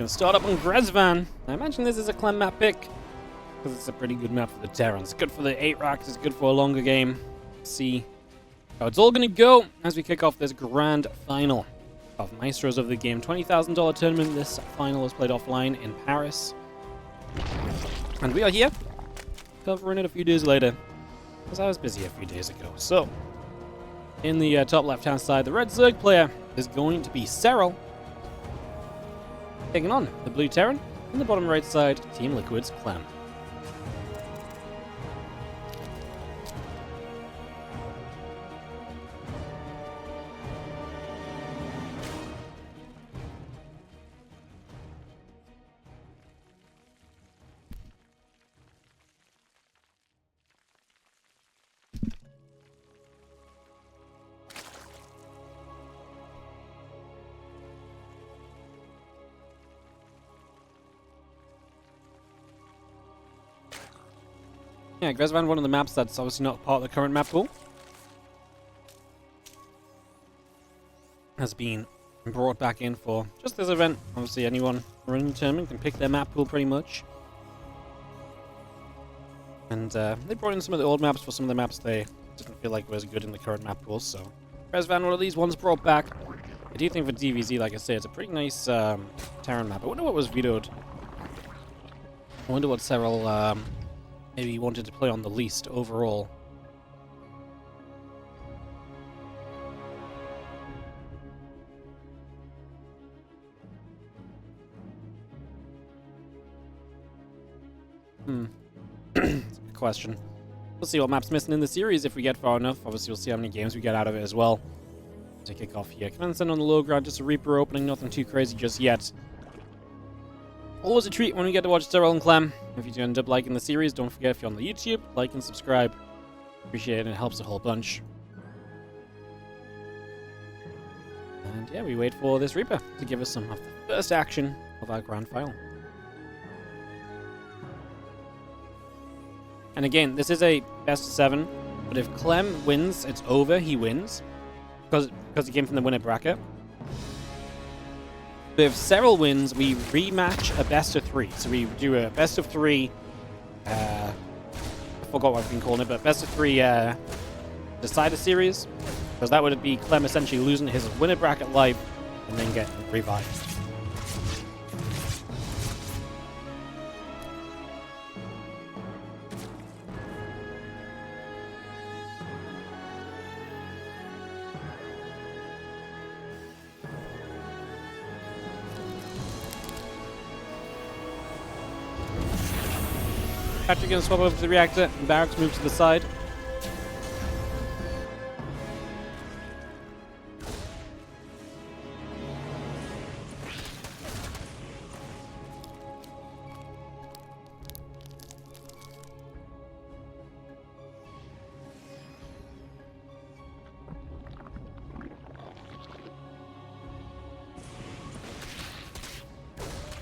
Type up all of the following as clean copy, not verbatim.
going to start up on Gresvan. I imagine this is a Clem map pick, because it's a pretty good map for the Terrans. It's good for the 8 racks, it's good for a longer game. Let's see how it's all going to go as we kick off this grand final of Maestros of the Game. $20,000 tournament. This final is played offline in Paris. And we are here, covering it a few days later, because I was busy a few days ago. So, in the top left-hand side, the red Zerg player is going to be Serral, taking on the blue Terran. In the bottom right side, Team Liquid's Clem. Yeah, Gresvan, one of the maps that's obviously not part of the current map pool, has been brought back in for just this event. Obviously, anyone running the tournament can pick their map pool pretty much. And they brought in some of the old maps for some of the maps they didn't feel like was good in the current map pool. So, Gresvan, one of these ones brought back. I do think for DVZ, like I say, it's a pretty nice Terran map. I wonder what was vetoed. I wonder what Serral maybe wanted to play on the least overall. That's a good question. We'll see what map's missing in the series if we get far enough. Obviously, we'll see how many games we get out of it as well. To kick off here. Command Center on the low ground, just a Reaper opening, nothing too crazy just yet. Always a treat when we get to watch Serral and Clem. If you do end up liking the series, don't forget if you're on the YouTube, like and subscribe. Appreciate it, and it helps a whole bunch. And yeah, we wait for this Reaper to give us some of the first action of our grand final. And again, this is a best of 7, but if Clem wins, it's over, he wins. Because he came from the winner bracket. But if Serral wins, we rematch a best of 3. So we do a best of 3. I forgot what I've been calling it, but best of 3 decider series. Because that would be Clem essentially losing his winner bracket life and then getting revived. Patrick going to swap over to the reactor, and Barracks moves to the side.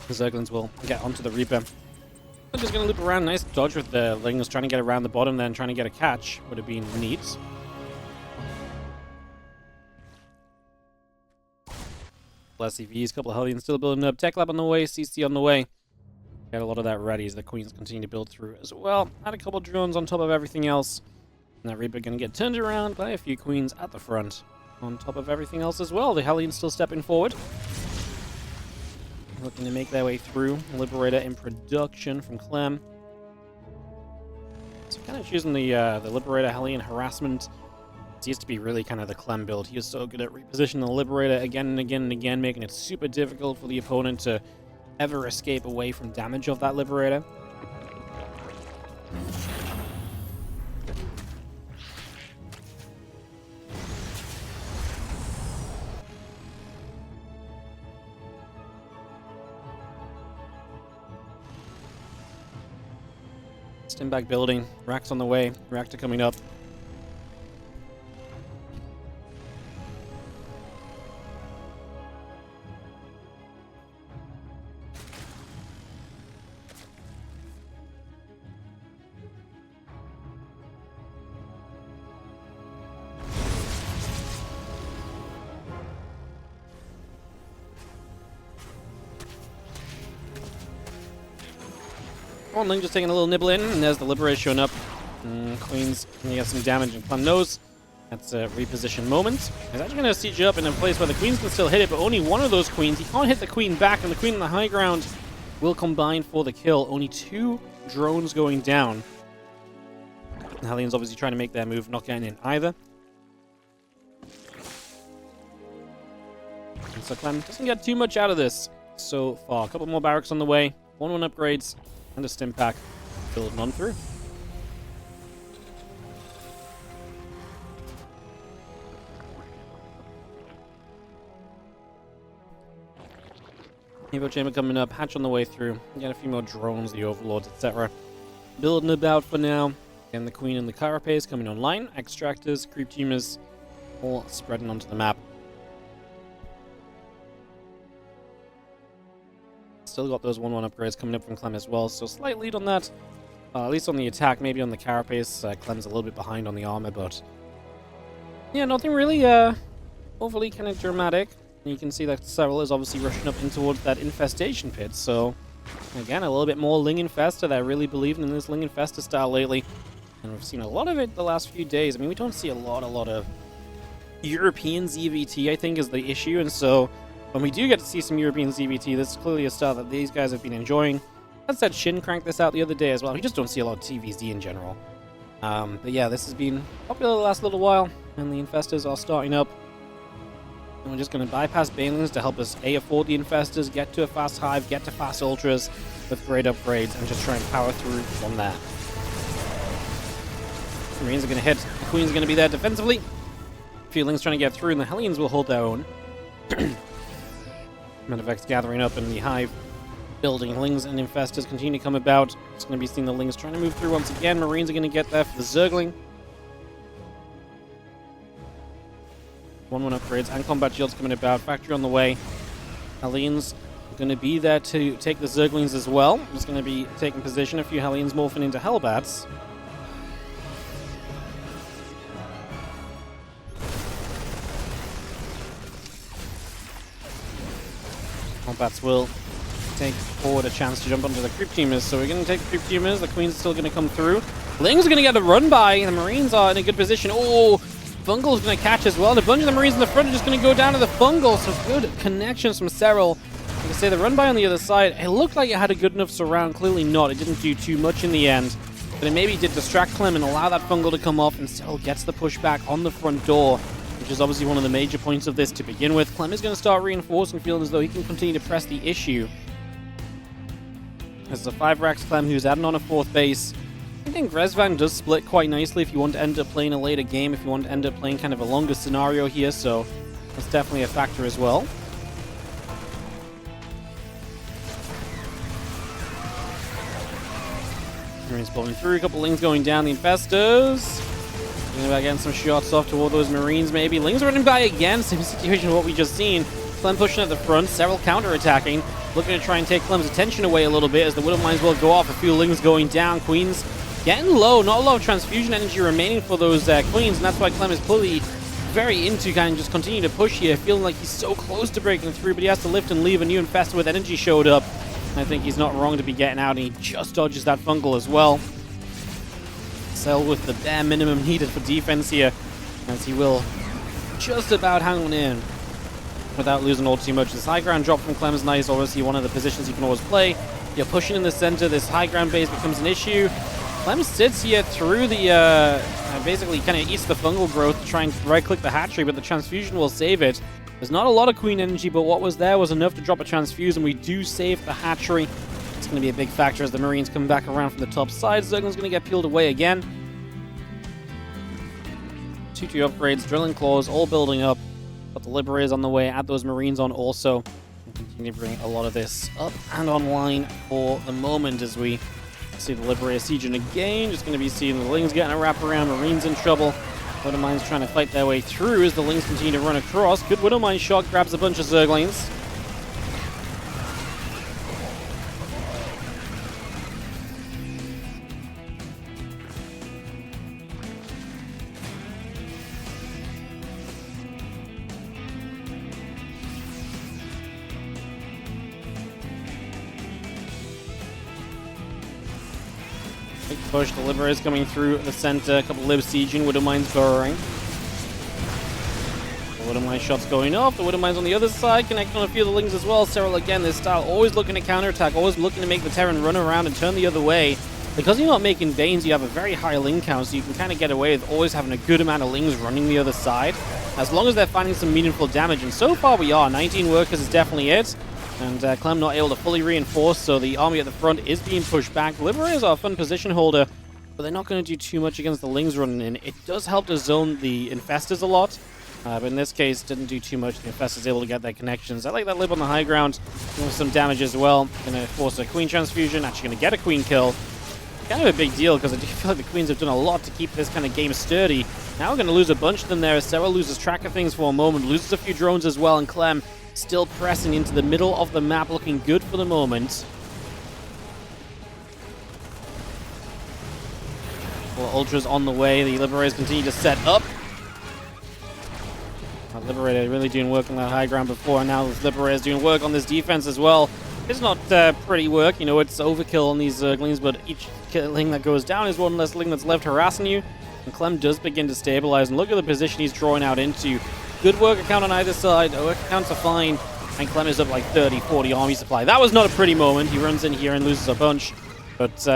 The Zerglings will get onto the Reaper. I'm just going to loop around. Nice dodge with the Lings, trying to get around the bottom, then trying to get a catch. Would have been neat. Less EVs, couple of Hellions still building up. Tech Lab on the way, CC on the way. Got a lot of that ready as the Queens continue to build through as well. Add a couple drones on top of everything else. And that Reaper going to get turned around by a few Queens at the front. On top of everything else as well. The Hellions still stepping forward. Looking to make their way through. Liberator in production from Clem. So kind of choosing the Liberator Hellion harassment. Seems to be really kind of the Clem build. He is so good at repositioning the Liberator again and again and again, making it super difficult for the opponent to ever escape away from damage of that Liberator. Stimback building, racks on the way, reactor coming up. One Ling just taking a little nibble in, and there's the Liberator showing up. Queen's going to get some damage, and Clem knows that's a reposition moment. He's actually going to siege it up in a place where the Queens can still hit it, but only one of those Queens. He can't hit the Queen back, and the Queen on the high ground will combine for the kill. Only 2 drones going down. The Hellions obviously trying to make their move, not getting in either. And so Clem doesn't get too much out of this so far. A couple more barracks on the way, 1-1 upgrades, and a stim pack building on through. Evo chamber coming up, hatch on the way through. Get a few more drones, the overlords, etc. Building about for now. And the Queen and the Carapace coming online. Extractors, creep tumors, all spreading onto the map. Still got those 1-1 upgrades coming up from Clem as well, so slight lead on that. At least on the attack, maybe on the Carapace. Clem's a little bit behind on the armor, but yeah, nothing really overly kind of dramatic. And you can see that Serral is obviously rushing up in towards that infestation pit, so again, a little bit more Ling Infestor. They're really believing in this Ling Infestor style lately, and we've seen a lot of it the last few days. I mean, we don't see a lot of European ZvT, I think, is the issue, and so when we do get to see some European ZvT, this is clearly a style that these guys have been enjoying. I said Shin cranked this out the other day as well. We just don't see a lot of TVZ in general. But yeah, this has been popular the last little while, and the Infestors are starting up. And we're just going to bypass Banelings to help us afford the Infestors, get to a fast Hive, get to fast Ultras with great upgrades, and just try and power through from there. Marines are going to hit. The Queen's going to be there defensively. A few Lings trying to get through, and the Hellions will hold their own. Medivec's gathering up in the Hive, building. Lings and Infestors continue to come about. It's going to be seeing the Lings trying to move through once again. Marines are going to get there for the Zergling. 1-1 upgrades and combat shields coming about. Factory on the way. Hellions are going to be there to take the Zerglings as well. Just going to be taking position. A few Hellions morphing into Hellbats. Hellbats will take forward a chance to jump onto the creep tumors. So we're going to take the creep tumors. The Queen's still going to come through. Lings are going to get a run by. The Marines are in a good position. Oh! Fungal's going to catch as well. And a bunch of the Marines in the front are just going to go down to the Fungal. So good connections from Serral. Like I say, the run by on the other side, it looked like it had a good enough surround. Clearly not. It didn't do too much in the end. But it maybe did distract Clem and allow that Fungal to come off, and Serral gets the pushback on the front door, which is obviously one of the major points of this to begin with. Clem is going to start reinforcing, feeling as though he can continue to press the issue. There's a 5-Rax Clem who's adding on a 4th base. I think Gresvan does split quite nicely if you want to end up playing a later game, if you want to end up playing kind of a longer scenario here, so that's definitely a factor as well. Marines blowing through, a couple Lings going down, the Infestors. Getting some shots off toward those Marines maybe. Lings running by again, same situation of what we just seen. Clem pushing at the front, Serral counter-attacking, looking to try and take Clem's attention away a little bit as the Widow Mines will go off. A few Lings going down, Queens getting low, not a lot of transfusion energy remaining for those Queens, and that's why Clem is clearly very into kind of just continue to push here, feeling like he's so close to breaking through, but he has to lift and leave. A new Infestor with energy showed up. I think he's not wrong to be getting out, and he just dodges that Fungal as well. Serral with the bare minimum needed for defense here, as he will just about hang on in without losing all too much. This high ground drop from Clem is nice, obviously one of the positions you can always play. You're pushing in the center, this high ground base becomes an issue. Clem sits here through the, basically kind of eats the Fungal growth to try and right-click the hatchery, but the transfusion will save it. There's not a lot of Queen energy, but what was there was enough to drop a transfuse, and we do save the hatchery. It's going to be a big factor as the Marines come back around from the top side. Zergling's going to get peeled away again. 2-2 upgrades, drilling claws, all building up. Got the Liberators on the way, add those Marines on also. And continue to bring a lot of this up and online for the moment as we see the Liberator sieging again. Just going to be seeing the Lings getting a wrap around, Marines in trouble. Widow Mines trying to fight their way through as the Lings continue to run across. Good Widow Mine shot, grabs a bunch of Zerglings. Big push. The Liberators coming through the center. A couple Lib sieging. Widow Mines burrowing. The Widow Mine shots going off. The Widow Mines on the other side. Connecting on a few of the Lings as well. Serral again, this style. Always looking to counterattack. Always looking to make the Terran run around and turn the other way. Because you're not making Banes, you have a very high Ling count, so you can kind of get away with always having a good amount of Lings running the other side. As long as they're finding some meaningful damage. And so far we are. 19 workers is definitely it. And Clem not able to fully reinforce, so the army at the front is being pushed back. The Liberators are a fun position holder, but they're not going to do too much against the Lings running in. It does help to zone the Infestors a lot, but in this case, didn't do too much. The Infestors able to get their connections. I like that Lib on the high ground. Doing some damage as well. Going to force a Queen transfusion. Actually going to get a Queen kill. Kind of a big deal, because I do feel like the Queens have done a lot to keep this kind of game sturdy. Now we're going to lose a bunch of them there. Serral loses track of things for a moment. Loses a few drones as well, and Clem still pressing into the middle of the map, looking good for the moment. Well, Ultra's on the way. The Liberators continue to set up. Liberator really doing work on that high ground before, and now the Liberators doing work on this defense as well. It's not pretty work, you know, it's overkill on these Zerglings, but each Ling that goes down is one less Ling that's left harassing you. And Clem does begin to stabilize, and look at the position he's drawing out into. Good work account on either side. Work accounts are fine, and Clem is up like 30, 40 army supply. That was not a pretty moment. He runs in here and loses a bunch. But,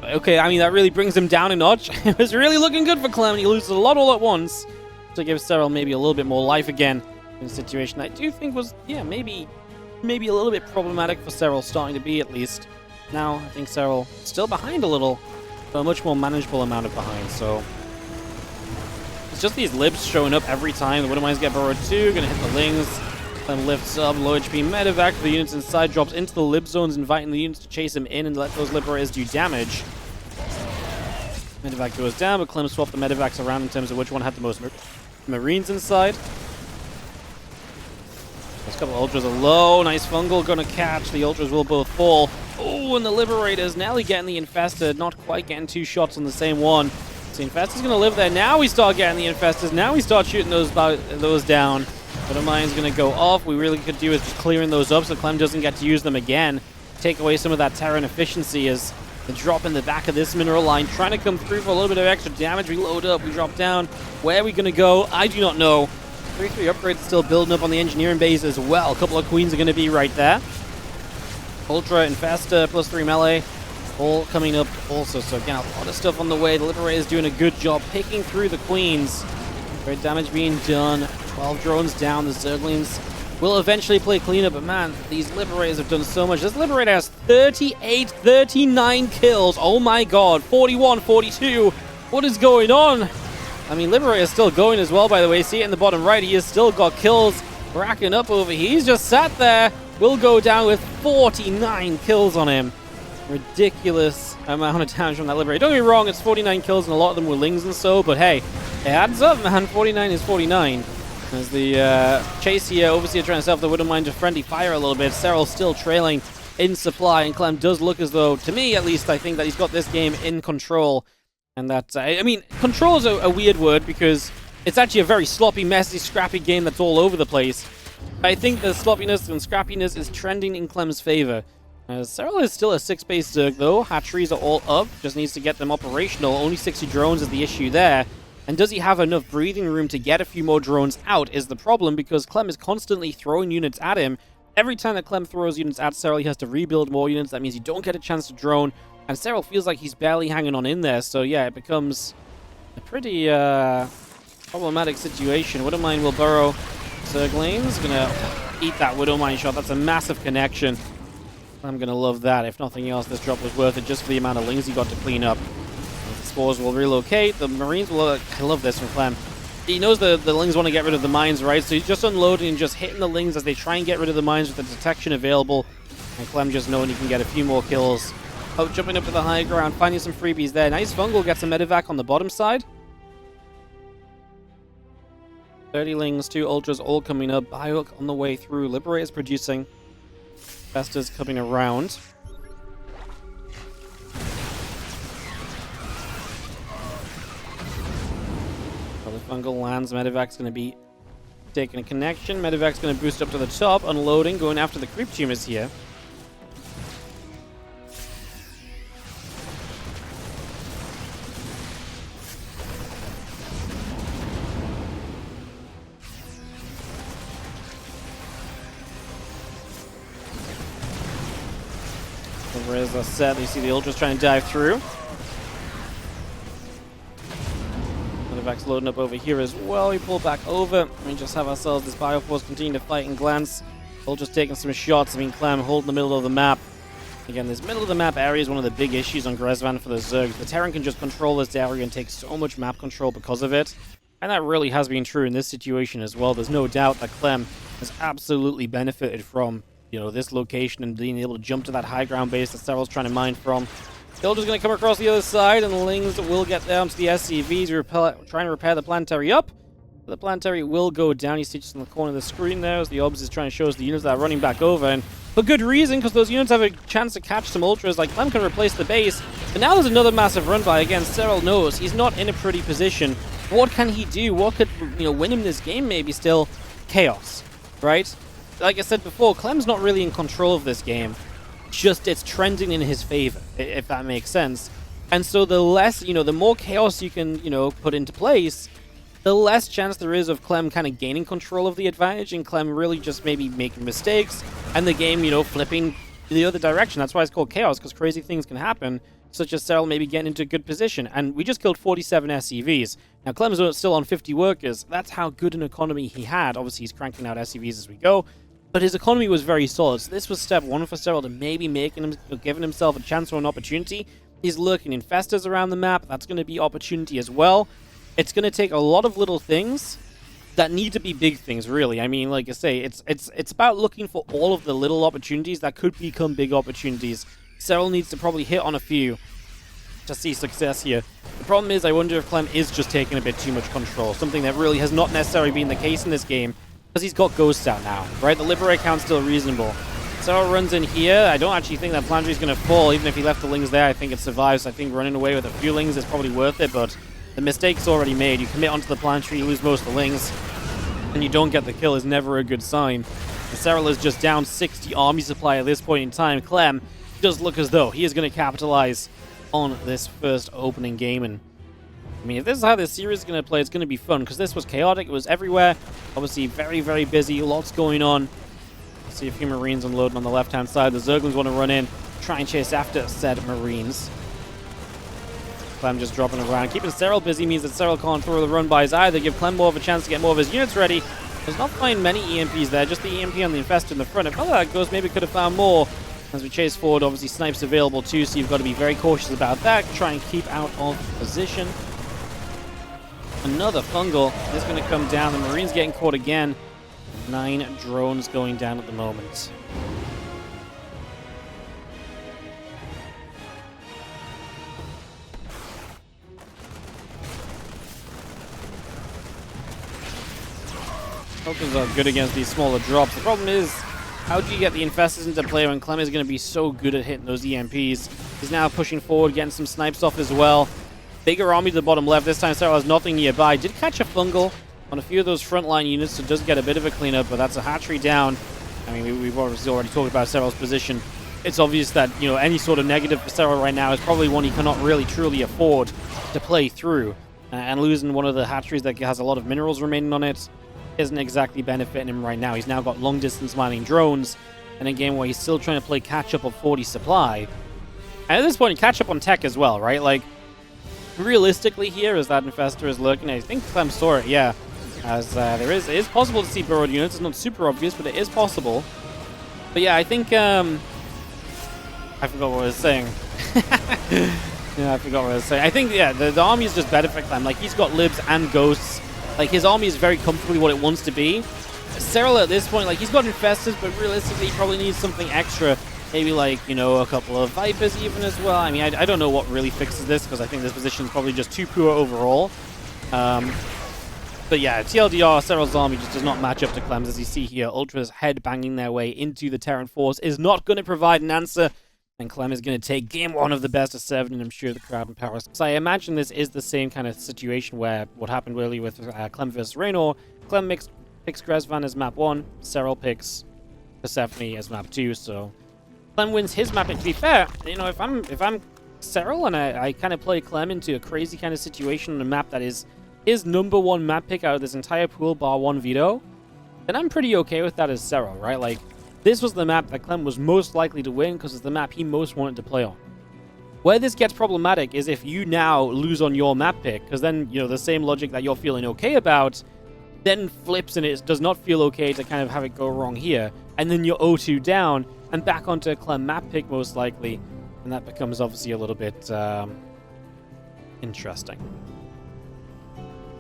okay, I mean, that really brings him down a notch. It was really looking good for Clem. He loses a lot all at once to give Serral maybe a little bit more life again in a situation I do think was, yeah, maybe a little bit problematic for Serral, starting to be at least. Now, I think Serral still behind a little, but a much more manageable amount of behind, so... It's just these Libs showing up every time. The Widow Mines get burrowed too, gonna hit the Lings. Then lifts up, low HP medevac for the units inside, drops into the Lib zones, inviting the units to chase him in and let those Liberators do damage. Medevac goes down, but Clem swapped the medevacs around in terms of which one had the most Marines inside. Those couple Ultras are low. Nice Fungal gonna catch. The Ultras will both fall. Oh, and the Liberators nearly getting the Infestor. Not quite getting two shots on the same one. So the Infestor's gonna live there. Now we start getting the Infestors. Now we start shooting those down. But a mine's gonna go off. We really could do is just clearing those up so Clem doesn't get to use them again. Take away some of that Terran efficiency as the drop in the back of this mineral line. Trying to come through for a little bit of extra damage. We load up. We drop down. Where are we gonna go? I do not know. 3-3 upgrades still building up on the engineering base as well. A couple of Queens are going to be right there. Ultra, Infesta, +3 melee, all coming up also. So again, a lot of stuff on the way. The Liberator is doing a good job picking through the Queens. Great damage being done. 12 drones down. The Zerglings will eventually play cleanup, but man, these Liberators have done so much. This Liberator has 38, 39 kills. Oh my god, 41, 42. What is going on? I mean, Liberator is still going as well, by the way. See it in the bottom right. He has still got kills racking up over here. He's just sat there. Will go down with 49 kills on him. Ridiculous amount of damage from that Liberator. Don't get me wrong, it's 49 kills, and a lot of them were Lings and so, but hey, it adds up, man. 49 is 49. As the chase here, Overseer trying to set up the Widow Mine to friendly fire a little bit. Serral still trailing in supply, and Clem does look as though, to me at least, I think that he's got this game in control. And that, I mean, control is a weird word because it's actually a very sloppy, messy, scrappy game that's all over the place. I think the sloppiness and scrappiness is trending in Clem's favor. Serral is still a 6-base Zerg though. Hatcheries are all up, just needs to get them operational. Only 60 drones is the issue there. And does he have enough breathing room to get a few more drones out is the problem, because Clem is constantly throwing units at him. Every time that Clem throws units at Serral, he has to rebuild more units. That means you don't get a chance to drone. And Serral feels like he's barely hanging on in there, so yeah, it becomes a pretty problematic situation. Widow Mine will burrow. Zergling's gonna eat that Widow Mine shot. That's a massive connection. I'm gonna love that. If nothing else, this drop was worth it just for the amount of Lings he got to clean up. The spores will relocate. The Marines will... I love this from Clem. He knows the Lings want to get rid of the mines, right? So he's just unloading and just hitting the Lings as they try and get rid of the mines with the detection available. And Clem just knowing he can get a few more kills. Oh, jumping up to the high ground, finding some freebies there. Nice Fungal gets a medevac on the bottom side. 30 Lings, 2 Ultras all coming up. Biohook on the way through. Liberator's producing. Fester's coming around. The Fungal lands. Medevac's going to be taking a connection. Medevac's going to boost up to the top, unloading, going after the creep tumors here. Over is set. You see the Ultras trying to dive through. Vax loading up over here as well. We pull back over. We just have ourselves this Bioforce continue to fight and glance. Ultra's taking some shots. I mean, Clem holding the middle of the map. Again, this middle of the map area is one of the big issues on Gresvan for the Zergs. The Terran can just control this area and take so much map control because of it. And that really has been true in this situation as well. There's no doubt that Clem has absolutely benefited from, you know, this location and being able to jump to that high ground base that Serral's trying to mine from. Ultra's going to come across the other side, and the Lings will get down to the SCVs, trying to repair the planetary up. The planetary will go down. You see just in the corner of the screen there as the Obs is trying to show us the units that are running back over, and for good reason, because those units have a chance to catch some Ultras. Like, Clem can replace the base, but now there's another massive run by. Again, Serral knows he's not in a pretty position. What can he do? What could, you know, win him this game? Maybe still chaos, right? Like I said before, Clem's not really in control of this game. Just it's trending in his favor, if that makes sense. And so the less, you know, the more chaos you can, you know, put into place, the less chance there is of Clem kind of gaining control of the advantage and Clem really just maybe making mistakes and the game, you know, flipping the other direction. That's why it's called chaos, because crazy things can happen, such as Serral maybe getting into a good position. And we just killed 47 SCVs. Now, Clem's still on 50 workers. That's how good an economy he had. Obviously, he's cranking out SCVs as we go. But his economy was very solid, so this was step one for Serral to maybe giving himself a chance or an opportunity. He's lurking infestors around the map. That's going to be opportunity as well. It's going to take a lot of little things that need to be big things, really. I mean, like I say, it's about looking for all of the little opportunities that could become big opportunities. Serral needs to probably hit on a few to see success here. The problem is, I wonder if Clem is just taking a bit too much control, something that really has not necessarily been the case in this game, because he's got Ghosts out now, right? The Liberate count's still reasonable. Serral runs in here. I don't actually think that Planetary's going to fall. Even if he left the Lings there, I think it survives. I think running away with a few Lings is probably worth it, but the mistake's already made. You commit onto the Planetary, you lose most of the Lings, and you don't get the kill is never a good sign. And Serral is just down 60 army supply at this point in time. Clem does look as though he is going to capitalize on this first opening game, and I mean, if this is how this series is going to play, it's going to be fun, because this was chaotic. It was everywhere. Obviously, very, very busy. Lots going on. See a few Marines unloading on the left-hand side. The Zerglings want to run in, try and chase after said Marines. Clem just dropping around. Keeping Serral busy means that Serral can't throw the run-bys either. Give Clem more of a chance to get more of his units ready. Does not find many EMPs there. Just the EMP on the Infestor in the front. If that goes, maybe could have found more. As we chase forward, obviously, snipes available too, so you've got to be very cautious about that. Try and keep out of position. Another fungal is going to come down. The Marine's getting caught again. 9 drones going down at the moment. Tokens are good against these smaller drops. The problem is, how do you get the Infestors into play when Clem is going to be so good at hitting those EMPs? He's now pushing forward, getting some snipes off as well. Bigger army to the bottom left. This time Serral has nothing nearby. Did catch a fungal on a few of those frontline units, so does get a bit of a cleanup, but that's a hatchery down. I mean, we've obviously already talked about Serral's position. It's obvious that, you know, any sort of negative for Serral right now is probably one he cannot really truly afford to play through. And losing one of the hatcheries that has a lot of minerals remaining on it isn't exactly benefiting him right now. He's now got long-distance mining drones in a game where he's still trying to play catch-up of 40 supply. And at this point, catch-up on tech as well, right? Like, realistically here, as that Infestor is lurking, I think Clem saw it, yeah. As it is possible to see burrowed units. It's not super obvious, but it is possible. But yeah, I think, I forgot what I was saying. Yeah, I forgot what I was saying. I think, yeah, the army is just better for Clem. Like, he's got libs and ghosts. Like, his army is very comfortably what it wants to be. Serral at this point, like, he's got Infestors, but realistically, he probably needs something extra. Maybe, like, you know, a couple of Vipers even as well. I mean, I don't know what really fixes this, because I think this position is probably just too poor overall. But yeah, TLDR, Serral's army just does not match up to Clem's, as you see here. Ultras head-banging their way into the Terran force is not going to provide an answer. And Clem is going to take game 1 of the best of 7, and I'm sure the crowd in Paris. So I imagine this is the same kind of situation where what happened earlier with Clem versus Raynor. Clem picks Gresvan as map 1, Serral picks Persephone as map 2, so Clem wins his map. And to be fair, you know, if I'm Serral and I kind of play Clem into a crazy kind of situation on a map that is his #1 map pick out of this entire pool, bar 1 veto, then I'm pretty okay with that as Serral, right? Like, this was the map that Clem was most likely to win because it's the map he most wanted to play on. Where this gets problematic is if you now lose on your map pick, because then, you know, the same logic that you're feeling okay about then flips and it does not feel okay to kind of have it go wrong here. And then you're 0-2 down and back onto a Clem map pick most likely. And that becomes obviously a little bit interesting.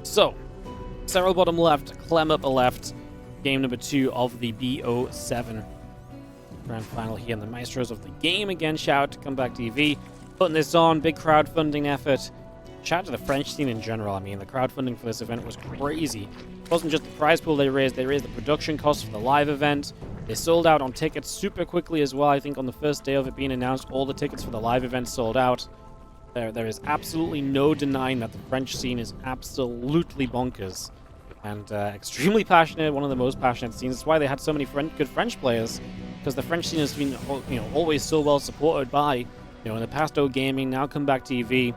So, Serral bottom left, Clem upper left. Game number 2 of the BO7 grand final here in the Maestros of the game. Again, shout out to WardiTV. Putting this on, big crowdfunding effort. Shout out to the French scene in general. I mean, the crowdfunding for this event was crazy. It wasn't just the prize pool they raised the production costs for the live event. They sold out on tickets super quickly as well. I think on the first day of it being announced, all the tickets for the live event sold out. There is absolutely no denying that the French scene is absolutely bonkers. And extremely passionate, one of the most passionate scenes. That's why they had so many good French players, because the French scene has been, you know, always so well supported by, you know, in the past O Gaming, now WardiTV.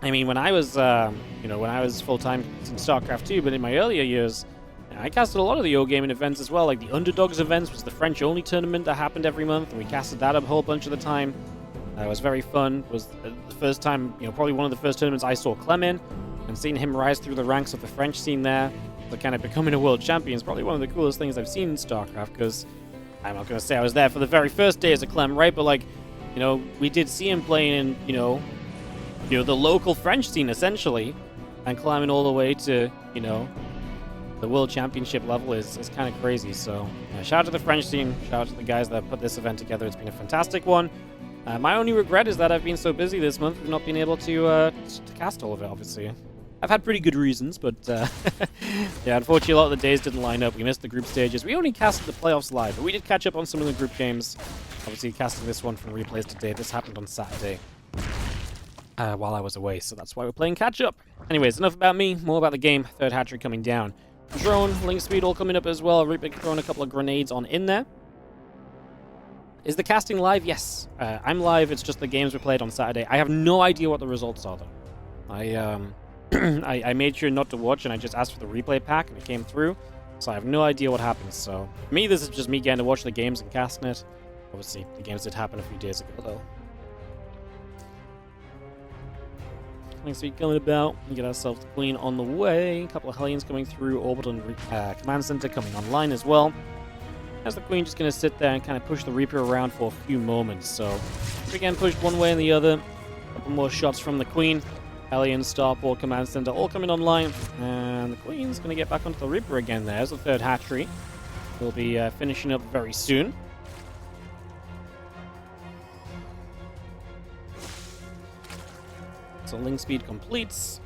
I mean, when I was, you know, when I was full-time in StarCraft 2, but in my earlier years, I casted a lot of the O Gaming events as well. Like the Underdogs events was the French-only tournament that happened every month, and we casted that a whole bunch of the time. It was very fun. It was the first time, you know, probably one of the first tournaments I saw Clem in, and seeing him rise through the ranks of the French scene there, to kind of becoming a world champion is probably one of the coolest things I've seen in StarCraft, because I'm not going to say I was there for the very first days of Clem, right? But, like, you know, we did see him playing in, you know, the local French scene, essentially, and climbing all the way to, you know, the World Championship level is kind of crazy. So, yeah, shout out to the French team, shout out to the guys that put this event together. It's been a fantastic one. My only regret is that I've been so busy this month, we've not been able to cast all of it, obviously. I've had pretty good reasons, but yeah, unfortunately a lot of the days didn't line up. We missed the group stages. We only casted the playoffs live, but we did catch up on some of the group games. Obviously, casting this one from replays today. This happened on Saturday while I was away, so that's why we're playing catch-up. Anyways, enough about me, more about the game. Third hat-trick coming down. Drone, link speed all coming up as well. Rubik throwing a couple of grenades on in there. Is the casting live? Yes. I'm live. It's just the games we played on Saturday. I have no idea what the results are, though. I made sure not to watch, and I just asked for the replay pack, and it came through. So I have no idea what happens. So for me, this is just me getting to watch the games and casting it. Obviously, the games did happen a few days ago, though. Thanks for coming about. We get ourselves the Queen on the way. A couple of Hellions coming through. Orbital and Command Center coming online as well. As the Queen just going to sit there and kind of push the Reaper around for a few moments. So, again, pushed one way and the other. A couple more shots from the Queen. Hellion, Starport, Command Center all coming online. And the Queen's going to get back onto the Reaper again there. There's the third hatchery. We'll be finishing up very soon. So link speed completes.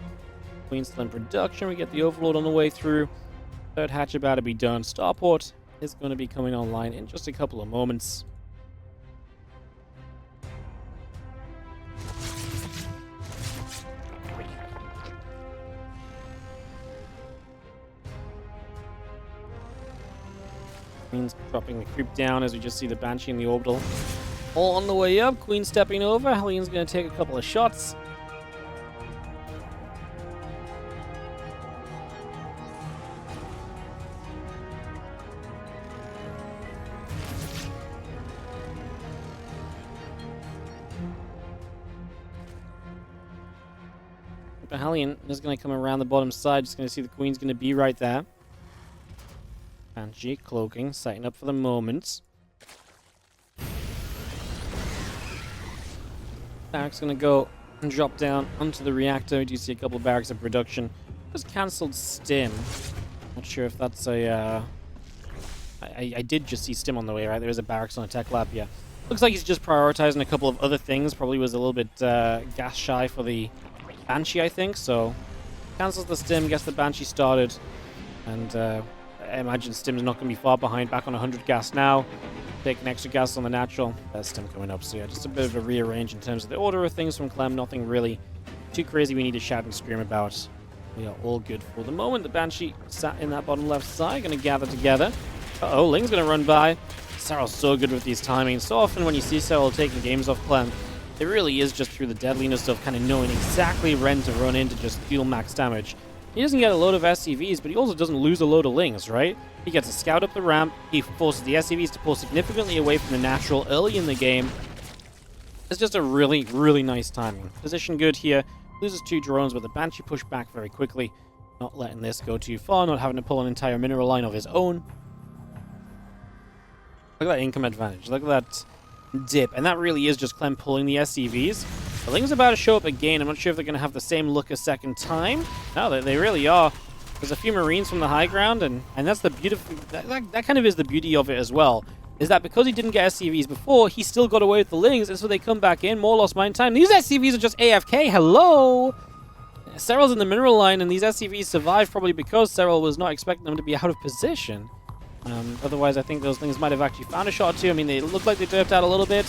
Queen's still in production. We get the Overlord on the way through. Third hatch about to be done. Starport is going to be coming online in just a couple of moments. Queen's dropping the creep down as we just see the Banshee and the Orbital all on the way up. Queen stepping over. Hellion's going to take a couple of shots. Hellion is going to come around the bottom side. Just going to see the Queen's going to be right there. Banshee cloaking, setting up for the moment. Barracks going to go and drop down onto the reactor. We do see a couple of barracks in production. Just cancelled Stim. Not sure if that's a... I did just see Stim on the way, right? There is a barracks on a tech lab, yeah. Looks like he's just prioritizing a couple of other things. Probably was a little bit gas shy for the Banshee, I think, so cancels the Stim, gets the Banshee started, and I imagine Stim's not going to be far behind, back on 100 gas now, taking extra gas on the natural. That's Stim coming up, so yeah, just a bit of a rearrange in terms of the order of things from Clem, nothing really too crazy we need to shout and scream about. We are all good for the moment. The Banshee sat in that bottom left side, going to gather together. Uh-oh, Ling's going to run by. Serral's so good with these timings. So often when you see Serral taking games off Clem, it really is just through the deadliness of kind of knowing exactly when to run in to just deal max damage. He doesn't get a load of SCVs, but he also doesn't lose a load of lings, right? He gets a scout up the ramp. He forces the SCVs to pull significantly away from the natural early in the game. It's just a really, really nice timing. Position good here. Loses 2 drones, but the Banshee pushed back very quickly. Not letting this go too far, not having to pull an entire mineral line of his own. Look at that income advantage. Look at that dip. And that really is just Clem pulling the SCVs. The Ling's about to show up again. I'm not sure if they're going to have the same look a second time. No, they really are. There's a few Marines from the high ground, and that's the beautiful... That kind of is the beauty of it as well. Is that because he didn't get SCVs before, he still got away with the Lings, and so they come back in, more lost mine time. These SCVs are just AFK. Hello! Serral's in the mineral line, and these SCVs survived probably because Serral was not expecting them to be out of position. Otherwise, I think those things might have actually found a shot or two. I mean, they look like they derped out a little bit.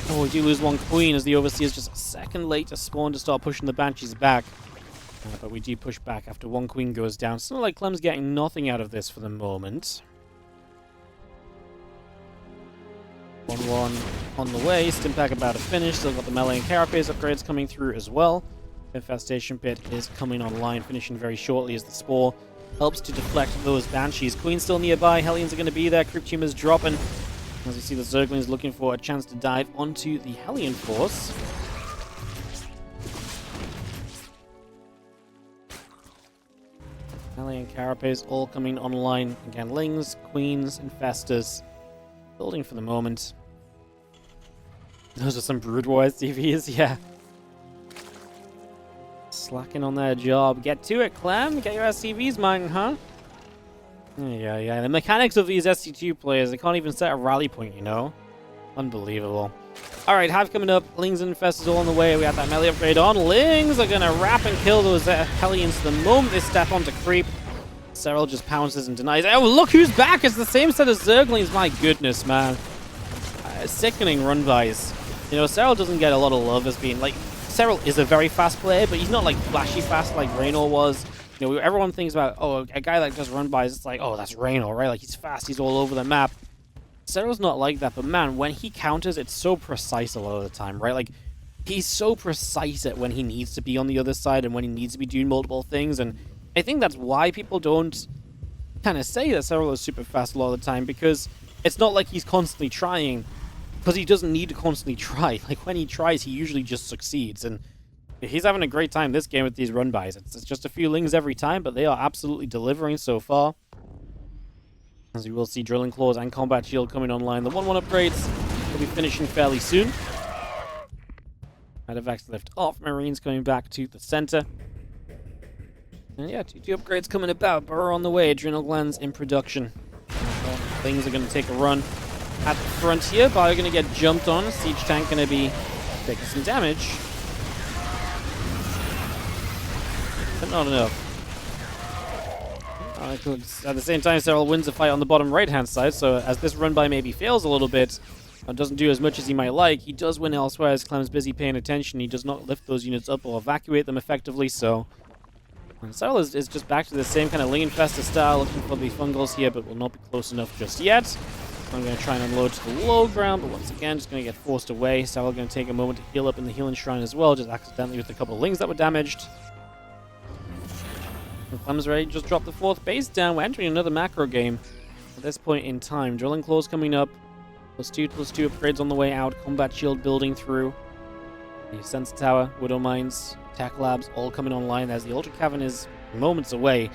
Oh, we do lose 1 Queen as the Overseer is just a second late to spawn to start pushing the Banshees back. But we do push back after 1 Queen goes down. It's not like Clem's getting nothing out of this for the moment. 1-1 on the way. Stimpack about to finish. Still got the melee and carapace upgrades coming through as well. Infestation Pit is coming online, finishing very shortly as the Spore helps to deflect those Banshees. Queen's still nearby. Hellions are going to be there. Crypt Tumor's dropping. As you see, the Zerglings looking for a chance to dive onto the Hellion force. Hellion Carapace all coming online. Again, Lings, Queens, Infestors. Building for the moment. Those are some Brood War SCVs, yeah. Slacking on their job. Get to it, Clem. Get your SCVs mining, huh? Yeah. The mechanics of these SC2 players, they can't even set a rally point, you know? Unbelievable. Alright, Hive coming up. Lings and Infestors all on the way. We have that melee upgrade on. Lings are going to wrap and kill those Hellions the moment they step onto creep. Serral just pounces and denies. Oh, look who's back! It's the same set of Zerglings. My goodness, man. Sickening run-bys. You know, Serral doesn't get a lot of love as being, like... Serral is a very fast player, but he's not, like, flashy fast like Raynor was. You know, everyone thinks about, oh, a guy that does run-bys, it's like, oh, that's Raynor, right? Like, he's fast, he's all over the map. Serral's not like that, but man, when he counters, it's so precise a lot of the time, right? Like, he's so precise at when he needs to be on the other side and when he needs to be doing multiple things, and I think that's why people don't kind of say that Serral is super fast a lot of the time, because it's not like he's constantly trying, because he doesn't need to constantly try. Like, when he tries, he usually just succeeds, and he's having a great time this game with these run-bys. It's just a few Lings every time, but they are absolutely delivering so far. As you will see, Drilling Claws and Combat Shield coming online. The 1-1 upgrades will be finishing fairly soon. Medevacs lift off. Marines coming back to the center. And yeah, 2 upgrades coming about. Burrow on the way. Adrenal Glands in production. Things are going to take a run at the front here. Bio going to get jumped on. Siege Tank going to be taking some damage. But not enough. At the same time, Serral wins the fight on the bottom right-hand side, so as this run-by maybe fails a little bit, doesn't do as much as he might like, he does win elsewhere as Clem's busy paying attention. He does not lift those units up or evacuate them effectively, so... And Serral is just back to the same kind of Ling Infestor style, looking for the fungals here, but will not be close enough just yet. I'm going to try and unload to the low ground, but once again, just going to get forced away. Serral going to take a moment to heal up in the healing shrine as well, just accidentally with a couple of Lings that were damaged. Clem's ready to just drop the 4th base down. We're entering another macro game at this point in time. Drilling Claws coming up. +2/+2 upgrades on the way out. Combat Shield building through. The Sensor Tower, Widow Mines, Tech Labs all coming online as the Ultra Cavern is moments away.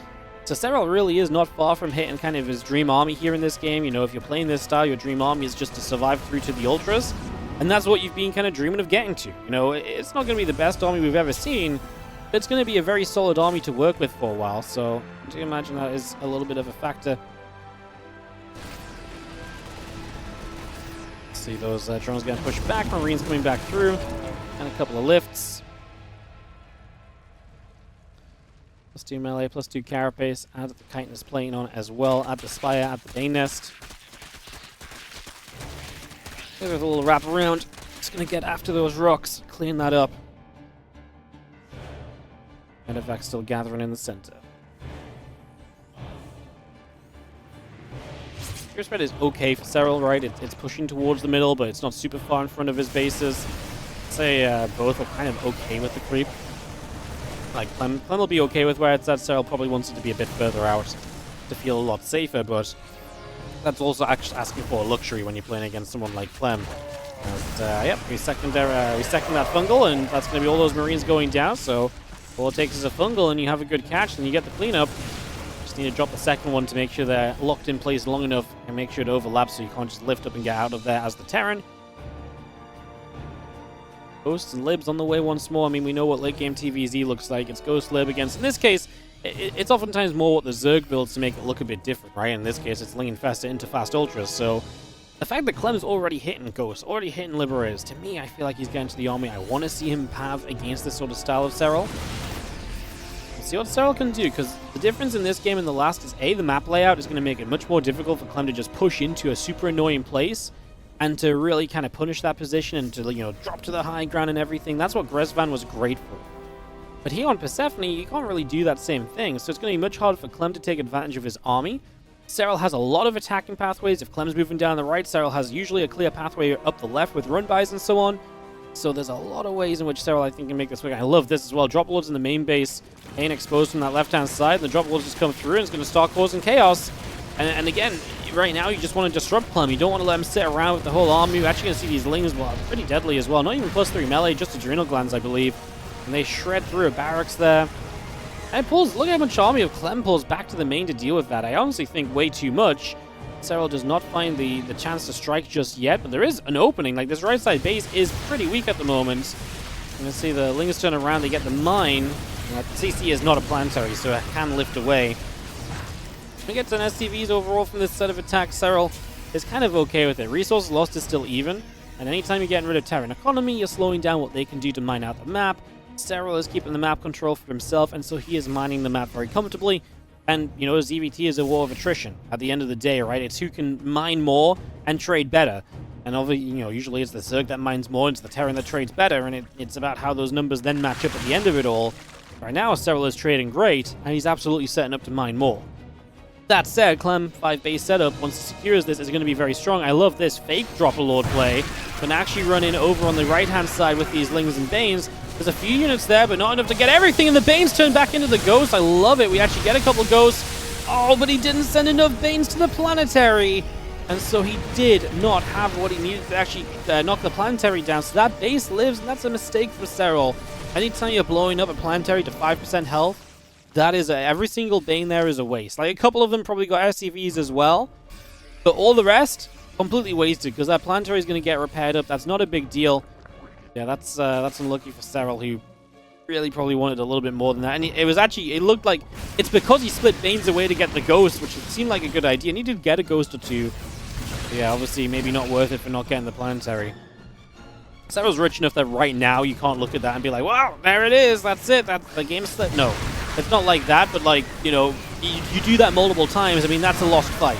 So Serral really is not far from hitting kind of his dream army here in this game. You know, if you're playing this style, your dream army is just to survive through to the Ultras. And that's what you've been kind of dreaming of getting to. You know, it's not going to be the best army we've ever seen, it's going to be a very solid army to work with for a while, so I do imagine that is a little bit of a factor. See those drones getting pushed back, Marines coming back through, and a couple of lifts. +2 melee, +2 carapace, add the chitinous plane on as well, add the spire, add the Bane Nest. There's a little wrap around, just going to get after those rocks, clean that up. Medevac still gathering in the center. Spear spread is okay for Serral, right? It's pushing towards the middle, but it's not super far in front of his bases. I'd say both are kind of okay with the creep. Like, Clem will be okay with where it's at. Serral probably wants it to be a bit further out to feel a lot safer, but that's also actually asking for a luxury when you're playing against someone like Clem. And, yep, we second that fungal, and that's going to be all those Marines going down, so all it takes is a fungal, and you have a good catch, and you get the cleanup. Just need to drop the second one to make sure they're locked in place long enough and make sure it overlaps so you can't just lift up and get out of there as the Terran. Ghosts and Libs on the way once more. I mean, we know what late game TVZ looks like. It's Ghost Lib against, in this case, it's oftentimes more what the Zerg builds to make it look a bit different, right? In this case, it's Ling Infestor into Fast Ultras, so the fact that Clem's already hitting Ghosts, already hitting Liberators, to me, I feel like he's getting to the army I want to see him have against this sort of style of Serral. Let's see what Serral can do, because the difference in this game and the last is, A, the map layout is going to make it much more difficult for Clem to just push into a super annoying place and to really kind of punish that position and to, you know, drop to the high ground and everything. That's what Gresvan was great for. But here on Persephone, you can't really do that same thing, so it's going to be much harder for Clem to take advantage of his army. Serral has a lot of attacking pathways. If Clem's moving down the right, Serral has usually a clear pathway up the left with run-bys and so on. So there's a lot of ways in which Serral, I think, can make this work. I love this as well. Drop lords in the main base ain't exposed from that left-hand side. The drop lords just come through and it's going to start causing chaos. And again, right now, you just want to disrupt Clem. You don't want to let him sit around with the whole army. You're actually going to see these Lings, well, pretty deadly as well. Not even +3 melee, just adrenal glands, I believe. And they shred through a barracks there. And pulls, look at how much army of Clem pulls back to the main to deal with that. I honestly think way too much. Serral does not find the chance to strike just yet, but there is an opening. Like, this right side base is pretty weak at the moment. You can see the Lings turn around, they get the mine. CC is not a planetary, so it can lift away. We get some SCVs overall from this set of attacks. Serral is kind of okay with it. Resources lost is still even, and anytime you're getting rid of Terran economy, you're slowing down what they can do to mine out the map. Serral is keeping the map control for himself, and so he is mining the map very comfortably. And, you know, ZvT is a war of attrition at the end of the day, right? It's who can mine more and trade better. And, you know, usually it's the Zerg that mines more, it's the Terran that trades better, and it's about how those numbers then match up at the end of it all. Right now, Serral is trading great, and he's absolutely setting up to mine more. That said, Clem 5 base setup, once he secures this, is going to be very strong. I love this fake Dropper Lord play. Can actually run in over on the right-hand side with these Lings and Banes. There's a few units there, but not enough to get everything, and the Banes turn back into the Ghosts. I love it. We actually get a couple of Ghosts. Oh, but he didn't send enough Banes to the Planetary. And so he did not have what he needed to actually knock the Planetary down. So that base lives, and that's a mistake for Serral. Anytime you're blowing up a Planetary to 5% health, that is every single Bane there is a waste. Like, a couple of them probably got SCVs as well, but all the rest, completely wasted, because that Planetary is going to get repaired up. That's not a big deal. Yeah, that's unlucky for Serral, who really probably wanted a little bit more than that. And it looked like it's because he split Banes away to get the Ghost, which seemed like a good idea. And he did get a Ghost or two. But yeah, obviously maybe not worth it for not getting the Planetary. Serral's rich enough that right now you can't look at that and be like, wow, there it is, that's it, that's the game split. No, it's not like that, but like, you know, you do that multiple times. I mean, that's a lost fight.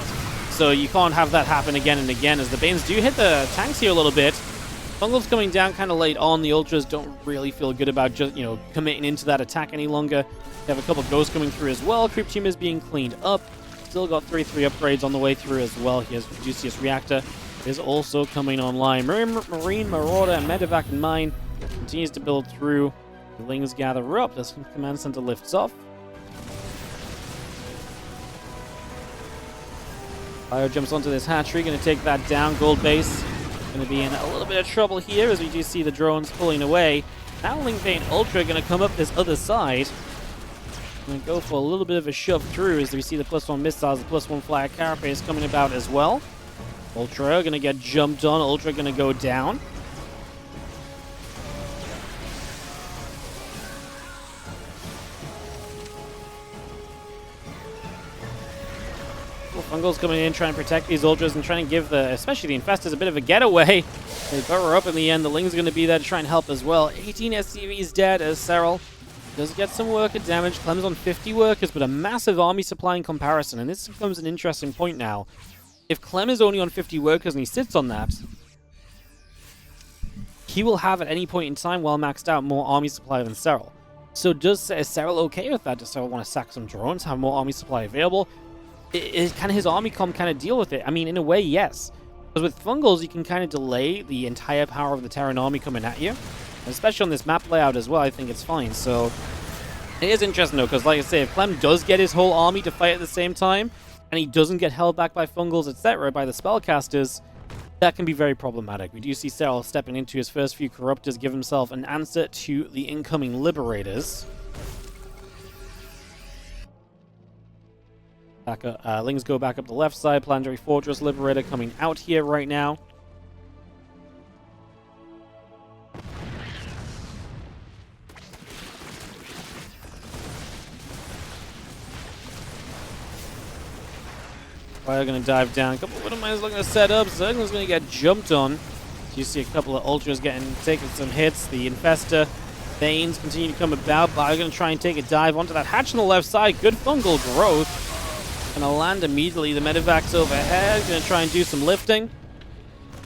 So you can't have that happen again and again, as the Banes do hit the tanks here a little bit. Fungal's coming down kind of late on. The Ultras don't really feel good about just, you know, committing into that attack any longer. They have a couple of Ghosts coming through as well. Creep Team is being cleaned up. Still got 3-3 upgrades on the way through as well. He has Caduceus Reactor is also coming online. Marine, Marauder, and Medevac and Mine continues to build through. The Lings gather up. The command center lifts off. Fire jumps onto this hatchery, going to take that down. Gold base going to be in a little bit of trouble here as we do see the drones pulling away. Now Ling Bane Ultra going to come up this other side. Going to go for a little bit of a shove through as we see the +1 missiles, the +1 flyer carapace coming about as well. Ultra going to get jumped on. Ultra going to go down. Fungal's coming in, trying to protect these Ultras and trying to give especially the Infestors, a bit of a getaway. They burrow up in the end. The Ling's going to be there to try and help as well. 18 SCVs dead as Serral does get some worker damage. Clem's on 50 workers, but a massive army supply in comparison. And this becomes an interesting point now. If Clem is only on 50 workers and he sits on that, he will have at any point in time, while maxed out, more army supply than Serral. So is Serral okay with that? Does Serral want to sack some drones, have more army supply available? Can his army comp kind of deal with it? I mean, in a way, yes. Because with Fungals, you can kind of delay the entire power of the Terran army coming at you. And especially on this map layout as well, I think it's fine. So It is interesting, though, because, like I say, if Clem does get his whole army to fight at the same time, and he doesn't get held back by fungals, etc., by the spellcasters, that can be very problematic. We do see Serral stepping into his first few corruptors, give himself an answer to the incoming liberators. Lings go back up the left side. Planetary Fortress Liberator coming out here right now. Fire going to dive down. A couple of Widowmines looking to set up. Zergling's going to get jumped on. You see a couple of Ultras taking some hits. The Infester Veins continue to come about. Bio going to try and take a dive onto that hatch on the left side. Good fungal growth. Going to land immediately. The Medivac's overhead. Going to try and do some lifting.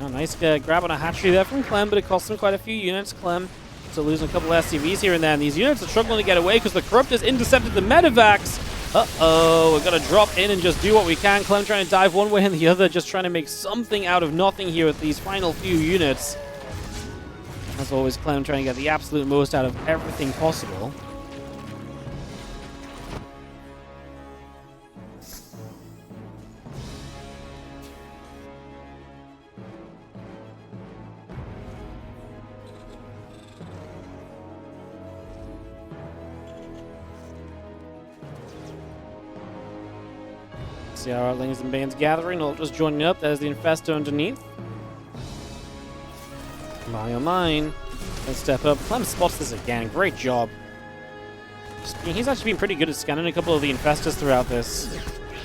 Oh, nice grab on a hatchery there from Clem, but it costs him quite a few units. Clem still losing a couple of SCVs here and there. And these units are struggling to get away because the Corruptors intercepted the Medivacs. Uh-oh, we're going to drop in and just do what we can. Clem trying to dive one way and the other, just trying to make something out of nothing here with these final few units. As always, Clem trying to get the absolute most out of everything possible. See our Lings and Banes gathering. Ultras joining up. There's the Infestor underneath. My oh mine. Let's step up. Clem spots this again. Great job. He's actually been pretty good at scanning a couple of the Infestors throughout this.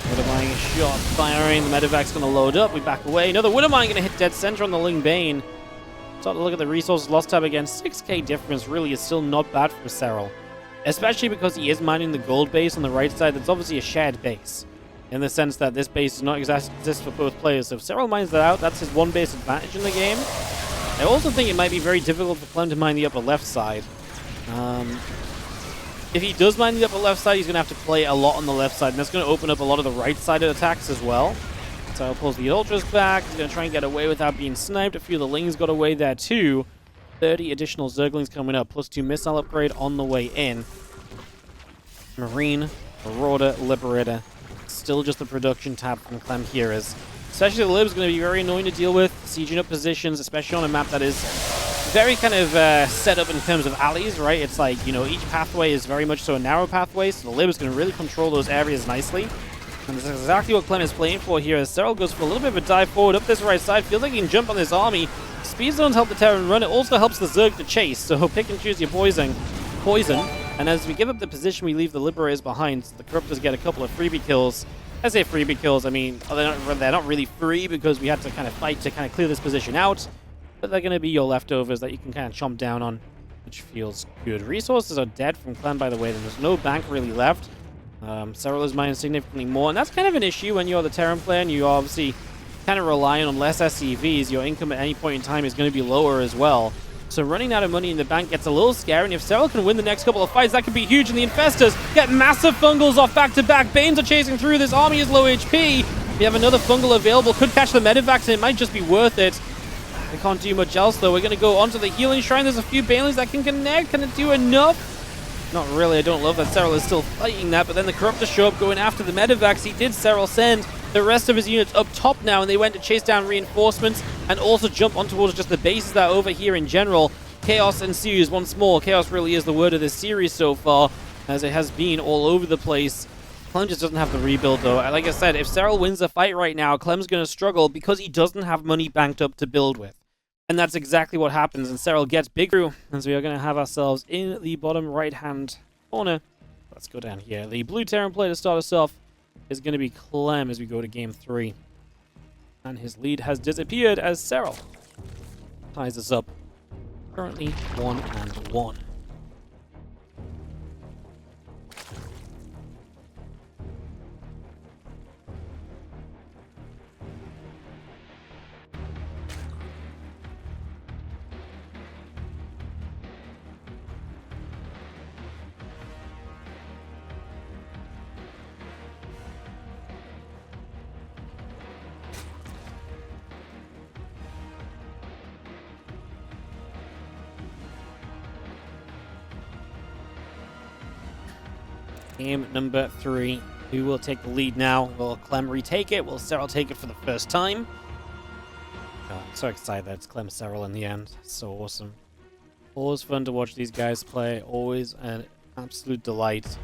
Widowmine shot firing. The Medivac's going to load up. We back away. Another Widowmine going to hit dead center on the Ling Bane. Start to look at the resources lost tab again. 6k difference really is still not bad for Serral. Especially because he is mining the gold base on the right side. That's obviously a shared base, in the sense that this base does not exist for both players. So if Serral mines that out, that's his one base advantage in the game. I also think it might be very difficult for Clem to mine the upper left side. If he does mine the upper left side, he's going to have to play a lot on the left side, and that's going to open up a lot of the right-sided attacks as well. So pulls the Ultras back. He's going to try and get away without being sniped. A few of the Lings got away there too. 30 additional Zerglings coming up, plus 2 missile upgrade on the way in. Marine, Marauder, Liberator. Still just the production tab from Clem here, is especially the Lib's going to be very annoying to deal with. Sieging up positions, especially on a map that is very kind of set up in terms of alleys, right? It's like, you know, each pathway is very much so a narrow pathway, so the Lib is going to really control those areas nicely. And this is exactly what Clem is playing for here, as Serral goes for a little bit of a dive forward up this right side. Feels like he can jump on this army. Speed zones help the Terran run. It also helps the Zerg to chase, so pick and choose your poison. And as we give up the position, we leave the Liberators behind. So the Corruptors get a couple of freebie kills. I say freebie kills, I mean, they're not really free because we had to kind of fight to kind of clear this position out. But they're going to be your leftovers that you can kind of chomp down on, which feels good. Resources are dead from Clem, by the way. There's no bank really left. Serral is mining significantly more, and that's kind of an issue when you're the Terran player and you obviously kind of relying on less SCVs. Your income at any point in time is going to be lower as well. So running out of money in the bank gets a little scary, and if Serral can win the next couple of fights, that could be huge, and the Infestors get massive fungals off back-to-back. Banes are chasing through. This army is low HP. We have another fungal available. Could catch the Medivacs, and it might just be worth it. We can't do much else, though. We're going to go onto the healing shrine. There's a few Banelings that can connect. Can it do enough? Not really. I don't love that Serral is still fighting that, but then the Corruptors show up going after the Medivacs. He did Serral send the rest of his units up top now, and they went to chase down reinforcements and also jump on towards just the bases that are over here in general. Chaos ensues once more. Chaos really is the word of this series so far, as it has been all over the place. Clem just doesn't have the rebuild, though. Like I said, if Serral wins the fight right now, Clem's going to struggle because he doesn't have money banked up to build with. And that's exactly what happens, and Serral gets bigger, as we are going to have ourselves in the bottom right-hand corner. Let's go down here. The blue Terran player to start us off is going to be Clem as we go to game 3. And his lead has disappeared as Serral ties us up. Currently 1-1. Game number 3. Who will take the lead now? Will Clem retake it? Will Serral take it for the first time? Oh, I'm so excited that it's Clem Serral in the end. So awesome. Always fun to watch these guys play. Always an absolute delight.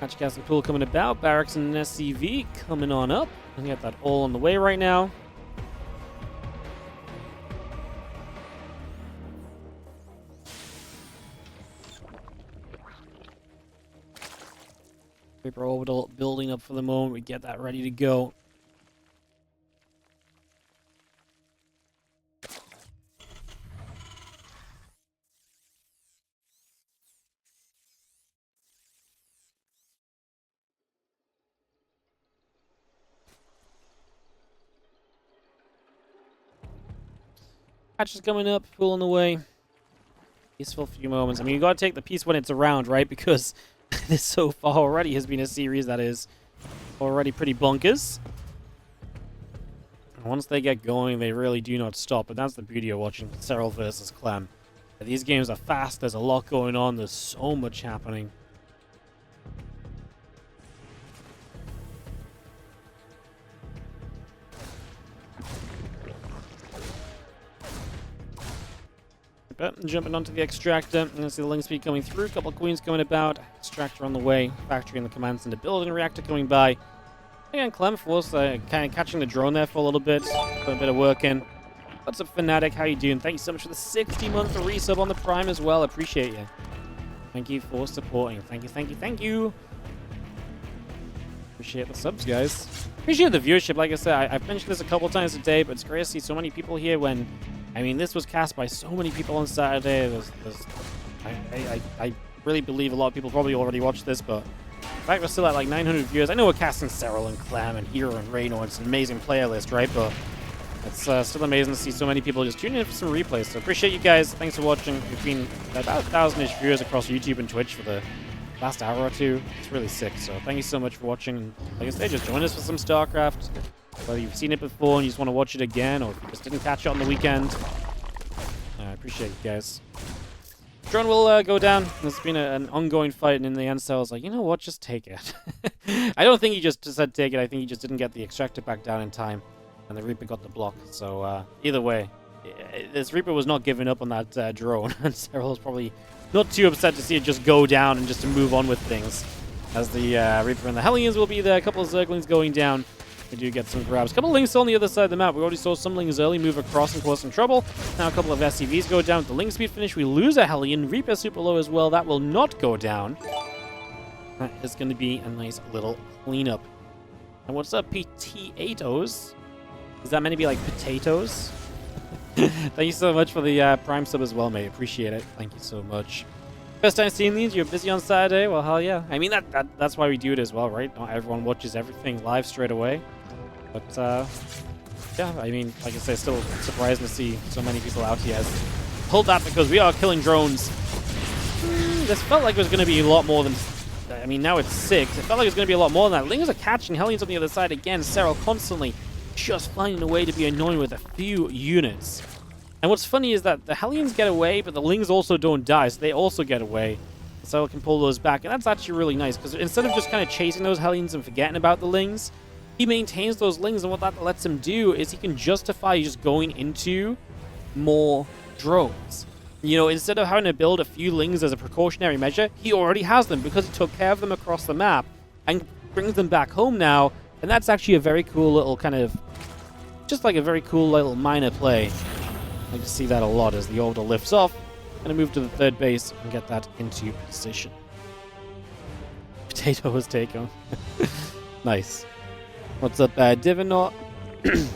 Hatch Castle Pool coming about. Barracks and SCV coming on up. And get that all on the way right now. Reaper Orbital building up for the moment. We get that ready to go. Hatch is coming up, pulling away. Peaceful few moments. I mean, you gotta take the piece when it's around, right? Because this so far already has been a series that is already pretty bonkers. And once they get going, they really do not stop. And that's the beauty of watching Serral versus Clem. These games are fast, there's a lot going on, there's so much happening. Jumping onto the extractor, and I see the link speed coming through, a couple of queens coming about, extractor on the way, factory in the command center building, reactor coming by. Again, Clem Force kind of catching the drone there for a little bit, put a bit of work in. What's up, Fnatic? How you doing? Thank you so much for the 60-month resub on the Prime as well. Appreciate you. Thank you for supporting. Thank you, thank you, thank you. Appreciate the subs, guys. Appreciate the viewership. Like I said, I've mentioned this a couple times today, but it's great to see so many people here when... I mean, this was cast by so many people on Saturday. I really believe a lot of people probably already watched this, but the fact we're still at like 900 viewers. I know we're casting Serral and Clem and Hero and Reno. It's an amazing player list, right? But it's still amazing to see so many people just tuning in for some replays. So appreciate you guys. Thanks for watching. We've been about 1,000-ish viewers across YouTube and Twitch for the last hour or two. It's really sick. So thank you so much for watching. Like I said, just join us for some StarCraft. Whether you've seen it before and you just want to watch it again, or if you just didn't catch it on the weekend. I appreciate you guys. Drone will go down. There's been an ongoing fight, and in the end, Serral's like, you know what, just take it. I don't think he just said take it. I think he just didn't get the extractor back down in time, and the Reaper got the block. So either way, this Reaper was not giving up on that drone, and Serral was probably not too upset to see it just go down and just to move on with things. As the Reaper and the Hellions will be there, a couple of Zerglings going down. We do get some grabs. A couple of Lings on the other side of the map. We already saw some Lings early move across and cause some trouble. Now a couple of SCVs go down with the Ling speed finish. We lose a Hellion. Reaper super low as well. That will not go down. That is going to be a nice little cleanup. And what's up, potatoes? Is that meant to be like potatoes? Thank you so much for the Prime sub as well, mate. Appreciate it. Thank you so much. First time seeing these, you're busy on Saturday? Well, hell yeah. I mean, that's why we do it as well, right? Not everyone watches everything live straight away. But, yeah, I mean, like I say, still surprising to see so many people out here. Hold that because we are killing drones. This felt like it was going to be a lot more than... I mean, now it's 6. It felt like it was going to be a lot more than that. Lings are catching Hellions on the other side again. Serral constantly just finding a way to be annoying with a few units. And what's funny is that the Hellions get away, but the Lings also don't die, so they also get away. Serral can pull those back, and that's actually really nice, because instead of just kind of chasing those Hellions and forgetting about the Lings, he maintains those Lings, and what that lets him do is he can justify just going into more drones. You know, instead of having to build a few Lings as a precautionary measure, he already has them, because he took care of them across the map, and brings them back home now, and that's actually a very cool little kind of... just like a very cool little minor play. I like to see that a lot as the orbital lifts off. Gonna move to the third base and get that into position. Potato was taken. Nice. What's up, Divin or...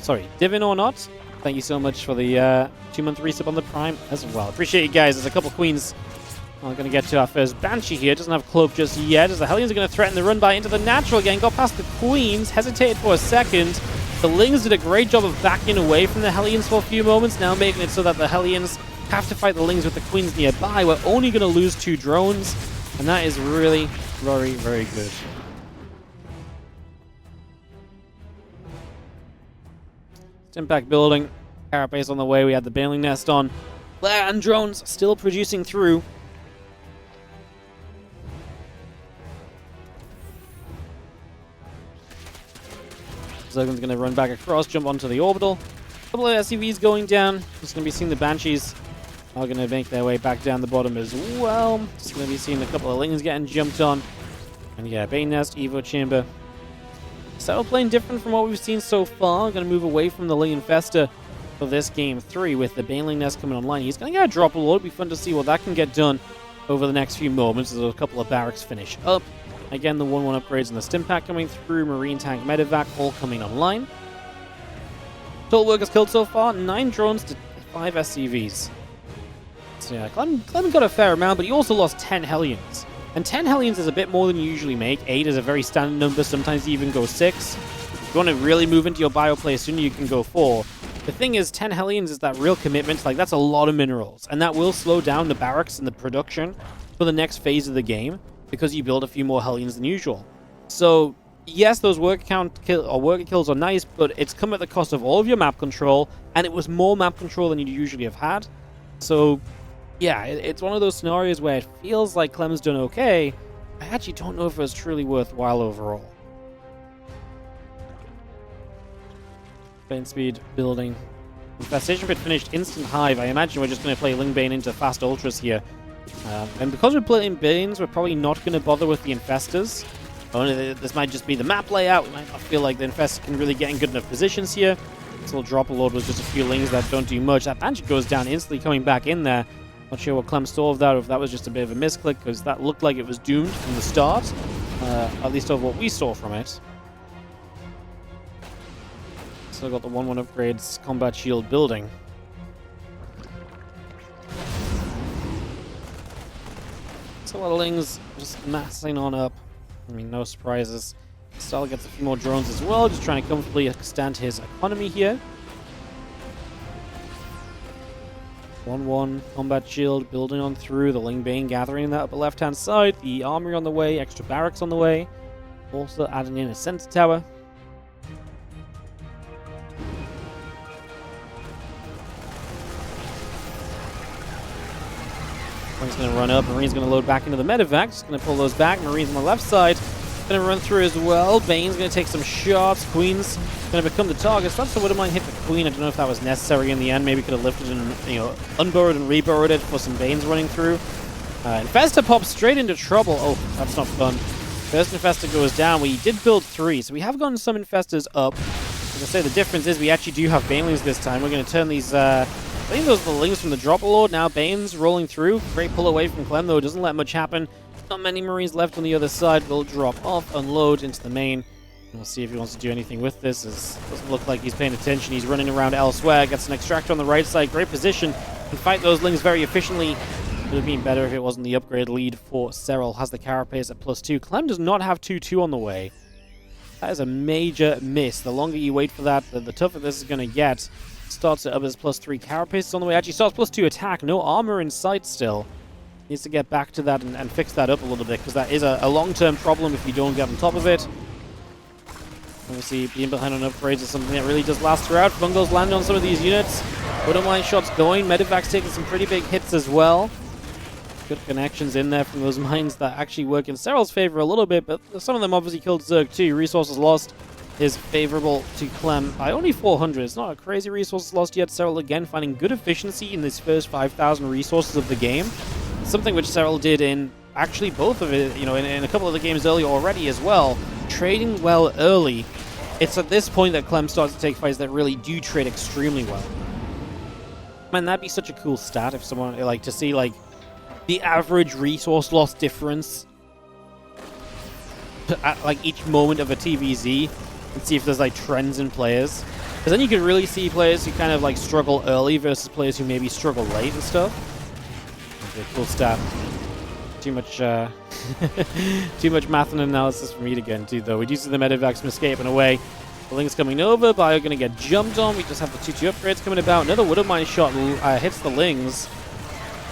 Sorry, Divin or not? Thank you so much for the 2-month resub on the Prime as well. Appreciate you guys. There's a couple queens. We're going to get to our first Banshee here. Doesn't have Cloak just yet, as the Hellions are going to threaten the run by into the natural again. Got past the queens, hesitated for a second. The Lings did a great job of backing away from the Hellions for a few moments, now making it so that the Hellions have to fight the Lings with the queens nearby. We're only going to lose 2 drones, and that is really very, very good. Impact building. Carapace on the way. We had the Baneling Nest on. Flare and drones still producing through. Zerglin's going to run back across, jump onto the orbital. A couple of SCVs going down. Just going to be seeing the Banshees are going to make their way back down the bottom as well. Just going to be seeing a couple of Lings getting jumped on. And yeah, Bane Nest, Evo Chamber. Serral playing different from what we've seen so far. Going to move away from the Ling Infester for this game 3 with the Baneling Nest coming online. He's going to get a drop a lot. It'll be fun to see what that can get done over the next few moments as a couple of barracks finish up. Again, the 1-1 upgrades and the stim pack coming through. Marine Tank Medevac all coming online. Total workers killed so far, 9 drones to 5 SCVs. So yeah, Clem got a fair amount, but he also lost 10 Hellions. And 10 Hellions is a bit more than you usually make. 8 is a very standard number, sometimes you even go 6. If you want to really move into your bioplay sooner, you can go 4. The thing is, 10 Hellions is that real commitment. Like, that's a lot of minerals. And that will slow down the barracks and the production for the next phase of the game, because you build a few more Hellions than usual. So, yes, those worker kills are nice, but it's come at the cost of all of your map control, and it was more map control than you usually have had. So, yeah, it's one of those scenarios where it feels like Clem's done okay. I actually don't know if it was truly worthwhile overall. Bane speed building. Infestation Pit finished instant hive. I imagine we're just going to play Lingbane into fast ultras here. And because we're playing Banes, we're probably not going to bother with the Infestors. Only this might just be the map layout. We might not feel like the Infestor can really get in good enough positions here. This little drop a load was just a few Lings that don't do much. That Banshee goes down instantly, coming back in there. Not sure what Clem saw of that, or if that was just a bit of a misclick, because that looked like it was doomed from the start. At least of what we saw from it. Still got the 1-1 upgrades, combat shield building. So a lot of Lings just massing on up. I mean, no surprises. Style gets a few more drones as well, just trying to comfortably extend his economy here. 1-1 combat shield building on through. The Lingbane gathering in that upper left-hand side. The armory on the way, extra barracks on the way. Also adding in a center tower. He's going to run up. Marine's going to load back into the medevac. Just going to pull those back. Marine's on the left side. Going to run through as well. Bane's going to take some shots. Queen's going to become the target. So wouldn't mind hit the Queen. I don't know if that was necessary in the end. Maybe could have lifted and, unburrowed and reburrowed it for some Banes running through. Infestor pops straight into trouble. Oh, that's not fun. First Infestor goes down. We did build 3, so we have gotten some Infestors up. As I say, the difference is we actually do have Banelings this time. We're going to turn these... I think those are the Lings from the Drop Lord. Now Bane's rolling through. Great pull away from Clem, though. Doesn't let much happen. Not many Marines left on the other side. They'll drop off, unload into the main. And we'll see if he wants to do anything with this. It doesn't look like he's paying attention. He's running around elsewhere. Gets an Extractor on the right side. Great position. Can fight those Lings very efficiently. Would have been better if it wasn't the upgrade lead for Serral. Has the Carapace at +2. Clem does not have 2-2 on the way. That is a major miss. The longer you wait for that, the tougher this is going to get. Starts it up as +3 Carapace on the way. Actually starts +2 attack. No armor in sight still. Needs to get back to that and fix that up a little bit, because that is a long-term problem if you don't get on top of it. Obviously, being behind on upgrades is something that really does last throughout. Fungo's landing on some of these units. Wouldn't mind shots going. Medevac's taking some pretty big hits as well. Good connections in there from those mines that actually work in Serral's favor a little bit, but some of them obviously killed Zerg too. Resources lost is favorable to Clem by only 400. It's not a crazy resources lost yet. Serral again finding good efficiency in this first 5,000 resources of the game. Something which Serral did in actually both of it, in a couple of the games earlier already as well. Trading well early. It's at this point that Clem starts to take fights that really do trade extremely well. Man, that'd be such a cool stat if someone, to see, the average resource loss difference at, each moment of a TVZ. And see if there's trends in players, because then you can really see players who kind of struggle early versus players who maybe struggle late and stuff. Okay, cool stat. Too much math and analysis for me to get into, though. We do see the medevacs escaping away. The Ling's coming over. Bio going to get jumped on. We just have the 2-2 upgrades coming about. Another Wouldn't shot hits the Lings.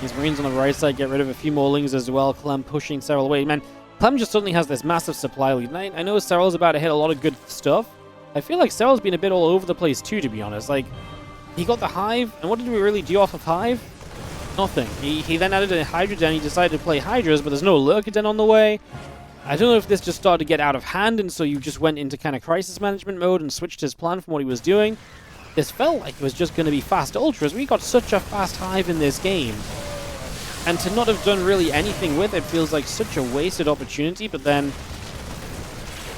These Marines on the right side get rid of a few more Lings as well. Clem pushing Serral away. Man, Clem just suddenly has this massive supply lead. And I know Serral's about to hit a lot of good stuff, I feel like Serral's been a bit all over the place too, to be honest. Like, he got the Hive, and what did we really do off of Hive? Nothing. He then added a Hydra Den. He decided to play Hydras, but there's no Lurker Den on the way. I don't know if this just started to get out of hand, and so you just went into kind of crisis management mode and switched his plan from what he was doing. This felt like it was just going to be fast ultras. We got such a fast Hive in this game. And to not have done really anything with it feels like such a wasted opportunity, but then,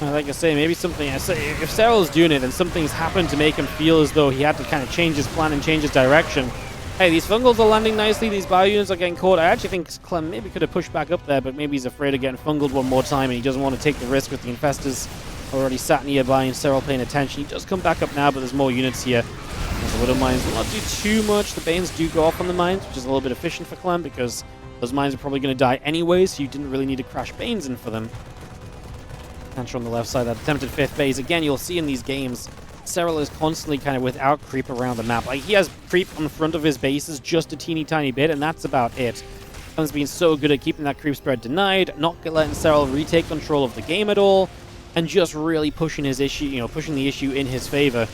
like I say, maybe something, if Serral's doing it and something's happened to make him feel as though he had to kind of change his plan and change his direction. Hey, these fungals are landing nicely, these bio units are getting caught. I actually think Clem maybe could have pushed back up there, but maybe he's afraid of getting fungled one more time and he doesn't want to take the risk with the infestors already sat nearby and Serral paying attention. He does come back up now, but there's more units here. The Widow Mines will not do too much. The Banes do go off on the mines, which is a little bit efficient for Clem because those mines are probably going to die anyway, so you didn't really need to crash Banes in for them. Cancer on the left side, that attempted 5th base. Again, you'll see in these games, Serral is constantly kind of without creep around the map. Like, he has creep on the front of his bases just a teeny tiny bit, and that's about it. Clem's been so good at keeping that creep spread denied, not letting Serral retake control of the game at all, and just really pushing his issue, pushing the issue in his favor.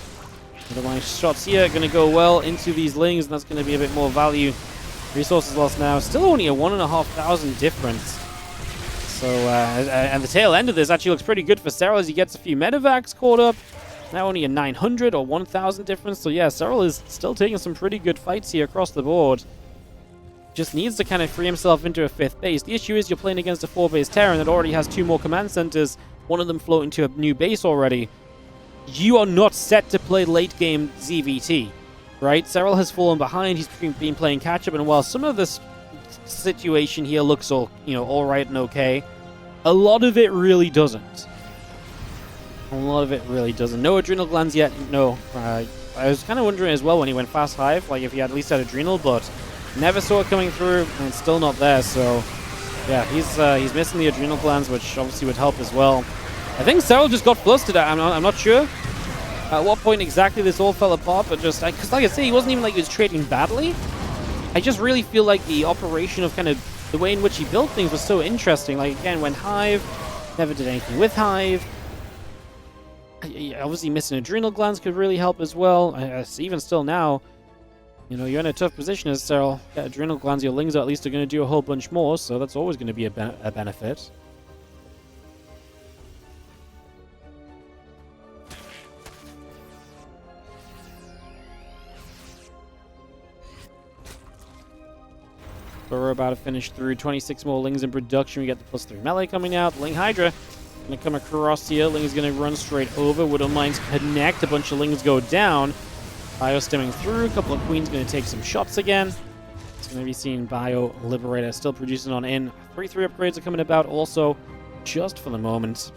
The line shots here are going to go well into these lings, and that's going to be a bit more value. Resources lost now. Still only a 1,500 difference. So, and the tail end of this actually looks pretty good for Serral as he gets a few medevacs caught up. Now only a 900 or 1,000 difference. So yeah, Serral is still taking some pretty good fights here across the board. Just needs to kind of free himself into a 5th base. The issue is you're playing against a 4-base Terran that already has 2 more command centers, one of them floating to a new base already. You are not set to play late game ZvT, right? Serral has fallen behind. He's been playing catch up, and while some of this situation here looks all right and okay, a lot of it really doesn't. A lot of it really doesn't. No adrenal glands yet. No. I was kind of wondering as well when he went fast Hive, like if he had at least had adrenal, but never saw it coming through, and it's still not there. So yeah, he's missing the adrenal glands, which obviously would help as well. I think Serral just got flustered. I'm not sure at what point exactly this all fell apart, but just because, like I say, he wasn't even like he was trading badly. I just really feel like the operation of kind of the way in which he built things was so interesting. Like, again, when Hive, never did anything with Hive. Obviously, missing adrenal glands could really help as well. Even still now, you're in a tough position as Serral. Yeah, adrenal glands, your lings at least are going to do a whole bunch more, so that's always going to be a benefit. But we're about to finish through 26 more lings in production. We get the +3 melee coming out. Ling Hydra going to come across here. Ling is going to run straight over. Widow Mines connect. A bunch of lings go down. Bio stemming through. A couple of queens going to take some shots again. It's going to be seen Bio Liberator still producing on in. 3/3 upgrades are coming about also just for the moment.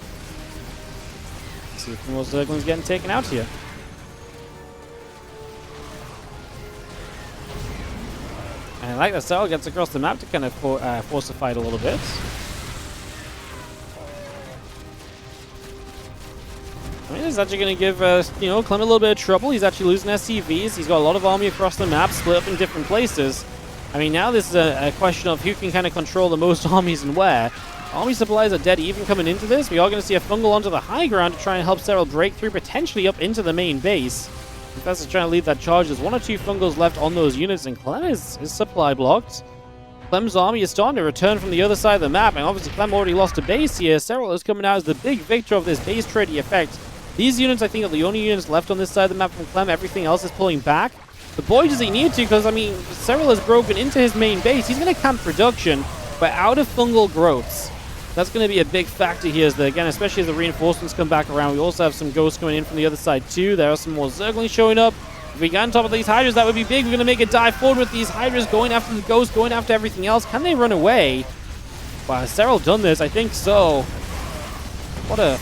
Let's see if more Zerglings getting taken out here. And I like that Serral gets across the map to kind of force a fight a little bit. I mean, this is actually going to give, Clem a little bit of trouble. He's actually losing SCVs. He's got a lot of army across the map, split up in different places. I mean, now this is a question of who can kind of control the most armies and where. Army supplies are dead even coming into this. We are going to see a fungal onto the high ground to try and help Serral break through, potentially up into the main base. Professor's trying to lead that charge. There's 1 or 2 fungals left on those units, and Clem is supply blocked. Clem's army is starting to return from the other side of the map, and obviously Clem already lost a base here. Serral is coming out as the big victor of this base trading effect. These units, I think, are the only units left on this side of the map from Clem. Everything else is pulling back. But boy, does he need to, because, I mean, Serral has broken into his main base. He's going to camp production, but out of fungal growths. That's going to be a big factor here, again, especially as the reinforcements come back around. We also have some ghosts coming in from the other side, too. There are some more Zerglings showing up. If we get on top of these Hydras, that would be big. We're going to make a dive forward with these Hydras, going after the ghosts, going after everything else. Can they run away? Wow, has Serral done this? I think so. What a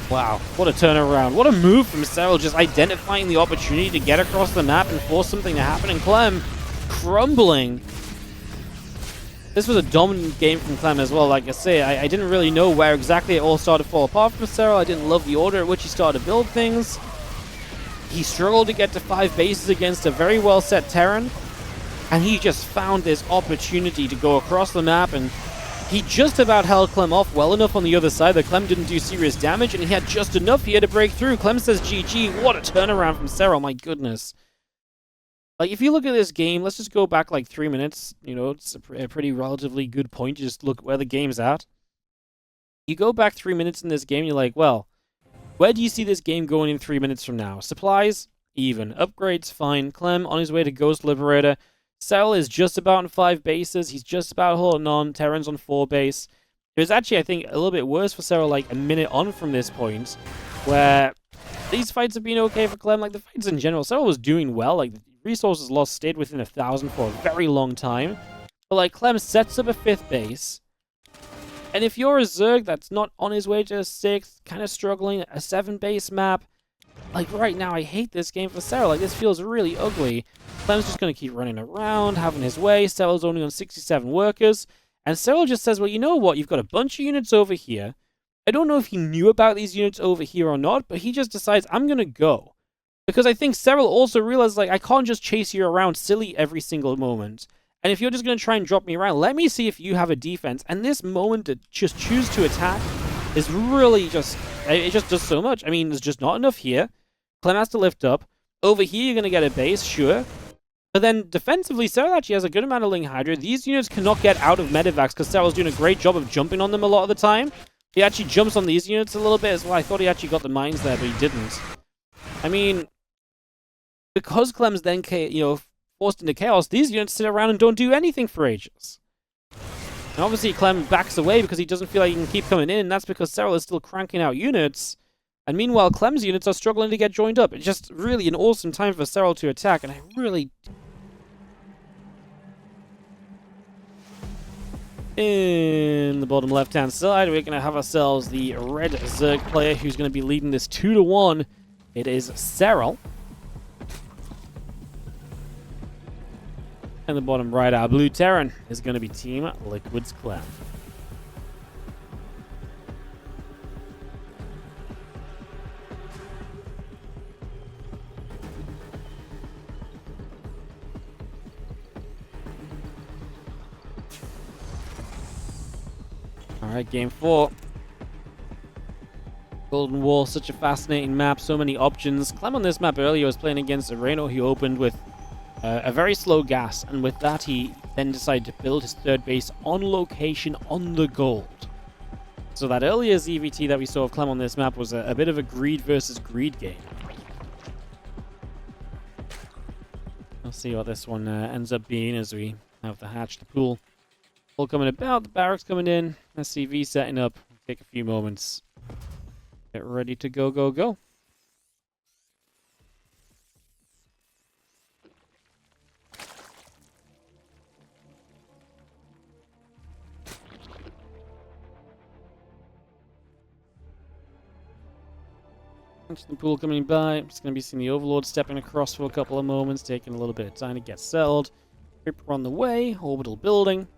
turnaround. What a move from Serral, just identifying the opportunity to get across the map and force something to happen. And Clem crumbling. This was a dominant game from Clem as well. Like I say, I didn't really know where exactly it all started to fall apart from Serral. I didn't love the order at which he started to build things. He struggled to get to 5 bases against a very well-set Terran. And he just found this opportunity to go across the map and he just about held Clem off well enough on the other side that Clem didn't do serious damage, and he had just enough here to break through. Clem says GG. What a turnaround from Serral, my goodness. Like, if you look at this game, let's just go back like 3 minutes. You know, it's a pretty relatively good point. You just look where the game's at. You go back 3 minutes in this game, you're like, well, where do you see this game going in 3 minutes from now? Supplies? Even. Upgrades? Fine. Clem on his way to Ghost Liberator. Serral is just about on 5 bases. He's just about holding on. Terran's on 4 base. It was actually, I think, a little bit worse for Serral like a minute on from this point, where these fights have been okay for Clem. Like, the fights in general, Serral was doing well. Like, the resources lost stayed within 1,000 for a very long time. But, like, Clem sets up a 5th base. And if you're a Zerg that's not on his way to a 6th, kind of struggling, a 7-base map, like, right now, I hate this game for Serral. Like, this feels really ugly. Clem's just going to keep running around, having his way. Serral's only on 67 workers. And Serral just says, well, you know what? You've got a bunch of units over here. I don't know if he knew about these units over here or not, but he just decides, I'm going to go. Because I think Serral also realized, like, I can't just chase you around silly every single moment. And if you're just going to try and drop me around, let me see if you have a defense. And this moment to just choose to attack is really just... It just does so much. I mean, there's just not enough here. Clem has to lift up. Over here, you're going to get a base, sure. But then, defensively, Serral actually has a good amount of Ling Hydra. These units cannot get out of Medivacs because Serral's doing a great job of jumping on them a lot of the time. He actually jumps on these units a little bit as well. I thought he actually got the mines there, but he didn't. I mean, because Clem's then, forced into chaos, these units sit around and don't do anything for ages. And obviously, Clem backs away because he doesn't feel like he can keep coming in, and that's because Serral is still cranking out units. And meanwhile, Clem's units are struggling to get joined up. It's just really an awesome time for Serral to attack, and I really... In the bottom left-hand side, we're going to have ourselves the red Zerg player who's going to be leading this 2-1. It is Serral. And the bottom right, our blue Terran is going to be Team Liquid's Clem. Alright, game 4. Golden Wall, such a fascinating map, so many options. Clem on this map earlier was playing against a Reno. He opened with a very slow gas, and with that he then decided to build his 3rd base on location on the gold. So that earlier ZvT that we saw of Clem on this map was a bit of a greed versus greed game. We'll see what this one ends up being as we have the hatch, the pool. All coming about, the barracks coming in, SCV setting up. Take a few moments. Get ready to go, go, go. The pool coming by. I'm just going to be seeing the Overlord stepping across for a couple of moments, taking a little bit of time to get settled. Ripper on the way, orbital building.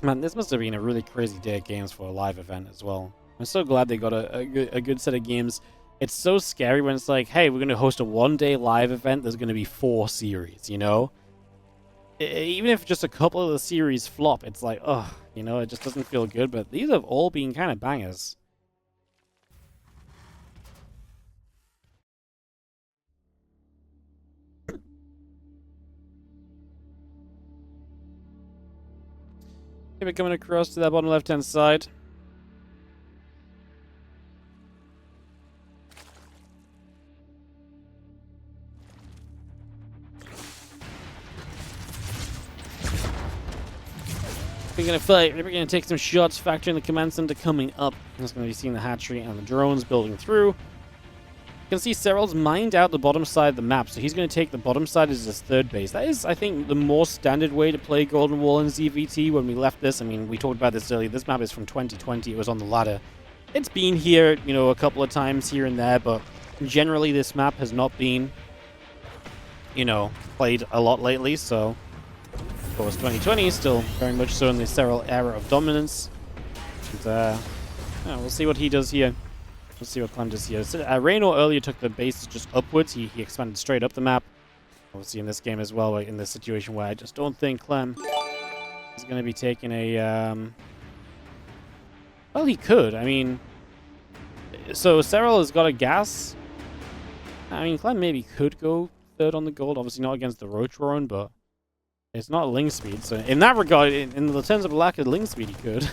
Man, this must have been a really crazy day of games for a live event as well. I'm so glad they got a good set of games. It's so scary when it's like, hey, we're going to host a one-day live event. There's going to be 4 series, you know? Even if just a couple of the series flop, it's like, ugh, you know, it just doesn't feel good. But these have all been kind of bangers. We're coming across to that bottom left-hand side. We're going to fight. We're going to take some shots, factoring the command center coming up. It's going to be seeing the hatchery and the drones building through. You can see Serral's mined out the bottom side of the map, so he's going to take the bottom side as his 3rd base. That is, I think, the more standard way to play Golden Wall in ZvT. When we left this, I mean, we talked about this earlier. This map is from 2020. It was on the ladder. It's been here, you know, a couple of times here and there, but generally this map has not been, you know, played a lot lately, so... Of course, 2020 is still very much so in the Serral era of dominance. And, yeah, we'll see what he does here. We'll see what Clem does here. So, Reno earlier took the bases just upwards. He expanded straight up the map. Obviously in this game as well, in this situation where I just don't think Clem is going to be taking a... Well, he could. I mean... So Serral has got a gas. I mean, Clem maybe could go third on the gold. Obviously not against the Roach Rowan, but it's not Ling speed. So in that regard, in the terms of lack of Ling speed, he could.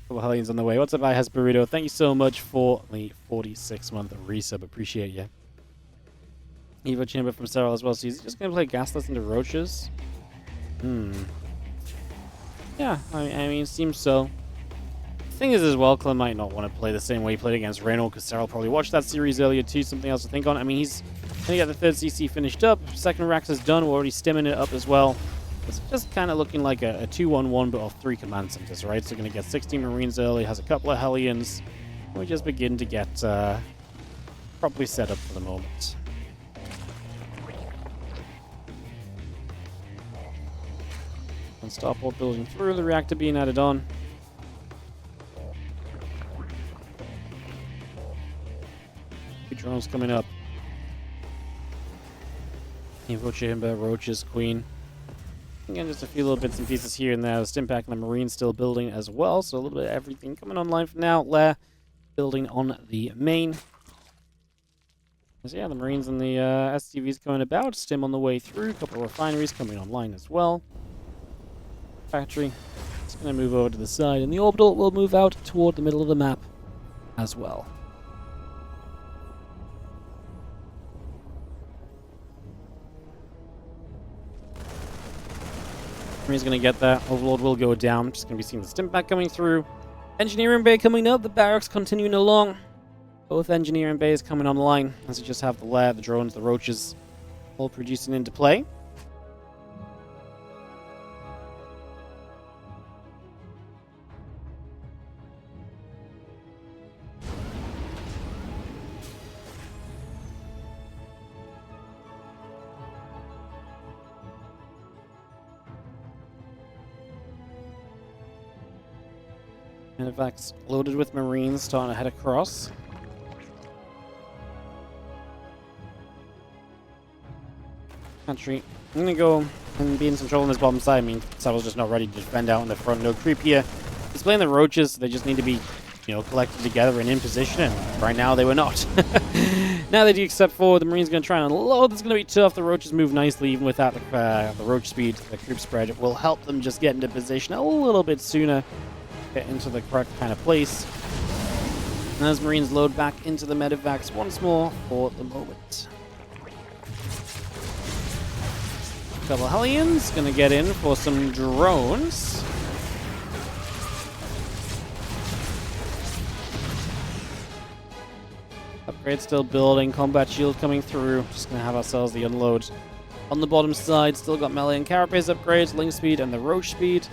Couple Hellions on the way. What's up, I has Burrito? Thank you so much for the 46-month resub. Appreciate you. Evo Chamber from Serral as well. So he's just going to play Gasless into Roaches. Yeah, I mean, it seems so. The thing is as well, Clem might not want to play the same way he played against Reynold, because Serral probably watched that series earlier too. Something else to think on. I mean, he's going to get the third CC finished up. Second Rax is done. We're already stimming it up as well. It's just kind of looking like a 2-1-1, but off 3 command centers, right? So going to get 16 Marines early, has a couple of Hellions. We just begin to get properly set up for the moment. And starport building through, the reactor being added on. Two drones coming up. Evo Chamber, Roaches, Queen. Again, just a few little bits and pieces here and there. The stim pack and the Marine still building as well, so a little bit of everything coming online for now. Lair building on the main. So yeah, the Marines and the SCVs going about. Stim on the way through. A couple of refineries coming online as well. Factory. It's going to move over to the side, and the orbital will move out toward the middle of the map as well. He's going to get that. Overlord will go down. Just going to be seeing the stim pack coming through. Engineering bay coming up. The barracks continuing along. Both engineering bays coming online. As you just have the lair, the drones, the roaches all producing into play. Medevacs loaded with Marines starting to head across. Country. I'm going to go and be in control on this bottom side. I mean, Serral's just not ready to defend out in the front. No creep here. He's playing the Roaches. So they just need to be, collected together and in position. And right now they were not. Now they do, except for the Marines going to try and unload. It's going to be tough. The Roaches move nicely even without the Roach speed. The creep spread will help them just get into position a little bit sooner. Get into the correct kind of place. And as Marines load back into the medevacs once more for the moment. Couple Hellions gonna get in for some drones. Upgrade still building, combat shield coming through. Just gonna have ourselves the unload on the bottom side. Still got melee and carapace upgrades, Ling speed and the Roach speed.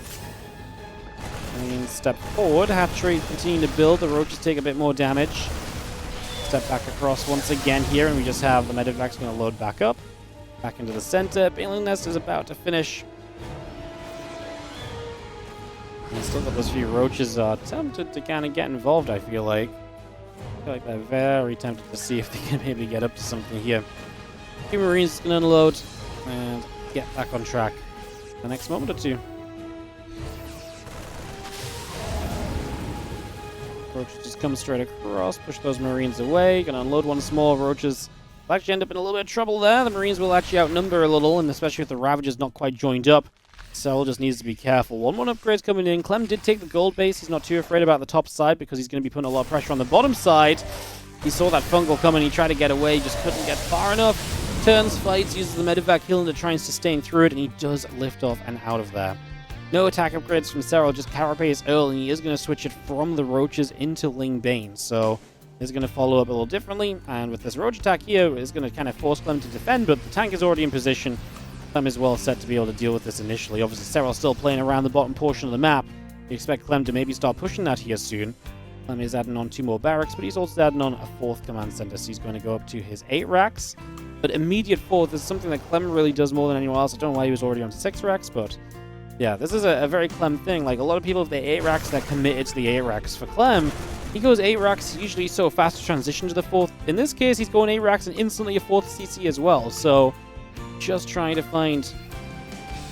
Step forward, hatchery continue to build, the Roaches take a bit more damage. Step back across once again here, and we just have the medevacs going to load back up. Back into the center, Baneling Nest is about to finish. And still got those few Roaches tempted to kind of get involved, I feel like. They're very tempted to see if they can maybe get up to something here. Few Marines can unload and get back on track the next moment or two. Roaches just come straight across, push those Marines away. Gonna unload once more. Roaches will actually end up in a little bit of trouble there. The Marines will actually outnumber a little, and especially if the Ravager's not quite joined up. Serral just needs to be careful. 1-1 upgrades coming in. Clem did take the gold base. He's not too afraid about the top side because he's going to be putting a lot of pressure on the bottom side. He saw that fungal coming. He tried to get away, just couldn't get far enough. Turns, fights, uses the medevac healing to try and sustain through it, and he does lift off and out of there. No attack upgrades from Serral, just carapace early, and he is going to switch it from the Roaches into Ling Bane. So he's going to follow up a little differently, and with this Roach attack here, it's going to kind of force Clem to defend, but the tank is already in position. Clem is well set to be able to deal with this initially. Obviously, Serral's still playing around the bottom portion of the map. You expect Clem to maybe start pushing that here soon. Clem is adding on 2 more barracks, but he's also adding on a 4th command center, so he's going to go up to his 8 racks. But immediate 4th is something that Clem really does more than anyone else. I don't know why he was already on 6 racks, but yeah, this is a very Clem thing. Like, a lot of people, if they 8 racks, they're committed to the 8 racks. For Clem, He goes 8 racks, usually so fast to transition to the 4th. In this case, he's going 8 racks and instantly a 4th CC as well. So, just trying to find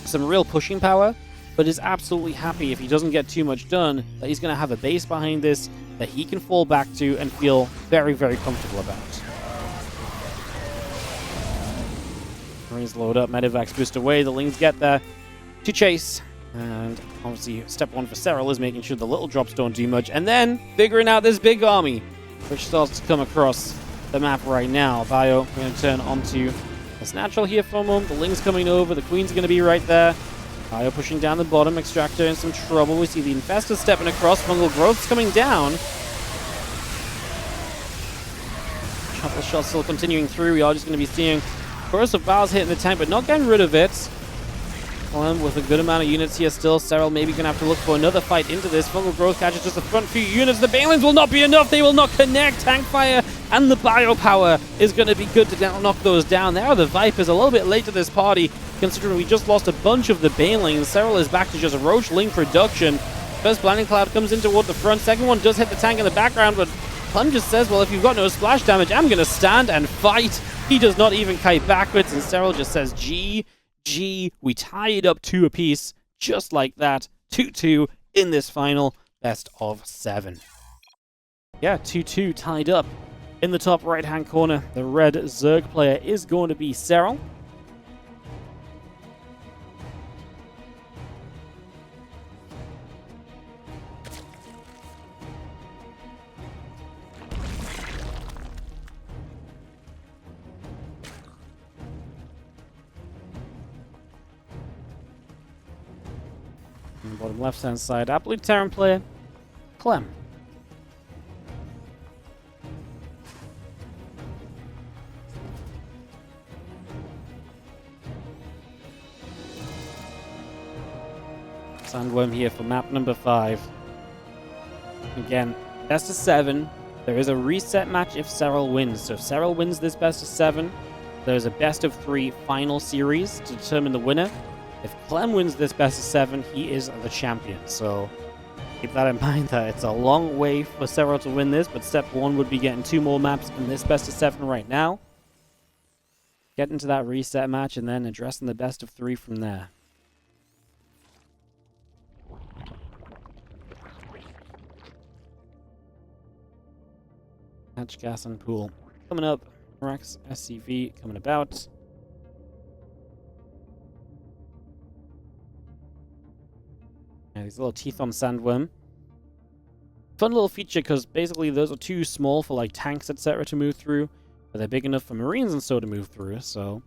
some real pushing power, but is absolutely happy if he doesn't get too much done, that he's going to have a base behind this that he can fall back to and feel very, very comfortable about. Marines load up, Medivacs boost away, the Lings get there to chase. And obviously, step 1 for Serral is making sure the little drops don't do much, and then figuring out this big army, which starts to come across the map right now. Bio going to turn onto this natural here for a moment. The Ling's coming over, the Queen's going to be right there. Bio pushing down the bottom, Extractor in some trouble. We see the Infestor stepping across, Fungal Growth's coming down. Couple shots still continuing through. We are just going to be seeing Burst of Bowels hitting the tank, but not getting rid of it. Clem with a good amount of units here still. Serral maybe going to have to look for another fight into this. Fungal Growth catches just the front few units. The Balins will not be enough. They will not connect. Tank Fire and the Bio Power is going to be good to knock those down. There are the Vipers a little bit late to this party, considering we just lost a bunch of the Balins. Serral is back to just Roach Ling production. First Blinding Cloud comes in toward the front. Second one does hit the tank in the background, but Clem just says, well, if you've got no splash damage, I'm going to stand and fight. He does not even kite backwards, and Serral just says, GG. We tie it up 2 apiece, just like that. 2-2 in this final best of 7. Yeah, 2-2 tied up. In the top right-hand corner, the red Zerg player is going to be Serral. On the bottom left-hand side, Absolute Terran player, Clem. Sandworm here for map number 5. Again, best of 7. There is a reset match if Serral wins. So if Serral wins this best of 7, there's a best of 3 final series to determine the winner. If Clem wins this best of 7, he is the champion. So keep that in mind that it's a long way for Serral to win this, but step 1 would be getting 2 more maps in this best of 7 right now. Get into that reset match and then addressing the best of 3 from there. Hatch, Gas, and Pool coming up. Rax, SCV coming about. Yeah, these little teeth on Sandworm. Fun little feature because basically those are too small for like tanks, etc. to move through, but they're big enough for Marines and so to move through. So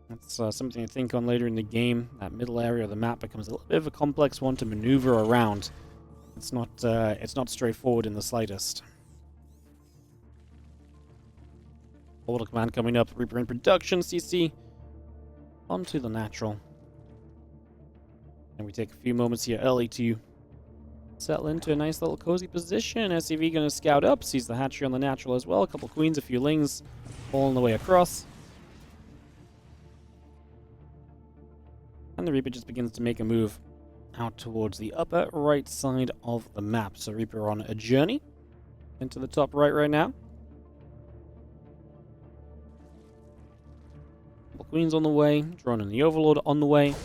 that's something to think on later in the game. That middle area of the map becomes a little bit of a complex one to maneuver around. It's not straightforward in the slightest. Orbital Command coming up. Reaper in production. CC onto the natural. And we take a few moments here early to settle into a nice little cozy position. SCV going to scout up, sees the hatchery on the natural as well. A couple queens, a few lings, all on the way across. And the Reaper just begins to make a move out towards the upper right side of the map. So Reaper on a journey into the top right now. Couple queens on the way, drone and the Overlord on the way.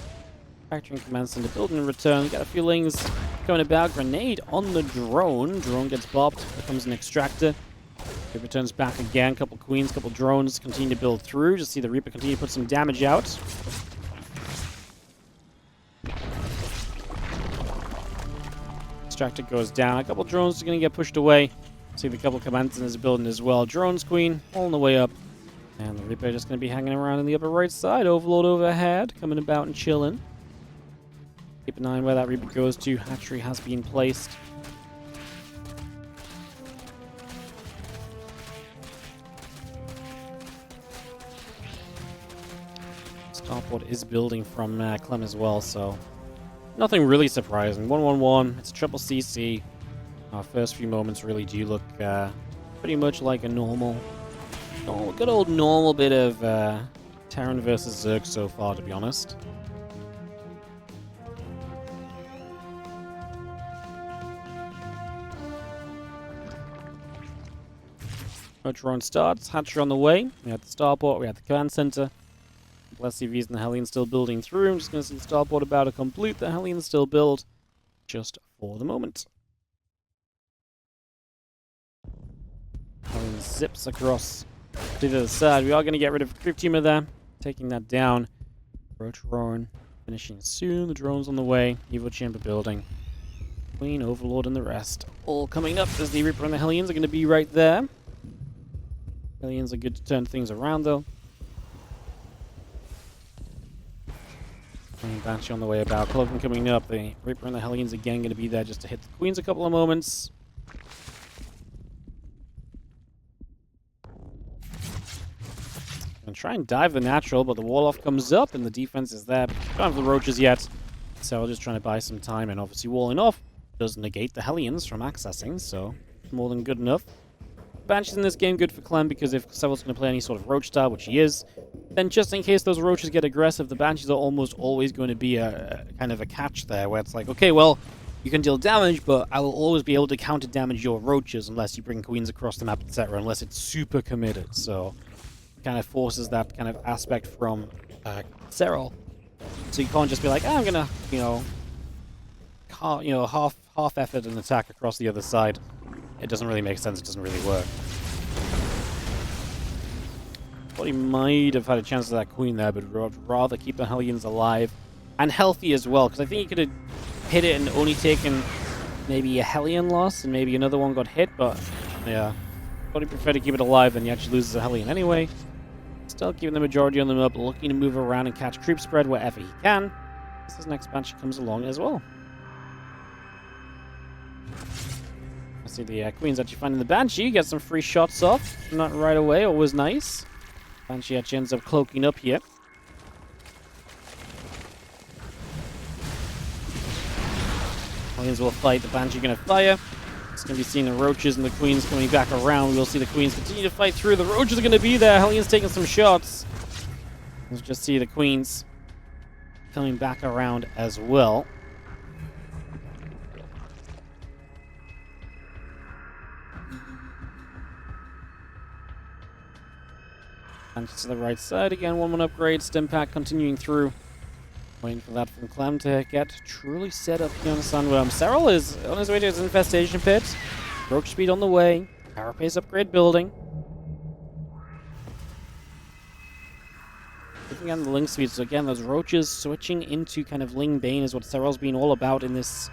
Factoring commands into building and return. Got a few lings coming about. Grenade on the drone. Drone gets bopped. Becomes an extractor. It returns back again. Couple queens, couple drones continue to build through. Just see the Reaper continue to put some damage out. Extractor goes down. A couple drones are going to get pushed away. See the couple commands in his building as well. Drones, queen, all on the way up. And the Reaper just going to be hanging around in the upper right side. Overlord overhead, coming about and chilling. Keep an eye on where that Reaper goes to. Hatchery has been placed. Starport is building from Clem as well, so nothing really surprising. 1-1-1, it's a triple CC. Our first few moments really do look pretty much like a good old normal bit of Terran versus Zerg so far, to be honest. Roach starts. Hatcher on the way. We had the starport. We had the command center. SCVs and the Hellions still building through. I'm just going to see the starport about to complete. The Hellions still build just for the moment. Hellion zips across to the other side. We are going to get rid of Creep Teamer there. Taking that down. Roach finishing soon. The drone's on the way. Evo Chamber building. Queen, Overlord, and the rest. All coming up as the Reaper and the Hellions are going to be right there. Hellions are good to turn things around, though. Banshee on the way about. Cloaking coming up. The Reaper and the Hellions again going to be there just to hit the Queens a couple of moments. And try and dive the natural, but the wall-off comes up and the defense is there. But don't have the roaches yet. So we're just trying to buy some time, and obviously walling off does negate the Hellions from accessing, so more than good enough. Banshee's in this game good for Clem, because if Serral's going to play any sort of roach style, which he is, then just in case those roaches get aggressive, the Banshees are almost always going to be a kind of a catch there, where it's like, okay, well, you can deal damage, but I will always be able to counter damage your roaches unless you bring queens across the map, etc., unless it's super committed. So kind of forces that kind of aspect from Serral. So you can't just be like, I'm gonna, half effort and attack across the other side. It doesn't really make sense. It doesn't really work. Thought he might have had a chance of that queen there, but would rather keep the Hellions alive and healthy as well, because I think he could have hit it and only taken maybe a Hellion loss, and maybe another one got hit. But yeah, thought he preferred to keep it alive, and he actually loses a Hellion anyway. Still keeping the majority on them up, looking to move around and catch creep spread wherever he can. This next Banshee comes along as well. I see the Queen's actually finding the Banshee, gets some free shots off. Not right away, always nice. Banshee actually ends up cloaking up here. Hellions will fight, the Banshee going to fire. It's going to be seeing the roaches and the queens coming back around. We'll see the queens continue to fight through. The roaches are going to be there. Hellions taking some shots. Let's just see the queens coming back around as well. And to the right side again. 1-1 upgrade. Stim pack continuing through. Waiting for that from Clem to get truly set up here on the Sandworm. Serral is on his way to his infestation pit. Roach speed on the way. Carapace upgrade building. Looking at the Ling speed, so again, those roaches switching into kind of Ling Bane is what Serral's been all about in this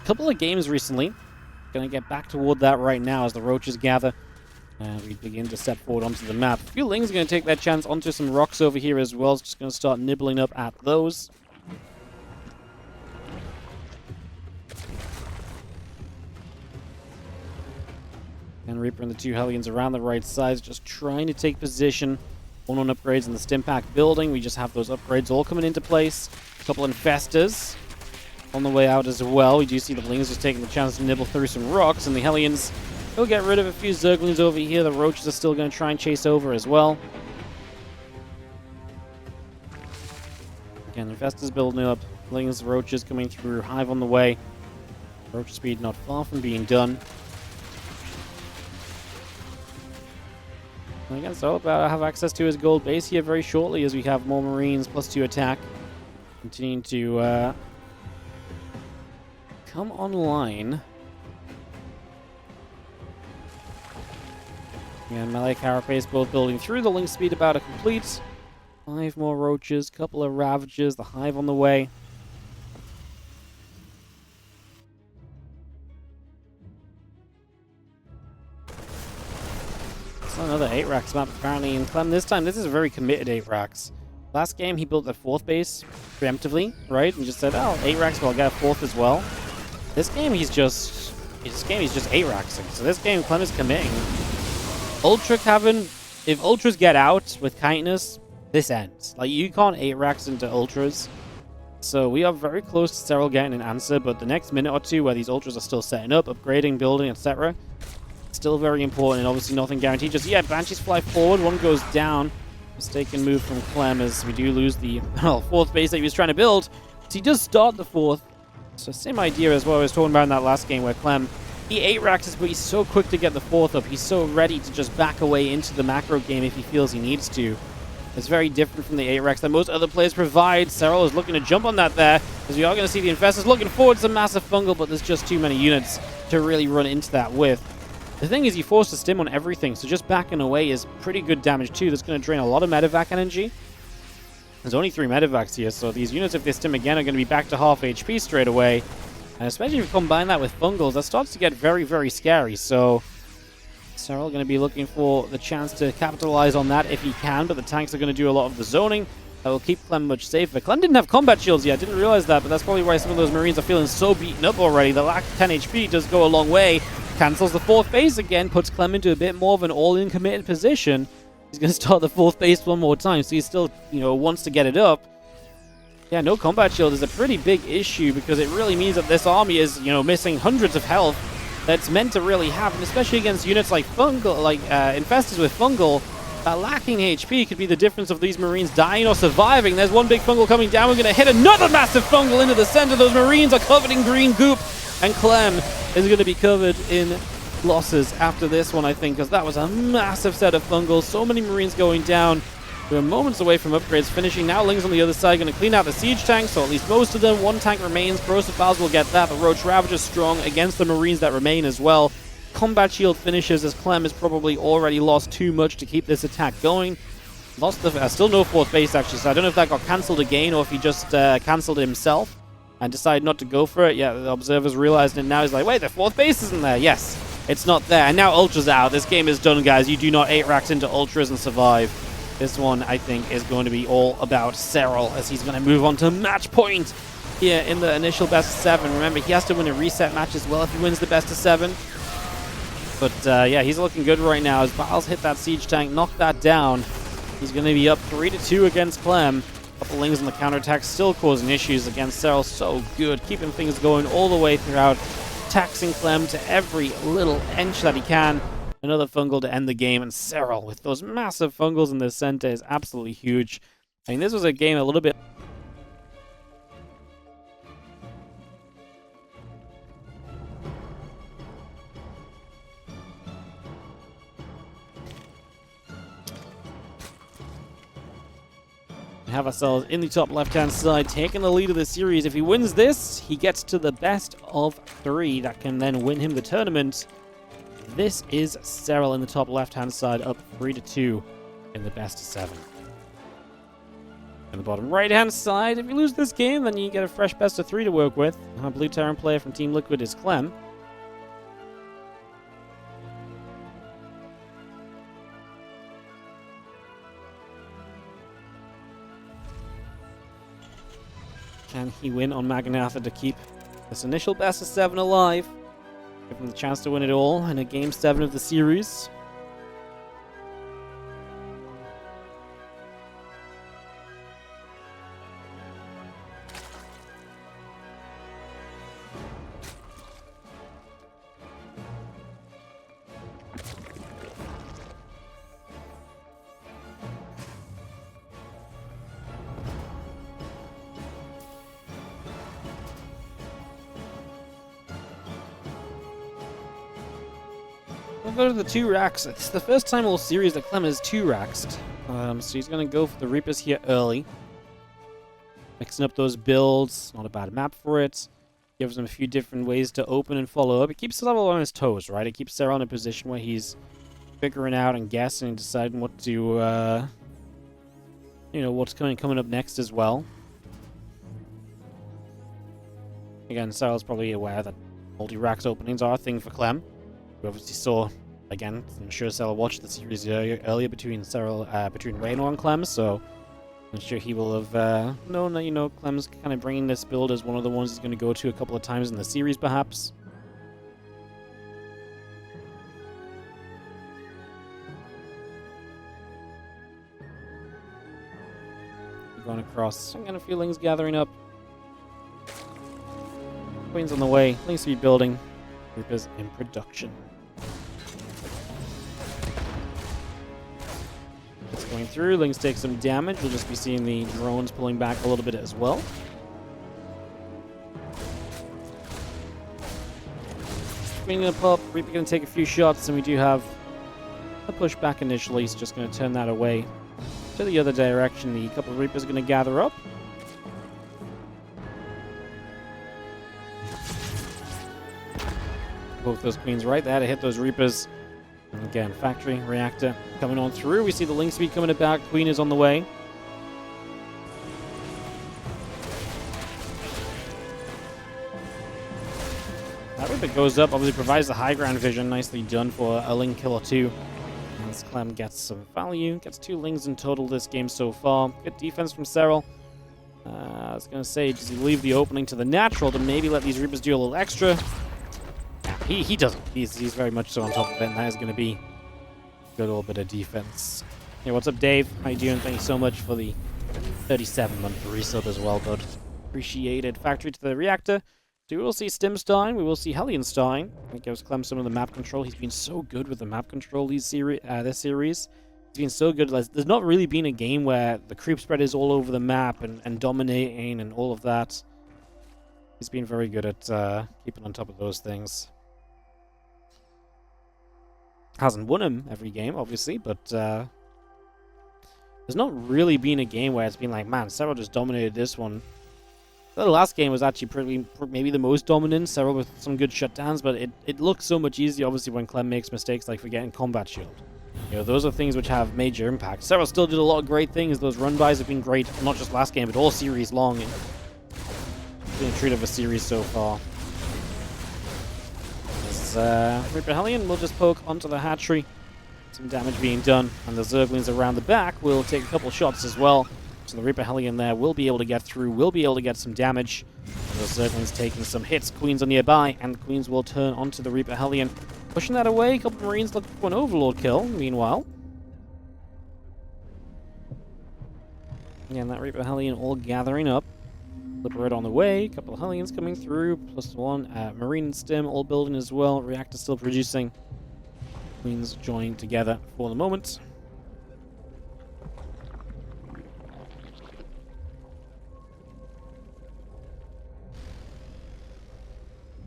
couple of games recently. Gonna get back toward that right now as the roaches gather. And we begin to step forward onto the map. A few Lings are going to take that chance onto some rocks over here as well. It's just going to start nibbling up at those. And Reaper and the two Hellions around the right side, just trying to take position. 1-1 upgrades in the Stim Pack building. We just have those upgrades all coming into place. A couple Infestors on the way out as well. We do see the Lings just taking the chance to nibble through some rocks, and the Hellions will get rid of a few Zerglings over here. The roaches are still going to try and chase over as well. Again, Infestors building up. Lings, roaches coming through. Hive on the way. Roach speed not far from being done. And again, so I'll have access to his gold base here very shortly as we have more Marines +2 attack. Continuing to come online. And melee carapace both building through. The Link speed about to complete. 5 more roaches, couple of ravages, the hive on the way. It's another 8 racks map apparently in Clem this time. This is a very committed 8 racks. Last game he built the 4th base preemptively, right? And just said, oh, 8 racks, but I'll get a 4th as well. This game he's just 8 racksing. So this game Clem is committing. Ultra Cavern, if Ultras get out with kindness, this ends. Like, you can't 8 racks into Ultras. So we are very close to Serral getting an answer, but the next minute or two where these Ultras are still setting up, upgrading, building, etc., still very important, and obviously nothing guaranteed just yet. Banshees fly forward, one goes down. Mistaken move from Clem as we do lose the 4th base that he was trying to build. So he does start the 4th. So same idea as what I was talking about in that last game where Clem He 8-racks, but he's so quick to get the 4th up. He's so ready to just back away into the macro game if he feels he needs to. It's very different from the 8-racks that most other players provide. Serral is looking to jump on that there, as we are going to see the Infestors looking forward to massive fungal, but there's just too many units to really run into that with. The thing is, you force a stim on everything, so just backing away is pretty good damage too. That's going to drain a lot of medevac energy. There's only 3 medevacs here, so these units, if they stim again, are going to be back to half HP straight away. And especially if you combine that with fungals, that starts to get very, very scary. So Serral going to be looking for the chance to capitalize on that if he can, but the tanks are going to do a lot of the zoning. That will keep Clem much safer. Clem didn't have combat shields yet, didn't realize that, but that's probably why some of those Marines are feeling so beaten up already. The lack of 10 HP does go a long way. Cancels the 4th phase again, puts Clem into a bit more of an all-in committed position. He's going to start the 4th phase one more time, so he still, wants to get it up. Yeah, no combat shield is a pretty big issue because it really means that this army is, missing hundreds of health that's meant to really have, and especially against units like fungal, infestors with fungal, lacking HP could be the difference of these Marines dying or surviving. There's one big fungal coming down. We're going to hit another massive fungal into the center. Those Marines are covered in green goop, and Clem is going to be covered in losses after this one, I think, because that was a massive set of fungals. So many Marines going down. We're moments away from upgrades finishing. Now Ling's on the other side going to clean out the siege tanks, so at least most of them. 1 tank remains. Persephone will get that, but Roach Ravager's strong against the Marines that remain as well. Combat shield finishes as Clem has probably already lost too much to keep this attack going. Lost the still no 4th base actually, so I don't know if that got cancelled again or if he just cancelled it himself and decided not to go for it. Yeah, the observers realized it now. He's like, wait, the 4th base isn't there. Yes, it's not there. And now Ultra's out. This game is done, guys. You do not 8-racks into Ultras and survive. This one, I think, is going to be all about Serral as he's going to move on to match point here in the initial best of 7. Remember, he has to win a reset match as well if he wins the best of 7. But, yeah, he's looking good right now as Biles hit that siege tank, knocked that down. He's going to be up 3-2 against Clem. A couple Lings on the counterattack still causing issues against Serral. So good, keeping things going all the way throughout, taxing Clem to every little inch that he can. Another fungal to end the game, and Serral with those massive fungals in the center is absolutely huge. I mean, this was a game a little bit... We have ourselves in the top left-hand side, taking the lead of the series. If he wins this, he gets to the best of 3. That can then win him the tournament. This is Serral in the top left-hand side, up 3-2 in the best of 7. In the bottom right-hand side, if you lose this game, then you get a fresh best of 3 to work with. Our Blue Terran player from Team Liquid is Clem. Can he win on Magnatha to keep this initial best of 7 alive? Give him the chance to win it all in a Game 7 of the series. We'll go to the 2 racks. It's the first time all series that Clem is 2 raxed. So he's going to go for the Reapers here early. Mixing up those builds. Not a bad map for it. Gives him a few different ways to open and follow up. It keeps Serral on his toes, right? It keeps Serral in a position where he's figuring out and guessing and deciding what to, what's coming up next as well. Again, Serral's probably aware that multi-racks openings are a thing for Clem. We obviously saw, again, I'm sure Serral watched the series earlier between Raynor and Clem, so I'm sure he will have known that, Clem's kind of bringing this build as one of the ones he's going to go to a couple of times in the series, perhaps. Going across, I'm getting feelings gathering up. Queen's on the way, Link speed building, Reapers in production. It's going through, Lynx takes some damage. We'll just be seeing the drones pulling back a little bit as well. Queen going to pop. Reaper going to take a few shots, and we do have a push back initially. He's just going to turn that away to the other direction. The couple of Reapers are going to gather up. Both those Queens right there to hit those Reapers. And again, Factory, Reactor coming on through. We see the Link Speed coming about. Queen is on the way. That Reaper goes up, obviously provides the high ground vision. Nicely done for a Link kill or two. As Clem gets some value. Gets 2 Lings in total this game so far. Good defense from Serral. I was going to say, does he leave the opening to the natural to maybe let these Reapers do a little extra? He doesn't. He's very much so on top of it, and that is going to be a good little bit of defense. Hey, what's up, Dave? How you doing? Thank you so much for the 37-month resub as well, bud. Appreciated. Factory to the Reactor. So we will see Stim starting. We will see Hellion starting. It gives Clem some of the map control. He's been so good with the map control this series. He's been so good. There's not really been a game where the creep spread is all over the map and dominating and all of that. He's been very good at keeping on top of those things. Hasn't won him every game, obviously, but there's not really been a game where it's been like, man, Serral just dominated this one. The last game was actually maybe the most dominant, Serral with some good shutdowns, but it looks so much easier, obviously, when Clem makes mistakes like forgetting Combat Shield. You know, those are things which have major impact. Serral still did a lot of great things. Those run-bys have been great, not just last game, but all series long. It's been a treat of a series so far. Reaper Hellion will just poke onto the hatchery. Some damage being done, and the Zerglings around the back will take a couple shots as well. So the Reaper Hellion there will be able to get through, will be able to get some damage. And the Zerglings taking some hits. Queens are nearby, and the Queens will turn onto the Reaper Hellion. Pushing that away, a couple of Marines looking for an Overlord kill, meanwhile. Again, that Reaper Hellion all gathering up. Liberator on the way, a couple of Hellions coming through, +1. Marine and Stim all building as well. Reactor still producing. Queens joining together for the moment.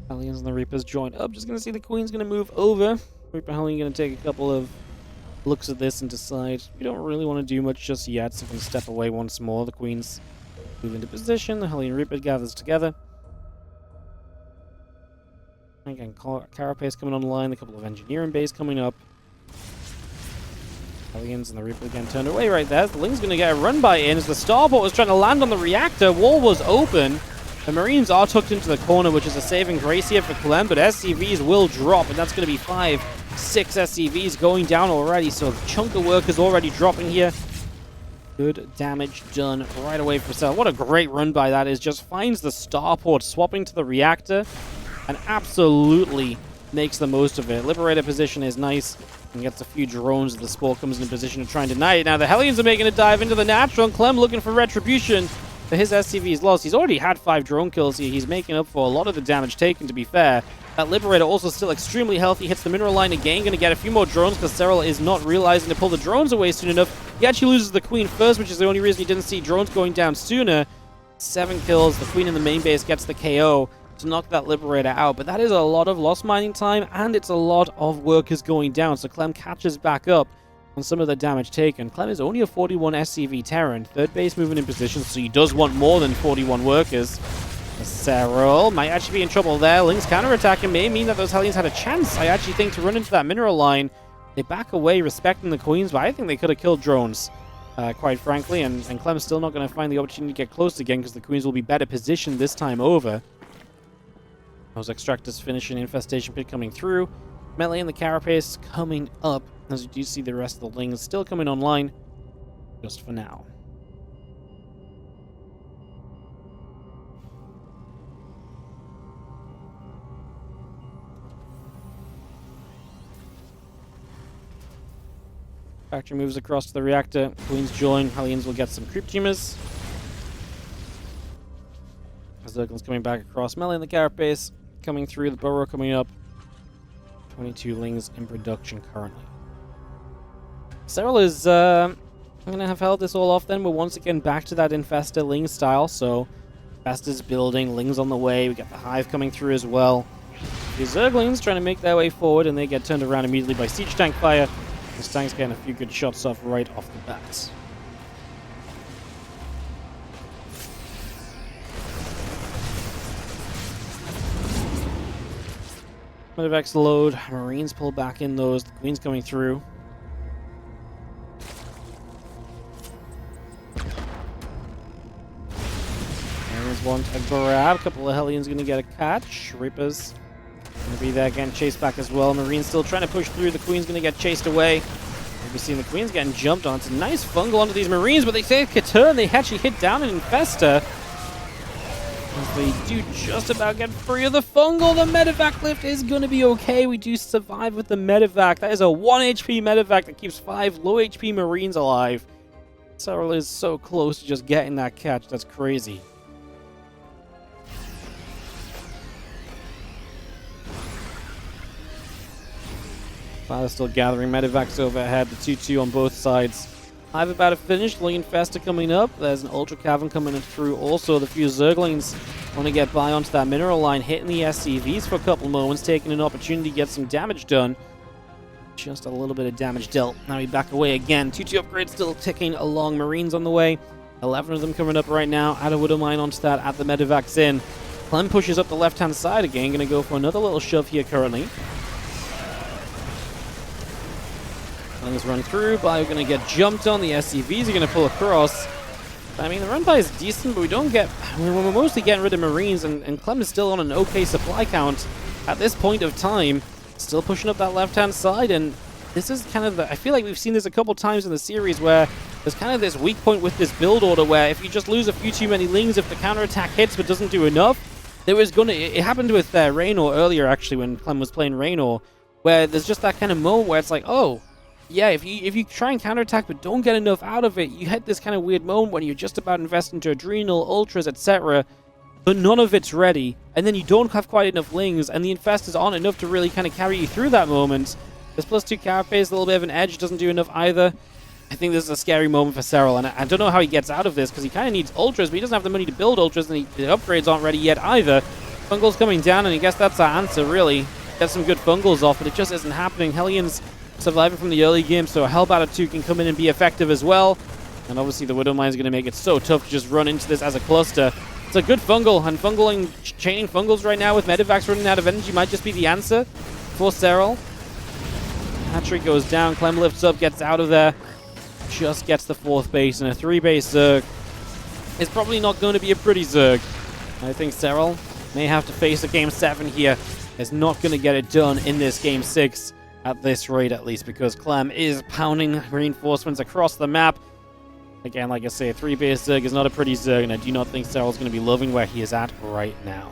Hellions and the Reapers join up. Just going to see the Queen's going to move over. Reaper Hellion going to take a couple of looks at this and decide we don't really want to do much just yet, so we can step away once more. The Queen's move into position. The Hellion Reaper gathers together. Again, Carapace coming online. A couple of Engineering Bays coming up. Hellions and the Reaper again turned away right there. The Ling's going to get a run-by in as the Starport was trying to land on the Reactor. Wall was open. The Marines are tucked into the corner, which is a saving grace here for Clem, but SCVs will drop, and that's going to be 5, 6 SCVs going down already, so a chunk of work is already dropping here. Good damage done right away for Serral. What a great run by that is. Just finds the Starport, swapping to the Reactor, and absolutely makes the most of it. Liberator position is nice, and gets a few drones as the Spore comes in position to try and deny it. Now the Hellions are making a dive into the natural, and Clem looking for retribution. For his SCV's loss. He's already had 5 drone kills here. He's making up for a lot of the damage taken, to be fair. That Liberator also still extremely healthy. Hits the mineral line again. Going to get a few more drones because Serral is not realizing to pull the drones away soon enough. He actually loses the Queen first, which is the only reason he didn't see drones going down sooner. 7 kills. The Queen in the main base gets the KO to knock that Liberator out. But that is a lot of lost mining time, and it's a lot of workers going down. So Clem catches back up on some of the damage taken. Clem is only a 41 SCV Terran. Third base moving in position, so he does want more than 41 workers. Serral might actually be in trouble there. Link's counterattacking may mean that those Hellions had a chance, I actually think, to run into that mineral line. They back away, respecting the Queens, but I think they could have killed drones, quite frankly, and Clem's still not going to find the opportunity to get close again because the Queens will be better positioned this time over. Those Extractors finishing Infestation Pit coming through. Melee and the Carapace coming up. As you do see the rest of the Lings still coming online, just for now. Factory moves across to the Reactor. Queens join. Hellions will get some Creep Teamers. Zerglings coming back across. Melee and the Carapace coming through. The Burrow coming up. 22 Lings in production currently. Serral is going to have held this all off then. We're once again back to that Infestor Ling style. So Infestor's building, Ling's on the way. We got the Hive coming through as well. The Zerglings trying to make their way forward, and they get turned around immediately by siege tank fire. This tank's getting a few good shots off right off the bat. Medivacs load, Marines pull back in those, the Queen's coming through. There's one to grab, a couple of Hellions gonna get a catch, Reapers gonna be there getting chased back as well, Marines still trying to push through, the Queen's gonna get chased away. We've seen the Queen's getting jumped on, it's a nice fungal onto these Marines, but they take a turn, they actually hit down an Infester. As they do just about get free of the fungal, the medevac lift is going to be okay. We do survive with the medevac. That is a 1 HP medevac that keeps 5 low HP Marines alive. Serral is so close to just getting that catch. That's crazy. Fire's still gathering. Medevacs overhead. The 2-2 on both sides. I've about to finish. The Infester coming up. There's an Ultra Cavern coming in through. Also, the few Zerglings want to get by onto that mineral line, hitting the SCVs for a couple moments, taking an opportunity to get some damage done. Just a little bit of damage dealt. Now we back away again. 2-2 upgrade still ticking along. Marines on the way. 11 of them coming up right now. Add a Widow Mine onto that at the Medevac's in. Clem pushes up the left-hand side again. Going to go for another little shove here currently. Things run through, Bio going to get jumped on, the SCVs are going to pull across. I mean, the run by is decent, but we're mostly getting rid of Marines, and Clem is still on an okay supply count at this point of time. Still pushing up that left-hand side, and this is kind of I feel like we've seen this a couple times in the series where there's kind of this weak point with this build order where if you just lose a few too many lings, if the counterattack hits but doesn't do enough, it happened with Raynor earlier, actually, when Clem was playing Raynor, where there's just that kind of moment where it's like, oh, yeah, if you try and counterattack but don't get enough out of it, you hit this kind of weird moment when you're just about to invest into Adrenal, Ultras, etc., but none of it's ready, and then you don't have quite enough lings, and the Infestors aren't enough to really kind of carry you through that moment. This +2 carapace, a little bit of an edge, doesn't do enough either. I think this is a scary moment for Serral, and I don't know how he gets out of this, because he kind of needs Ultras, but he doesn't have the money to build Ultras, and the upgrades aren't ready yet either. Fungal's coming down, and I guess that's our answer, really. Get some good Fungals off, but it just isn't happening. Hellions surviving from the early game, so a Hellbatter 2 can come in and be effective as well. And obviously the Widow Mine is going to make it so tough to just run into this as a cluster. It's a good fungal, and chaining fungals right now with Medevacs running out of energy might just be the answer for Serral. Hatchery goes down, Clem lifts up, gets out of there, just gets the 4th base, and a 3-base Zerg is probably not going to be a pretty Zerg. I think Serral may have to face a Game 7 here. Is not going to get it done in this Game 6. At this rate, at least, because Clem is pounding reinforcements across the map. Again, like I say, a 3-base Zerg is not a pretty Zerg, and I do not think Serral's going to be loving where he is at right now.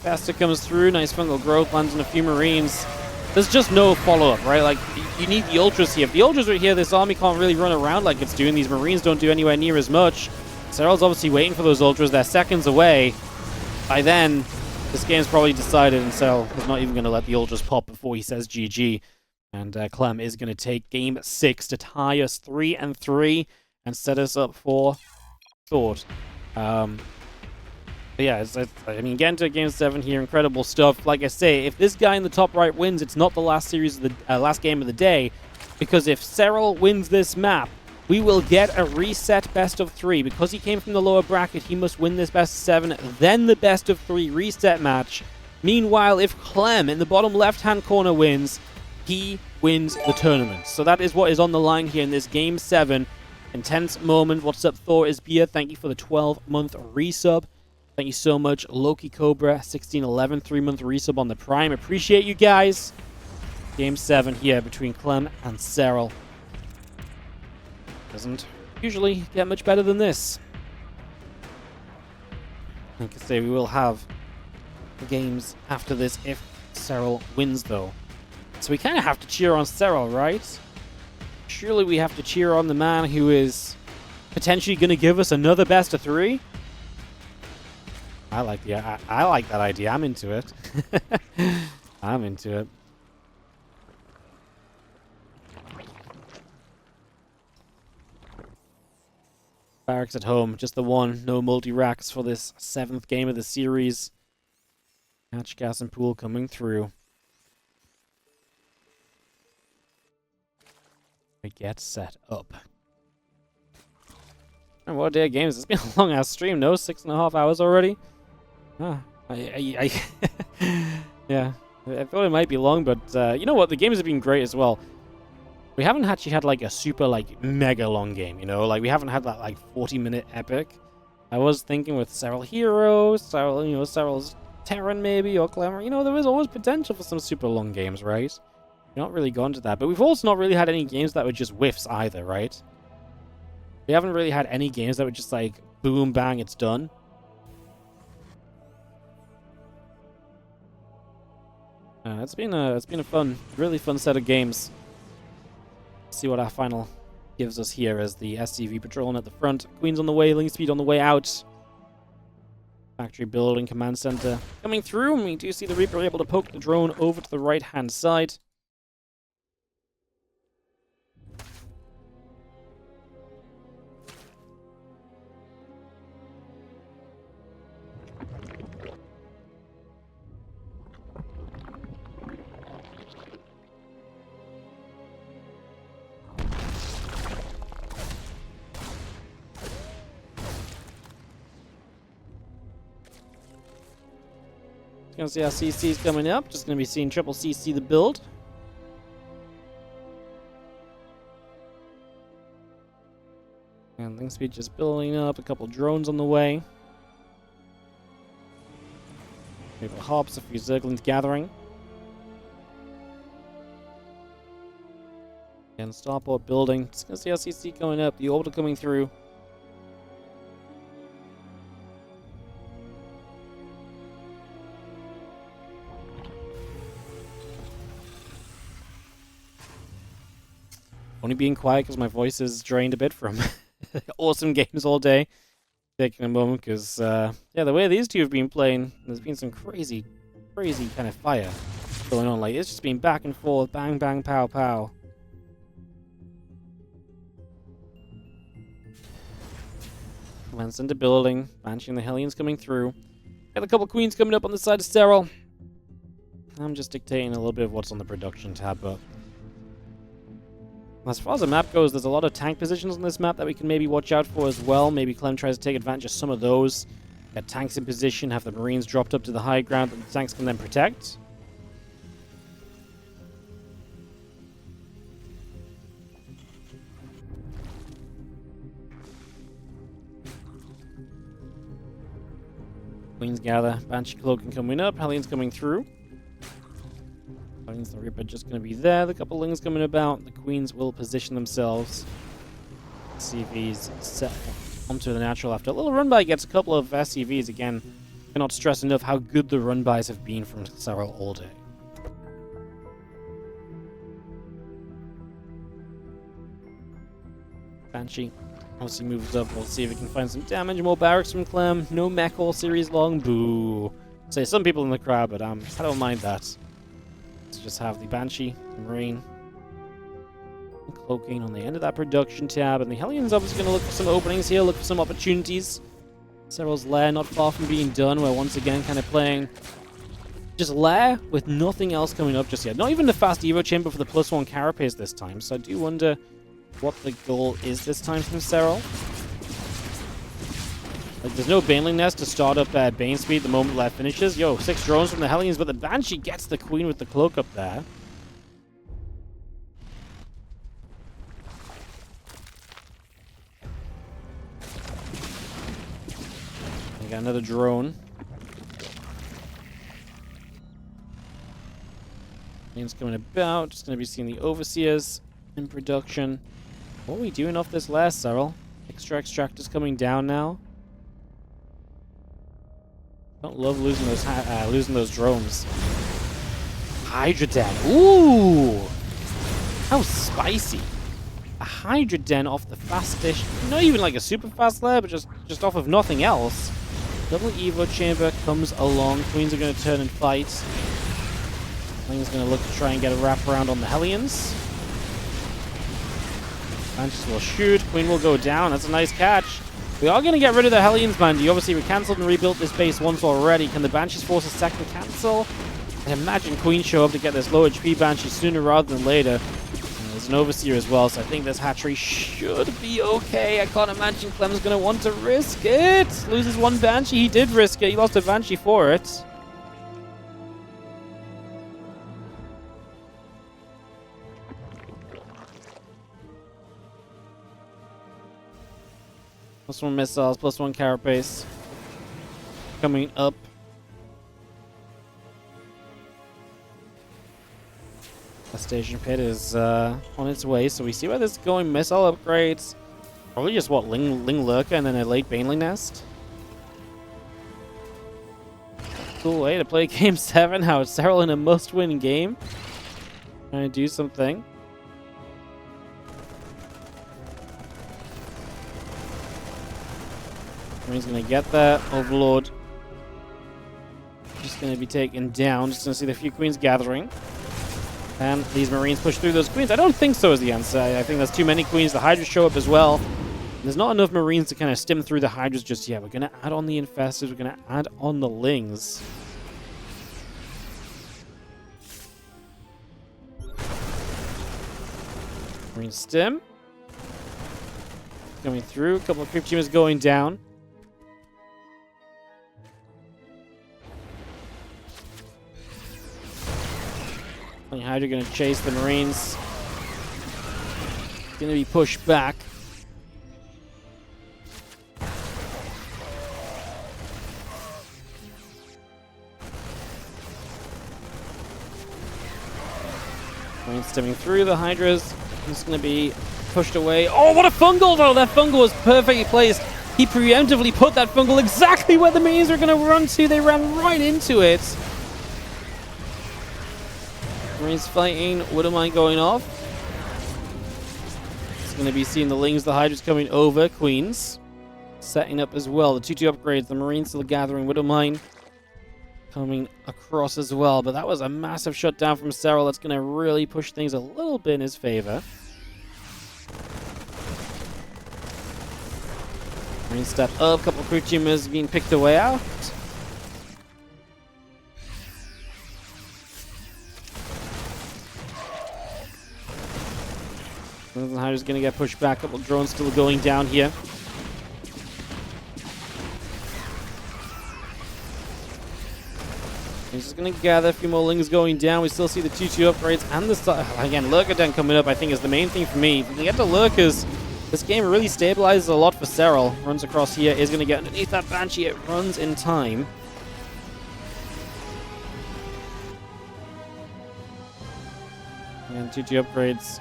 Faster comes through, nice fungal growth, lands on a few Marines. There's just no follow-up, right? Like, you need the Ultras here. If the Ultras are here, this army can't really run around like it's doing. These Marines don't do anywhere near as much. Serral's obviously waiting for those Ultras. They're seconds away. By then, this game's probably decided, and Serral is not even going to let the Ultras pop before he says GG. And Clem is going to take Game 6 to tie us 3-3 and set us up for thought. But yeah, I mean, getting to Game 7 here, incredible stuff. Like I say, if this guy in the top right wins, it's not the last series of the last game of the day, because if Serral wins this map, we will get a reset best of 3. Because he came from the lower bracket, he must win this best of 7, then the best of 3 reset match. Meanwhile, if Clem in the bottom left-hand corner wins, he wins the tournament. So that is what is on the line here in this Game 7. Intense moment. What's up, Thor is Beer? Thank you for the 12-month resub. Thank you so much, Loki Cobra 1611, 3-month resub on the Prime. Appreciate you guys. Game 7 here between Clem and Serral. Doesn't usually get much better than this. Like I say, we will have games after this if Serral wins, though. So we kind of have to cheer on Serral, right? Surely we have to cheer on the man who is potentially going to give us another best of 3. I like that idea. I'm into it. I'm into it. Barracks at home, just the one. No multi-racks for this 7th game of the series. Hatch, gas, and pool coming through. We get set up. And what a day of games. It's been a long-ass stream, no? 6.5 hours already? Ah, yeah. I thought it might be long, but you know what? The games have been great as well. We haven't actually had like a super like mega long game, you know? Like we haven't had that like 40-minute epic. I was thinking with Serral Hero, Serral, you know, Serral's Terran maybe, or Clem. You know, there is always potential for some super long games, right? We've not really gone to that, but we've also not really had any games that were just whiffs either, right? We haven't really had any games that were just like boom, bang, it's done. It's been a fun, really fun set of games. Let's see what our final gives us here as the SCV patrolling at the front. Queen's on the way, Link Speed on the way out. Factory building, command center coming through, and we do see the Reaper able to poke the drone over to the right-hand side. Gonna see our CC's coming up. Just gonna be seeing triple CC the build. And Link Speed just building up. A couple drones on the way. Maybe hops, a few Zerglings gathering. And starport building. Just gonna see our CC coming up. The orbital coming through. Only being quiet because my voice is drained a bit from awesome games all day. Taking a moment because, yeah, the way these two have been playing, there's been some crazy kind of fire going on. Like, it's just been back and forth, bang, bang, pow, pow. Command center building, Banshee and the Hellions coming through. Got a couple queens coming up on the side of Serral. I'm just dictating a little bit of what's on the production tab, but as far as the map goes, there's a lot of tank positions on this map that we can maybe watch out for as well. Maybe Clem tries to take advantage of some of those. Get tanks in position, have the Marines dropped up to the high ground that the tanks can then protect. Queens gather, Banshee cloaking coming up, Hellions coming through. The Reaper just going to be there. The couple Lings coming about. The Queens will position themselves. SCVs set onto the natural after a little run-by. Gets a couple of SCVs. Again, cannot stress enough how good the run-bys have been from Serral all day. Banshee obviously moves up. We'll see if we can find some damage. More barracks from Clem. No mech all series long. Boo. Say some people in the crowd, but I don't mind that. Just have the Banshee, the Marine, cloaking on the end of that production tab, and the Hellions obviously going to look for some openings here, look for some opportunities. Serral's lair not far from being done. We're once again kind of playing just lair with nothing else coming up just yet. Not even the fast Evo chamber for the +1 carapace this time, so I do wonder what the goal is this time from Serral. Like, there's no Baneling Nest to start up Bane Speed the moment left finishes. Yo, 6 drones from the Hellions, but the Banshee gets the Queen with the cloak up there. We got another drone. Hellions coming about. Just going to be seeing the Overseers in production. What are we doing off this last, Serral? Extractor's coming down now. Don't love losing those drones. Hydra Den. Ooh! How spicy. A Hydra Den off the fast-ish. Not even like a super fast lair, but just off of nothing else. Double Evo chamber comes along. Queens are going to turn and fight. Ling's going to look to try and get a wraparound on the Hellions. Banshees will shoot. Queen will go down. That's a nice catch. We are going to get rid of the Hellions Banshee. Obviously, we cancelled and rebuilt this base once already. Can the Banshees force a second cancel? I imagine Queen show up to get this low HP Banshee sooner rather than later. There's an Overseer as well, so I think this hatchery should be okay. I can't imagine Clem's going to want to risk it. Loses one Banshee. He did risk it. He lost a Banshee for it. +1 missiles, +1 carapace coming up. The station pit is on its way, so we see where this is going. Missile upgrades. Probably just what, Ling Lurker and then a late Baneling Nest. Cool way to play game 7. How it's Serral in a must-win game. Trying to do something. He's going to get that. Overlord just going to be taken down. Just going to see the few queens gathering. And these Marines push through those queens. I don't think so is the answer. I think there's too many queens. The Hydras show up as well. There's not enough Marines to kind of stim through the Hydras just yet. We're going to add on the Infestors. We're going to add on the Lings. Marine stim. Coming through. A couple of creep teamers going down. Hydra going to chase the Marines. Going to be pushed back. Marines stemming through the Hydras. It's going to be pushed away. Oh, what a fungal though! That fungal was perfectly placed. He preemptively put that fungal exactly where the Marines were going to run to. They ran right into it. Marines fighting. Wouldn't mind going off. It's going to be seeing the Lings, the Hydras coming over. Queens setting up as well. The 2-2 upgrades. The Marines still gathering. Wouldn't mind coming across as well. But that was a massive shutdown from Serral. That's going to really push things a little bit in his favor. Marines step up. A couple of crew teamers being picked away out. The Hydras going to get pushed back. A couple drones still going down here. He's just going to gather a few more Lings going down. We still see the 2-2 upgrades and the again, Lurker Den coming up, I think, is the main thing for me. If we can get to Lurkers, this game really stabilizes a lot for Serral. Runs across here, is going to get underneath that Banshee. It runs in time. And 2-2 upgrades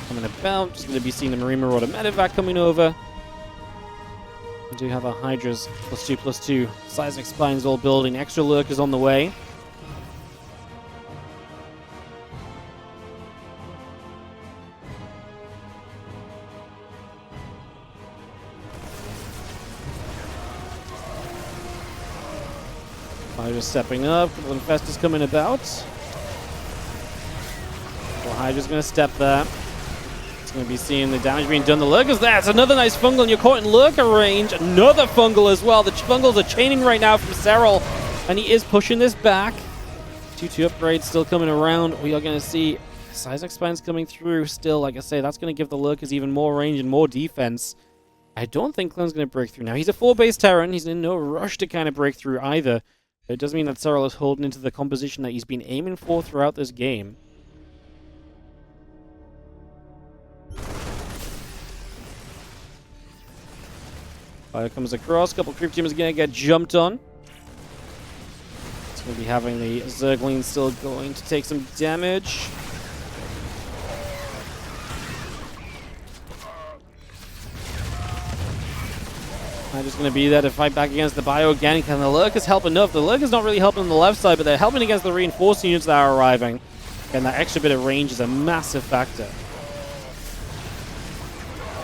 coming about. Just going to be seeing the Marine Marauder Medevac coming over. We do have our Hydras +2/+2. Seismic Spines all building. Extra Lurkers on the way. Hydras stepping up. A couple of Infestors coming about. Well, Hydra's going to step there. Going to be seeing the damage being done. The Lurker's there. It's another nice fungal, and you're caught in Lurker range. Another fungal as well. The fungals are chaining right now from Serral, and he is pushing this back. 2-2 upgrades still coming around. We are going to see Seismic Spines coming through still. Like I say, that's going to give the Lurkers even more range and more defense. I don't think Clem's going to break through. Now, he's a 4-base Terran. He's in no rush to kind of break through either. But it does mean that Serral is holding into the composition that he's been aiming for throughout this game. Fire comes across. A couple of creep teamers are going to get jumped on. It's going to be having the Zergling still going to take some damage. I'm just going to be there to fight back against the Bio again. Can the Lurkers help enough? The Lurkers not really helping on the left side, but they're helping against the reinforcing units that are arriving. And that extra bit of range is a massive factor.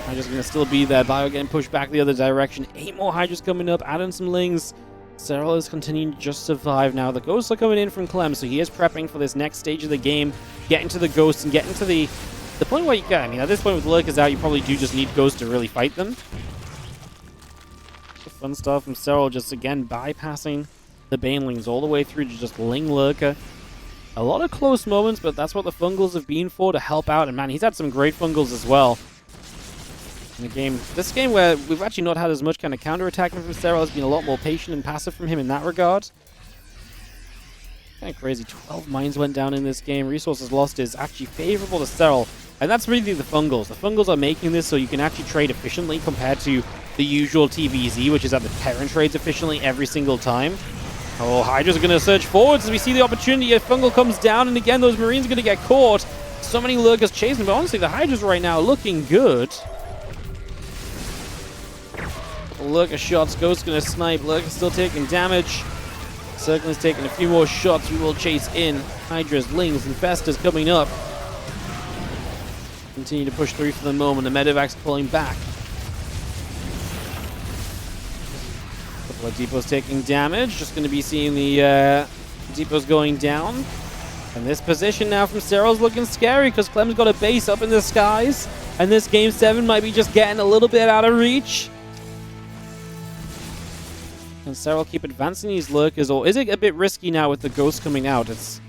Hydra's going to still be there. Bio getting pushed back the other direction. 8 more Hydras coming up. Add in some Lings. Serral is continuing to just survive now. The Ghosts are coming in from Clem, so he is prepping for this next stage of the game. Getting to the Ghosts and getting to the point where you get. I mean, at this point with Lurkers out, you probably do just need Ghosts to really fight them. Fun stuff from Serral, just again bypassing the Banelings all the way through to just Ling Lurker. A lot of close moments, but that's what the Fungals have been for, to help out. And man, he's had some great Fungals as well. In the game, this game where we've actually not had as much kind of counter-attacking from Serral, has been a lot more patient and passive from him in that regard. Kind of crazy. 12 mines went down in this game. Resources lost is actually favorable to Serral. And that's really the Fungals. The Fungals are making this so you can actually trade efficiently compared to the usual TVZ, which is that the Terran trades efficiently every single time. Oh, Hydra's are going to surge forwards as we see the opportunity. A Fungal comes down, and again, those Marines are going to get caught. So many Lurkers chasing, but honestly, the Hydra's right now looking good. Lurker shots, Ghost's going to snipe. Lurker's still taking damage. Circling's taking a few more shots. We will chase in. Hydras, Lings, Infestors coming up. Continue to push through for the moment. The Medevac's pulling back. Couple of depots taking damage. Just going to be seeing the depots going down. And this position now from Serral's looking scary because Clem's got a base up in the skies. And this Game 7 might be just getting a little bit out of reach. Can Serral keep advancing these Lurkers, or is it a bit risky now with the Ghost coming out? It's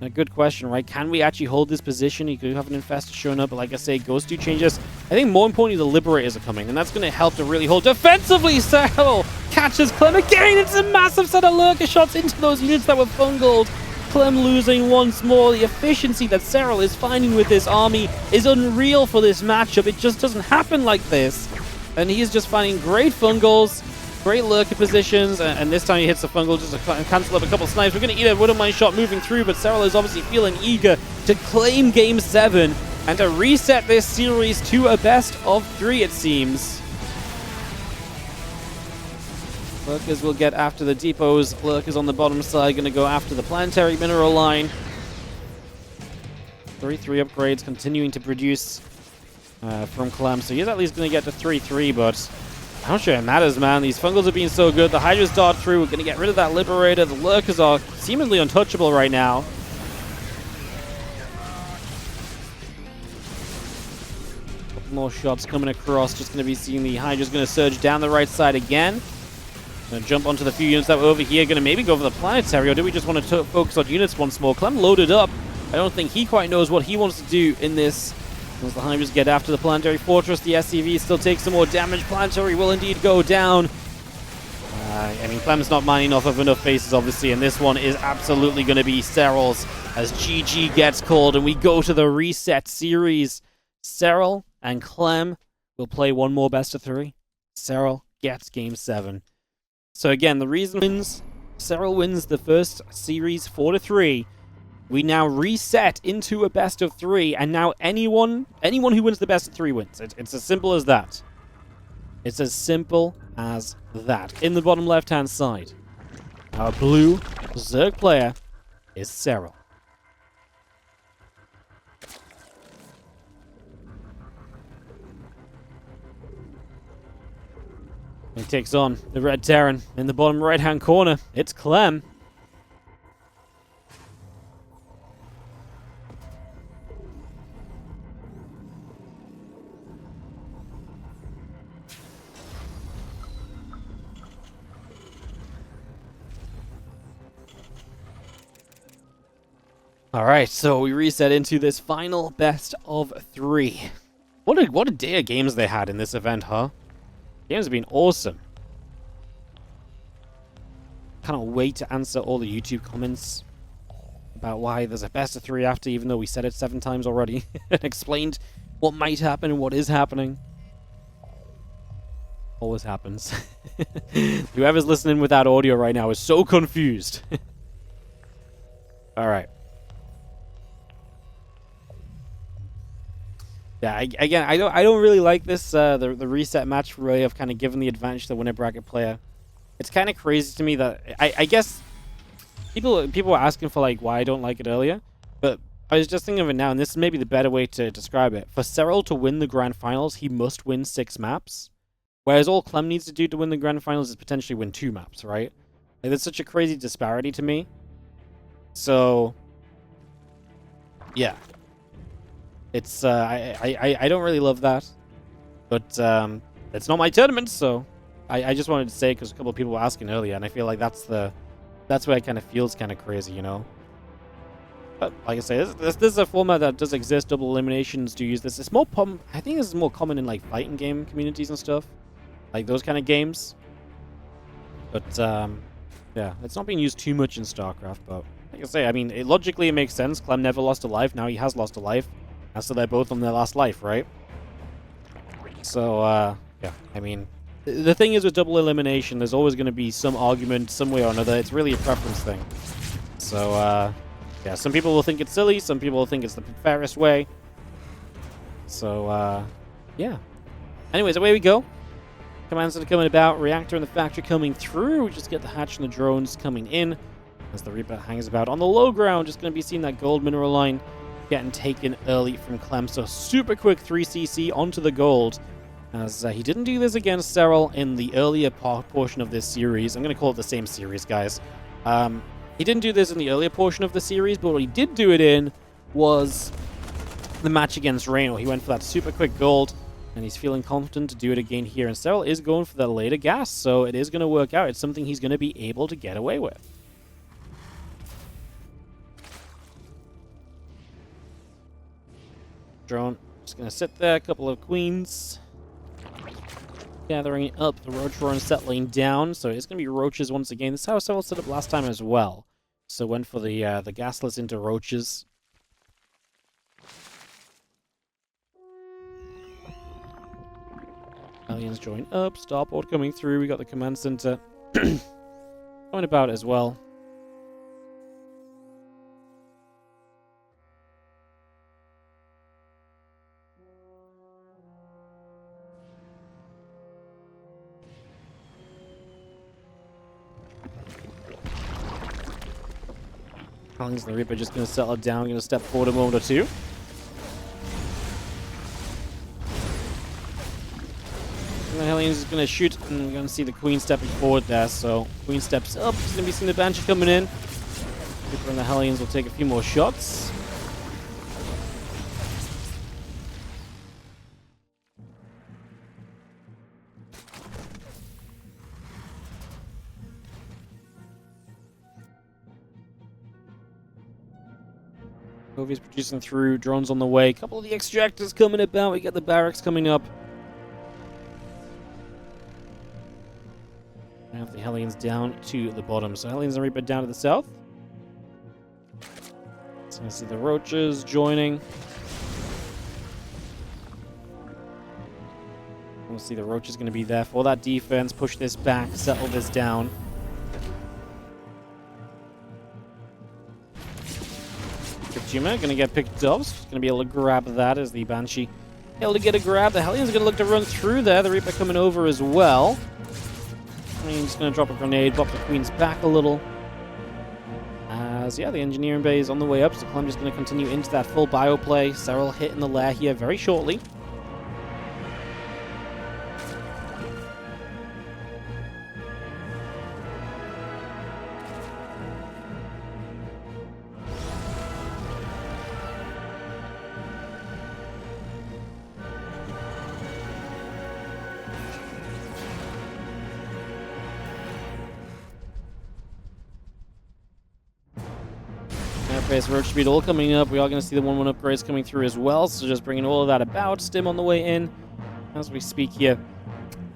a good question, right? Can we actually hold this position? You could have an Infestor showing up, but like I say, Ghosts do change us. I think more importantly, the Liberators are coming, and that's going to help to really hold defensively. Serral catches Clem again. It's a massive set of Lurker shots into those units that were fungled. Clem losing once more. The efficiency that Serral is finding with this army is unreal for this matchup. It just doesn't happen like this. And he is just finding great fungals. Great Lurker positions, and this time he hits the Fungal just to cancel up a couple snipes. We're going to eat a Wooden Mine shot moving through, but Serral is obviously feeling eager to claim Game 7 and to reset this series to a best of 3, it seems. Lurkers will get after the depots. Lurkers on the bottom side going to go after the planetary mineral line. 3-3 upgrades continuing to produce from Clem, so he's at least going to get to 3-3, but I'm not sure it matters, man. These Fungals have been so good. The Hydras dart through. We're going to get rid of that Liberator. The Lurkers are seemingly untouchable right now. Couple more shots coming across. Just going to be seeing the Hydra's going to surge down the right side again. Going to jump onto the few units that were over here. Going to maybe go for the planetary, or do we just want to focus on units once more? Clem loaded up. I don't think he quite knows what he wants to do in this. As the Hydras get after the Planetary Fortress, the SCV still takes some more damage. Planetary will indeed go down. I mean, Clem's not mining off of enough bases, obviously, and this one is absolutely going to be Serral's as GG gets called, and we go to the reset series. Serral and Clem will play one more best of 3. Serral gets Game 7. So again, the reason wins, Serral wins the first series 4-3. We now reset into a best of 3, and now anyone who wins the best of 3 wins. It's as simple as that. It's as simple as that. In the bottom left-hand side, our blue Zerg player is Serral. He takes on the red Terran. In the bottom right-hand corner, it's Clem. All right, so we reset into this final best of 3. What a day of games they had in this event, huh? Games have been awesome. Cannot wait to answer all the YouTube comments about why there's a best of 3 after, even though we said it 7 times already and explained what might happen and what is happening. Always happens. Whoever's listening without audio right now is so confused. All right. Yeah, again, I don't really like this the reset match way of kind of giving the advantage to the winner bracket player. It's kind of crazy to me that I guess people were asking for like why I don't like it earlier, but I was just thinking of it now, and this is maybe the better way to describe it. For Serral to win the grand finals, he must win 6 maps, whereas all Clem needs to do to win the grand finals is potentially win 2 maps, right? Like, there's such a crazy disparity to me. So yeah. It's, I don't really love that, but it's not my tournament, so I just wanted to say, because a couple of people were asking earlier, and I feel like that's where it kind of feels kind of crazy, you know? But like I say, this is a format that does exist. Double eliminations do use this. It's more I think this is more common in like fighting game communities and stuff, like those kind of games. But yeah, it's not being used too much in StarCraft. But like I say, I mean, logically it makes sense. Clem never lost a life. Now he has lost a life, and so they're both on their last life, right? So yeah, I mean, the thing is with double elimination, there's always going to be some argument, some way or another. It's really a preference thing. So yeah, some people will think it's silly, some people will think it's the fairest way. So, yeah. Anyways, away we go. Commands that are coming about, reactor in the factory coming through. We just get the hatch and the drones coming in. As the Reaper hangs about on the low ground, just going to be seeing that gold mineral line getting taken early from Clem. So super quick 3cc onto the gold. As he didn't do this against Serral in the earlier portion of this series. I'm going to call it the same series, guys. He didn't do this in the earlier portion of the series, but what he did do it in was the match against Reno. He went for that super quick gold, and he's feeling confident to do it again here. And Serral is going for the later gas, so it is going to work out. It's something he's going to be able to get away with. Drone just going to sit there. A couple of queens. Gathering up, the roach run settling down, so it's going to be roaches once again. This is how Serral set up last time as well. So went for the gasless into roaches. Aliens join up, starport coming through. We got the command center going about as well. Aliens and the Reaper just going to settle down, going to step forward a moment or two. And the Hellions is going to shoot, and we're going to see the Queen stepping forward there. So Queen steps up. She's going to be seeing the Banshee coming in. Reaper and the Hellions will take a few more shots. Kovi's producing through, drones on the way. A couple of the extractors coming about. We get the barracks coming up. We have the Hellions down to the bottom. So Hellions and Reaper down to the south. So I see the roaches joining. We'll see the roaches going to be there for that defense. Push this back, settle this down. Going to get picked up. She's going to be able to grab that as the Banshee able to get a grab. The Hellions are going to look to run through there. The Reaper coming over as well. He's going to drop a grenade, bop the Queen's back a little. As, yeah, the engineering bay is on the way up, so Clem just going to continue into that full bio play. Serral hitting the lair here very shortly. Roach speed all coming up. We are going to see the 1-1 upgrades coming through as well, so just bringing all of that about. Stim on the way in as we speak here.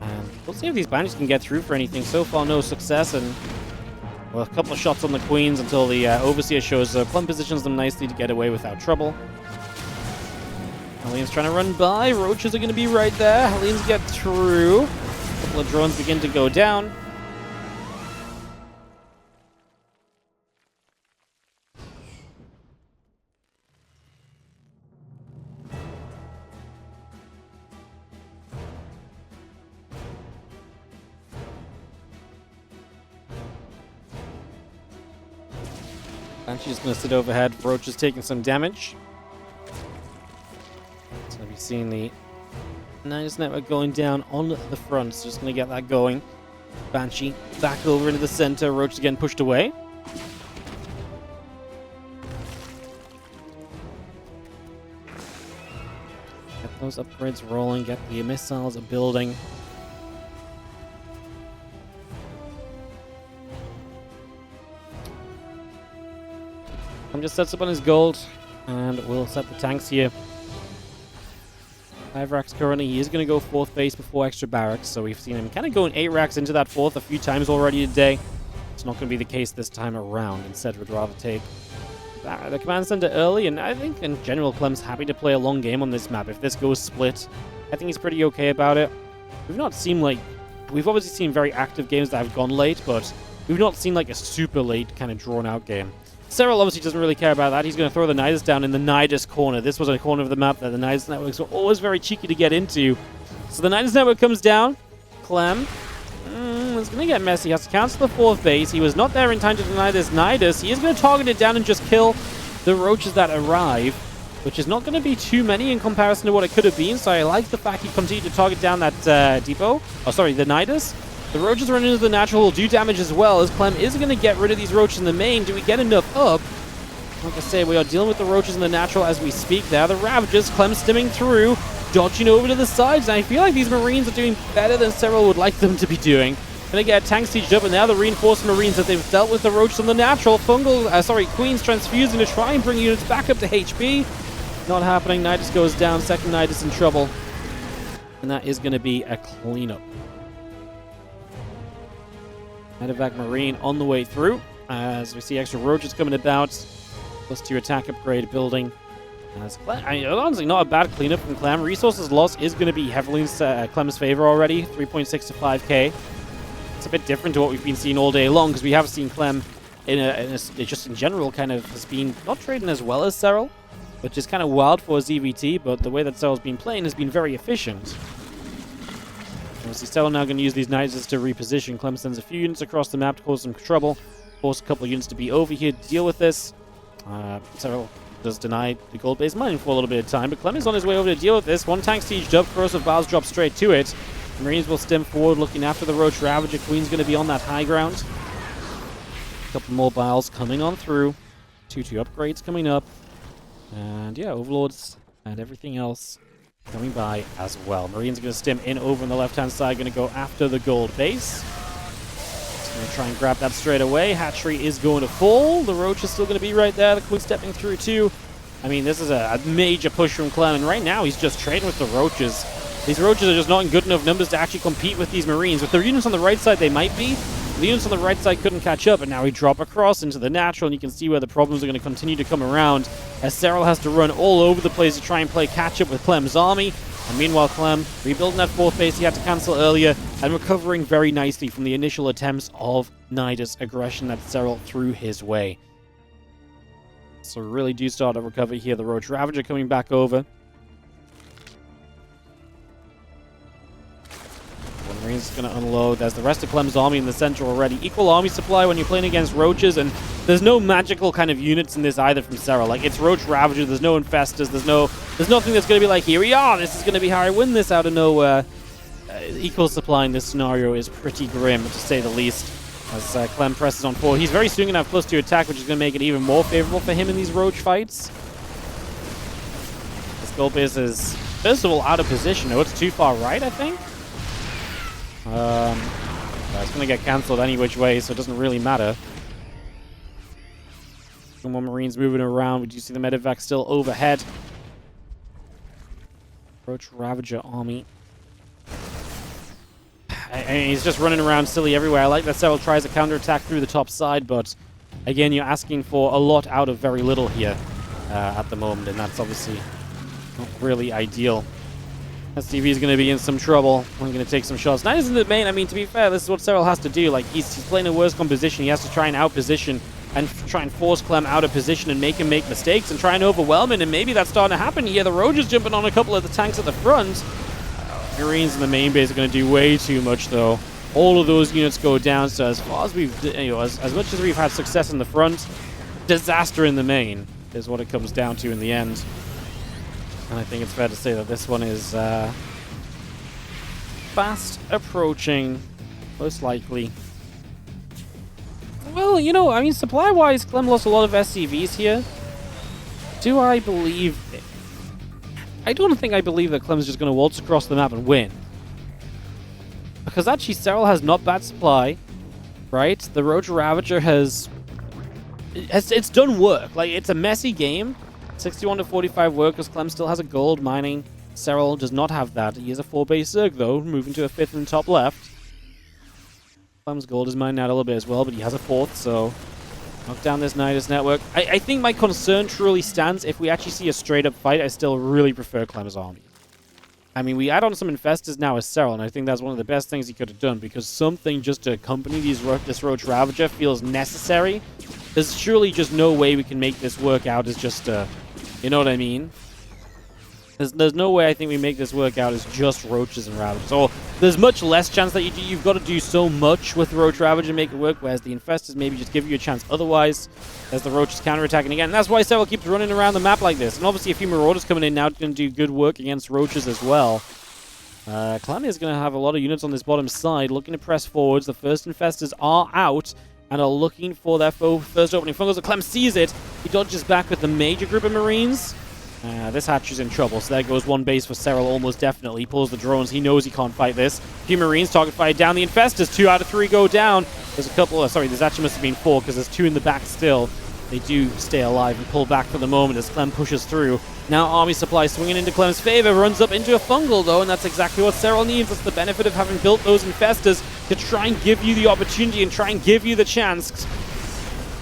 And we'll see if these Banshees can get through for anything. So far, no success, and well, a couple of shots on the Queens until the Overseer shows up. Clem positions them nicely to get away without trouble. Hellions trying to run by. Roaches are going to be right there. Hellions get through. A couple of drones begin to go down. Banshee's going to sit overhead. Roach is taking some damage. So we'll be seeing the Niners network going down on the front. So just going to get that going. Banshee back over into the center. Roach is getting pushed away. Get those upgrades rolling. Get the missiles building. Clem just sets up on his gold, and we'll set the tanks here. 5 racks currently. He is going to go 4th base before extra barracks, so we've seen him kind of going 8 racks into that 4th a few times already today. It's not going to be the case this time around. Instead, we'd rather take the command center early, and I think in general Clem's happy to play a long game on this map. If this goes split, I think he's pretty okay about it. We've obviously seen very active games that have gone late, but we've not seen like a super late kind of drawn out game. Serral obviously doesn't really care about that. He's going to throw the Nidus down in the Nidus corner. This was a corner of the map that the Nidus networks were always very cheeky to get into. So the Nidus network comes down. Clem it's going to get messy. He has to cancel the 4th base. He was not there in time to deny this Nidus. He is going to target it down and just kill the roaches that arrive, which is not going to be too many in comparison to what it could have been. So I like the fact he continued to target down that depot. Oh, sorry, the Nidus. The roaches running into the natural will do damage as well, as Clem is going to get rid of these roaches in the main. Do we get enough up? Like I say, we are dealing with the roaches in the natural as we speak there. The Ravagers, Clem stimming through, dodging over to the sides. And I feel like these Marines are doing better than Serral would like them to be doing. Gonna get tank sieged up, and now the reinforced Marines that they've dealt with the roaches on the natural. Queen's transfusing to try and bring units back up to HP. Not happening. Nidus goes down. Second Nidus in trouble. And that is going to be a cleanup. Medevac Marine on the way through, as we see extra roaches coming about. +2 attack upgrade building. Honestly, not a bad cleanup from Clem. Resources loss is going to be heavily in Clem's favor already. 3.6 to 5k. It's a bit different to what we've been seeing all day long, because we have seen Clem just in general kind of has been not trading as well as Serral, which is kind of wild for ZvT, but the way that Serral's been playing has been very efficient. Obviously, Serral now going to use these Nidus to reposition. Clem sends a few units across the map to cause some trouble. Force a couple of units to be over here to deal with this. Serral does deny the gold base mining for a little bit of time, but Clem is on his way over to deal with this. One tank sieged up, corrosive vials drop straight to it. Marines will stem forward, looking after the Roach Ravager. Queen's going to be on that high ground. A couple more vials coming on through. 2-2 upgrades coming up. And yeah, Overlords and everything else coming by as well. Marines are going to stem in over on the left-hand side, going to go after the gold base. Going to try and grab that straight away. Hatchery is going to fall. The Roach is still going to be right there. The Queen stepping through too. I mean, this is a major push from Clem, and right now he's just trading with the Roaches. These Roaches are just not in good enough numbers to actually compete with these Marines. With the units on the right side, they might be. The units on the right side couldn't catch up, and now we drop across into the natural, and you can see where the problems are going to continue to come around, as Serral has to run all over the place to try and play catch-up with Clem's army. And meanwhile, Clem, rebuilding that 4th base he had to cancel earlier, and recovering very nicely from the initial attempts of Nidus aggression that Serral threw his way. So we really do start to recover here. The Roach Ravager coming back over. Marines going to unload. There's the rest of Clem's army in the center already. Equal army supply when you're playing against Roaches, and there's no magical kind of units in this either from Serral. Like, it's Roach Ravager, there's no Infestors, there's nothing that's going to be like, here we are, this is going to be how I win this out of nowhere. Equal supply in this scenario is pretty grim, to say the least, as Clem presses on forward. He's very soon going to have +2 attack, which is going to make it even more favorable for him in these Roach fights. This gold base is, first of all, out of position. Oh, it's too far right, I think. It's going to get cancelled any which way, so it doesn't really matter. Some more Marines moving around. We do see the medevac still overhead. Roach Ravager army. And he's just running around silly everywhere. I like that Serral tries a counterattack through the top side, but again, you're asking for a lot out of very little here at the moment, and that's obviously not really ideal. STV is going to be in some trouble. I'm going to take some shots. Nidus in the main, I mean, to be fair, this is what Serral has to do. Like, he's playing a worse composition. He has to try and out-position and try and force Clem out of position and make him make mistakes and try and overwhelm him, and maybe that's starting to happen here. The Roach is jumping on a couple of the tanks at the front. Marines in the main base are going to do way too much, though. All of those units go down, so as far as we've, as much as we've had success in the front, disaster in the main is what it comes down to in the end. And I think it's fair to say that this one is fast approaching, most likely. Well, you know, I mean, supply-wise, Clem lost a lot of SCVs here. Do I believe it? I don't think I believe that Clem's just going to waltz across the map and win. Because actually, Serral has not bad supply, right? The Roach Ravager has it's done work. Like, it's a messy game. 61 to 45 workers. Clem still has a gold mining. Serral does not have that. He has a 4-base Zerg, though, moving to a 5th in the top left. Clem's gold is mined out a little bit as well, but he has a 4th, so knock down this Nidus network. I think my concern truly stands. If we actually see a straight-up fight, I still really prefer Clem's army. I mean, we add on some infestors now as Serral, and I think that's one of the best things he could have done, because something just to accompany this Roach Ravager feels necessary. There's surely just no way we can make this work out as just you know what I mean? There's no way I think we make this work out as just Roaches and Ravagers. Or there's much less chance that you've got to do so much with the Roach Ravager to make it work, whereas the Infestors maybe just give you a chance otherwise, as the Roach is counterattacking again. And that's why Serral keeps running around the map like this. And obviously a few Marauders coming in now are going to do good work against Roaches as well. Clem is going to have a lot of units on this bottom side, looking to press forwards. The first Infestors are out and are looking for their first opening fungals. So Clem sees it. He dodges back with the major group of Marines. This hatch is in trouble, so there goes one base for Serral almost definitely. He pulls the drones. He knows he can't fight this. Few Marines target fire down the Infestors. 2 out of 3 go down. There's a couple, sorry, there's actually must have been 4 because there's 2 in the back still. They do stay alive and pull back for the moment as Clem pushes through. Now army supply swinging into Clem's favor. Runs up into a fungal though, and that's exactly what Serral needs. That's the benefit of having built those Infestors, to try and give you the opportunity and try and give you the chance.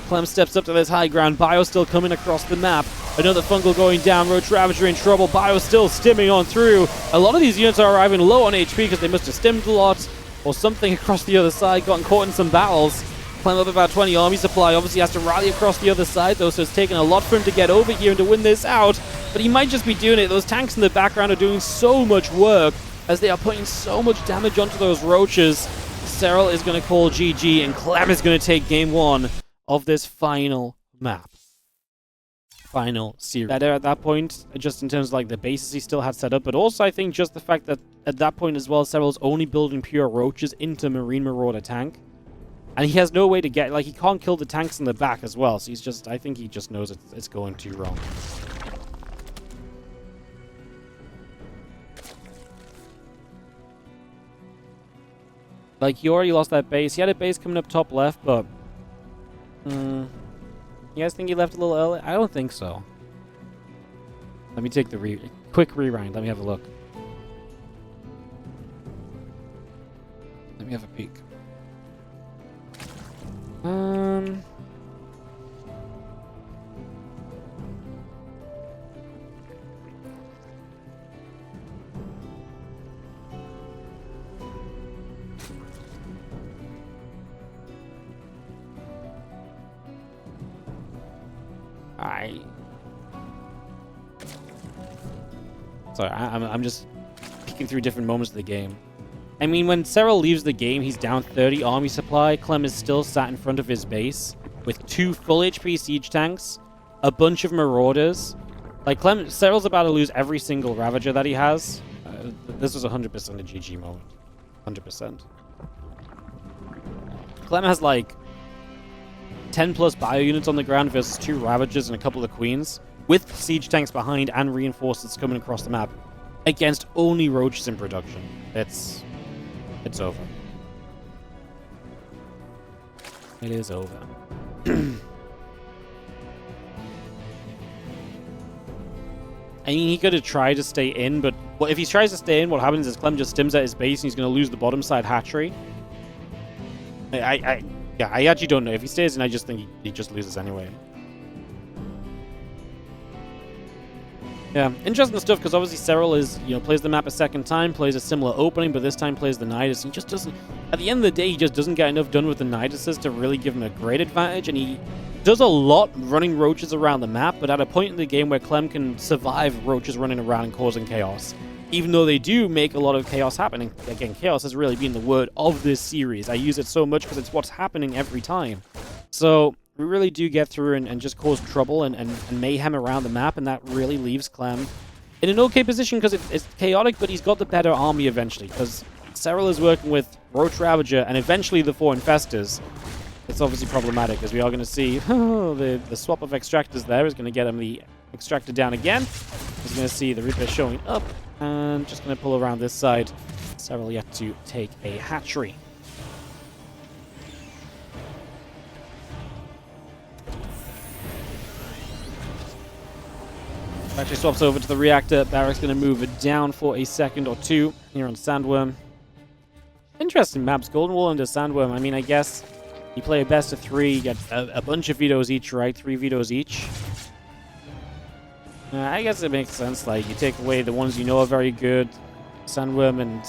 Clem steps up to this high ground. Bio still coming across the map. Another fungal going down. Roach Ravager in trouble. Bio still stimming on through. A lot of these units are arriving low on HP because they must have stimmed a lot or something across the other side, gotten caught in some battles. Clem up about 20 army supply. Obviously has to rally across the other side though, so it's taken a lot for him to get over here and to win this out. But he might just be doing it. Those tanks in the background are doing so much work as they are putting so much damage onto those Roaches. Serral is going to call GG and Clem is going to take game 1 of this final map. Final series. Better at that point, just in terms of like the bases he still had set up, but also I think just the fact that at that point as well, Serral's only building pure Roaches into Marine Marauder tank. And he has no way to get, like, he can't kill the tanks in the back as well, so he's just, I think he just knows it's going too wrong. Like, he already lost that base. He had a base coming up top left, but you guys think he left a little early? I don't think so. Let me take the quick rewind. Let me have a look. Let me have a peek. Sorry, I'm just peeking through different moments of the game. I mean, when Serral leaves the game, he's down 30 army supply. Clem is still sat in front of his base with 2 full HP siege tanks, a bunch of Marauders. Like, Serral's about to lose every single Ravager that he has. This was 100% a GG moment. 100%. Clem has, like, 10 plus bio units on the ground versus 2 Ravagers and a couple of Queens, with siege tanks behind and reinforcements coming across the map, against only Roaches in production. It's over. It is over. I mean, he could have tried to stay in, but if he tries to stay in, what happens is Clem just stims at his base and he's going to lose the bottom side hatchery. I actually don't know. If he stays in, I just think he just loses anyway. Yeah, interesting stuff, because obviously Serral is, plays the map a second time, plays a similar opening, but this time plays the Nidus. He just doesn't, at the end of the day, he just doesn't get enough done with the Niduses to really give him a great advantage, and he does a lot running Roaches around the map, but at a point in the game where Clem can survive Roaches running around and causing chaos, even though they do make a lot of chaos happening. Again, chaos has really been the word of this series. I use it so much because it's what's happening every time. So we really do get through and just cause trouble and mayhem around the map, and that really leaves Clem in an okay position because it's chaotic, but he's got the better army eventually, because Serral is working with Roach Ravager and eventually the 4 Infestors. It's obviously problematic, as we are going to see the swap of Extractors there is going to get him the Extractor down again. He's going to see the Reaper showing up, and just going to pull around this side. Serral yet to take a hatchery. Actually swaps over to the reactor. Barrack's going to move it down for a second or two here on Sandworm. Interesting maps. Golden Wall into Sandworm. I mean, I guess you play a best of 3, you get a bunch of vetoes each, right? 3 vetoes each. I guess it makes sense. Like, you take away the ones you know are very good. Sandworm and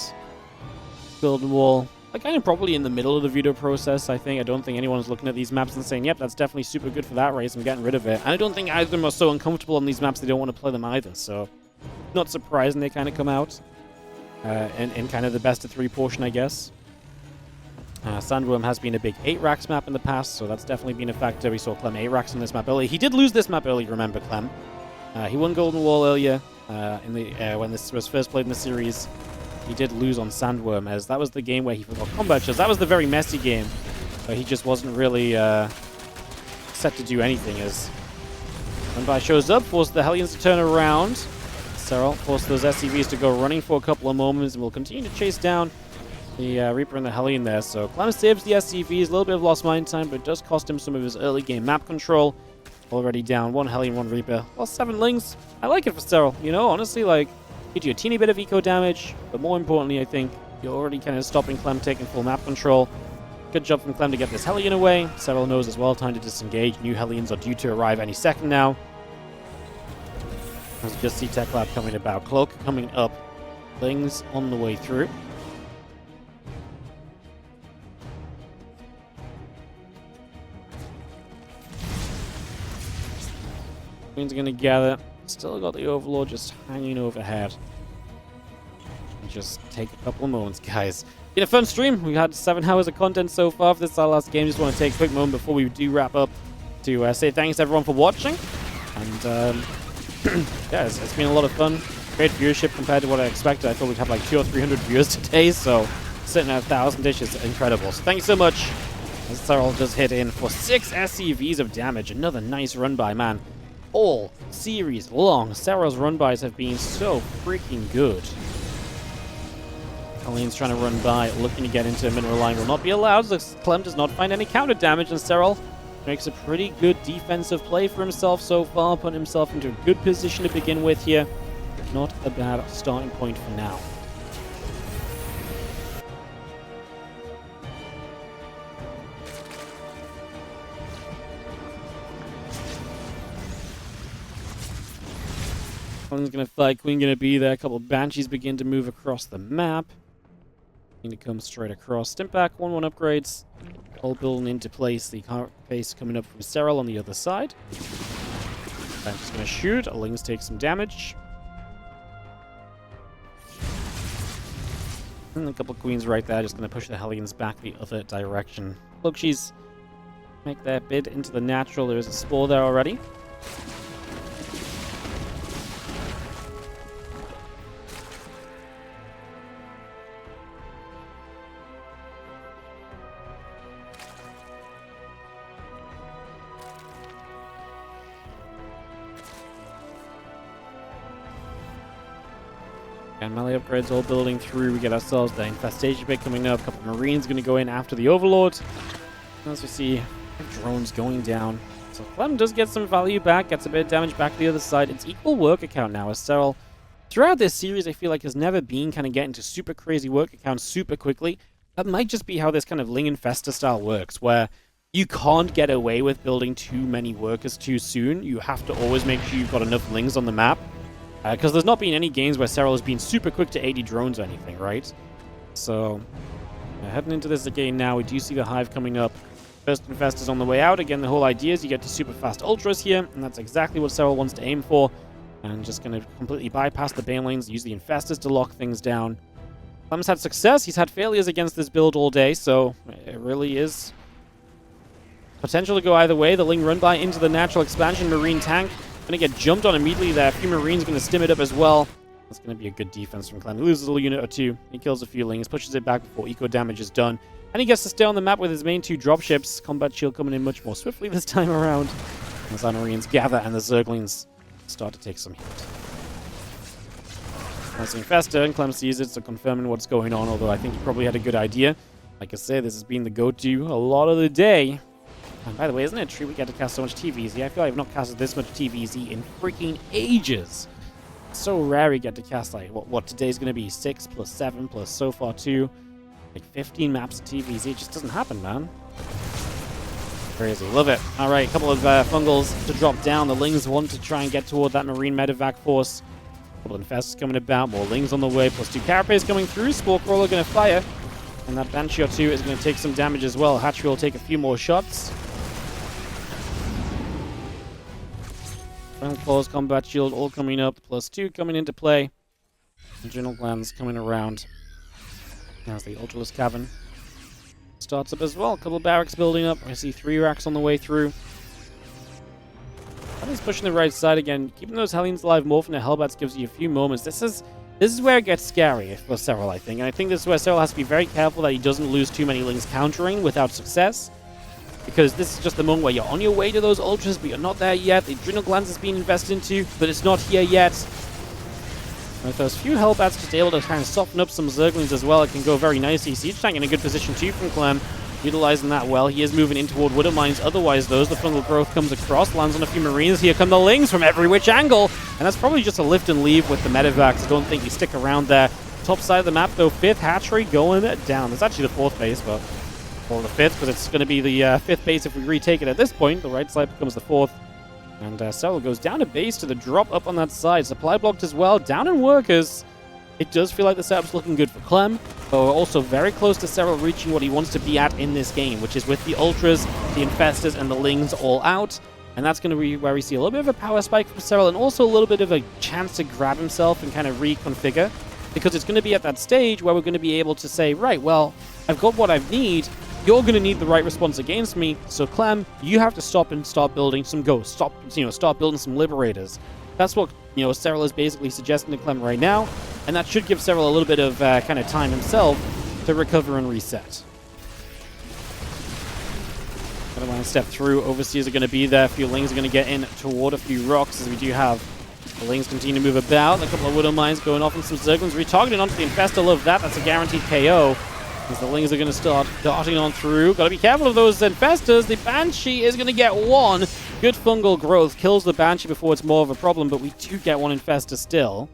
Golden Wall. Like, kind of probably in the middle of the veto process, I think. I don't think anyone's looking at these maps and saying, yep, that's definitely super good for that race. I'm getting rid of it. And I don't think either of them are so uncomfortable on these maps they don't want to play them either. So, not surprising they kind of come out in kind of the best of 3 portion, I guess. Sandworm has been a big 8 racks map in the past, so that's definitely been a factor. We saw Clem 8 racks in this map earlier. He did lose this map early, remember, Clem. He won Golden Wall earlier when this was first played in the series. He did lose on Sandworm, as that was the game where he forgot combat shows. That was the very messy game, where he just wasn't really set to do anything. As Runby shows up, forces the Hellions to turn around. Serral forces those SCVs to go running for a couple of moments, and will continue to chase down the Reaper and the Hellion there. So Clem saves the SCVs, a little bit of lost mine time, but it does cost him some of his early game map control. Already down 1 Hellion, 1 Reaper. Lost 7 Lings. I like it for Serral. You know, honestly, like, gives you a teeny bit of eco damage, but more importantly, I think you're already kind of stopping Clem taking full map control. Good job from Clem to get this Hellion away. Serral knows as well, time to disengage. New Hellions are due to arrive any second now. As you just see Tech Lab coming about. Cloak coming up. Lings on the way through. Queen's going to gather. Still got the Overlord just hanging overhead. Just take a couple of moments, guys. Been a fun stream. We've had 7 hours of content so far for this our last game. Just want to take a quick moment before we do wrap up to say thanks to everyone for watching. And yeah, it's been a lot of fun. Great viewership compared to what I expected. I thought we'd have like 200 or 300 viewers today, so sitting at 1,000-ish is incredible. So thank you so much. As Serral just hit in for 6 SCVs of damage. Another nice run by, man. All series long, Serral's run-bys have been so freaking good. Colleen's trying to run by, looking to get into a mineral line. Will not be allowed, as Clem does not find any counter damage, and Serral makes a pretty good defensive play for himself so far, putting himself into a good position to begin with here. Not a bad starting point for now. One's going to fight, Queen going to be there. A couple of Banshees begin to move across the map. Going to come straight across. Stimp back, 1-1 upgrades. All building into place. The face coming up from Serral on the other side. Banshee's going to shoot. Lings take some damage. And a couple of Queens right there. Just going to push the Hellions back the other direction. Look, she's make their bid into the natural. There is a Spore there already. And melee upgrades all building through. We get ourselves the infestation bit coming up. A couple of Marines going to go in after the Overlord. As we see, drones going down. So Clem does get some value back, gets a bit of damage back to the other side. It's equal work account now, as Serral, throughout this series, I feel like has never been kind of getting to super crazy work accounts super quickly. That might just be how this kind of Ling Infester style works, where you can't get away with building too many workers too soon. You have to always make sure you've got enough Lings on the map. Because there's not been any games where Serral has been super quick to 80 drones or anything, right? So, heading into this again now, we do see the Hive coming up. First Infestors on the way out. Again, the whole idea is you get to super fast Ultras here, and that's exactly what Serral wants to aim for. And just going to completely bypass the Bane lanes, use the Infestors to lock things down. Clem's had success. He's had failures against this build all day, so it really is potential to go either way. The Ling run by into the natural expansion Marine tank. Going to get jumped on immediately there. A few Marines going to stim it up as well. That's going to be a good defense from Clem. He loses a little unit or two. He kills a few Lings, pushes it back before eco damage is done. And he gets to stay on the map with his main 2 dropships. Combat Shield coming in much more swiftly this time around. As our Marines gather and the Zerglings start to take some hit. That's Infestor, and Clem sees it, so confirming what's going on, although I think he probably had a good idea. Like I say, this has been the go-to a lot of the day. And by the way, isn't it a treat we get to cast so much TVZ? I feel like I've not casted this much TVZ in freaking ages. It's so rare we get to cast, like, what today's going to be 6 plus 7 plus so far 2. Like 15 maps of TVZ. It just doesn't happen, man. Crazy. Love it. All right, a couple of fungals to drop down. The Lings want to try and get toward that Marine Medevac force. A couple of Infestors coming about. More Lings on the way. Plus 2 Carapaces coming through. Spore Crawler going to fire. And that Banshee or 2 is going to take some damage as well. Hatchery will take a few more shots. Final Claws, Combat Shield, all coming up. Plus 2 coming into play. Adrenal Glands coming around. There's the Ultralisk Cavern. Starts up as well. A couple of barracks building up. I see 3 racks on the way through. He's pushing the right side again. Keeping those Hellions alive more from the Hellbats gives you a few moments. This is where it gets scary for Serral, I think. And I think this is where Serral has to be very careful that he doesn't lose too many Lings countering without success. Because this is just the moment where you're on your way to those Ultras, but you're not there yet. The Adrenal Glands is being invested into, but it's not here yet. With those few Hellbats just able to kind of soften up some Zerglings as well, it can go very nicely. Siege Tank in a good position too from Clem, utilizing that well. He is moving in toward Widow Mines. Otherwise, the fungal growth comes across, lands on a few Marines. Here come the Lings from every which angle, and that's probably just a lift and leave with the Medevacs. I don't think you stick around there. Top side of the map though, 5th hatchery going down. That's actually the 4th base, but or the 5th, because it's going to be the 5th base if we retake it at this point. The right side becomes the 4th. And Serral goes down a base to the drop up on that side. Supply blocked as well. Down in workers. It does feel like the setup's looking good for Clem, but we're also very close to Serral reaching what he wants to be at in this game, which is with the Ultras, the Infestors, and the Lings all out. And that's going to be where we see a little bit of a power spike from Serral, and also a little bit of a chance to grab himself and kind of reconfigure. Because it's going to be at that stage where we're going to be able to say, right, well, I've got what I need. You're going to need the right response against me. So Clem, you have to stop and start building some ghosts. Start building some liberators. That's what, Serral is basically suggesting to Clem right now. And that should give Serral a little bit of kind of time himself to recover and reset. Gonna want to step through. Overseers are going to be there. A few Lings are going to get in toward a few rocks as we do have the Lings continue to move about. A couple of Widow Mines going off and some Zerglings retargeting onto the Infestor. Love that. That's a guaranteed KO. As the Lings are going to start darting on through. Got to be careful of those Infestors. The Banshee is going to get one. Good fungal growth. Kills the Banshee before it's more of a problem, but we do get one Infestor still.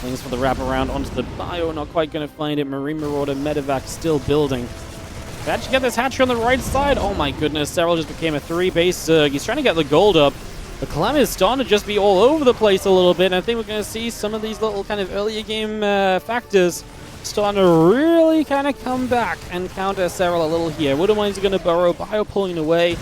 Lings for the wraparound onto the bio. Not quite going to find it. Marine Marauder, Medevac still building. They actually get this hatchery on the right side. Oh my goodness. Serral just became a 3-base Zerg. He's trying to get the gold up. But Clem is starting to just be all over the place a little bit, and I think we're going to see some of these little kind of earlier game factors starting to really kind of come back and counter Serral a little here. Widow Mines are going to burrow, Bio pulling away,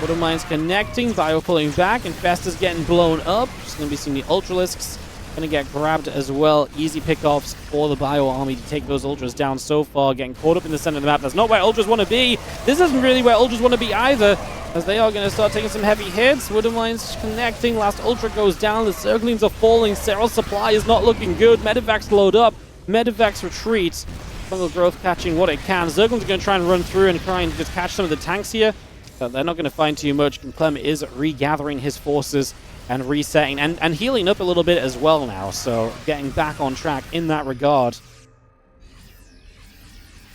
Widow Mines connecting, Bio pulling back, Infestors getting blown up. Just going to be seeing the Ultralisks going to get grabbed as well. Easy pickoffs for the Bio army to take those Ultras down so far, getting caught up in the center of the map. That's not where Ultras want to be. This isn't really where Ultras want to be either, as they are going to start taking some heavy hits. Widow Mines connecting. Last Ultra goes down. The Zerglings are falling. Serral's supply is not looking good. Medevacs load up. Medevacs retreat. Fungal growth catching what it can. Zerglings are going to try and run through and try and just catch some of the tanks here, but they're not going to find too much. Clem is regathering his forces and resetting and healing up a little bit as well now, so getting back on track in that regard.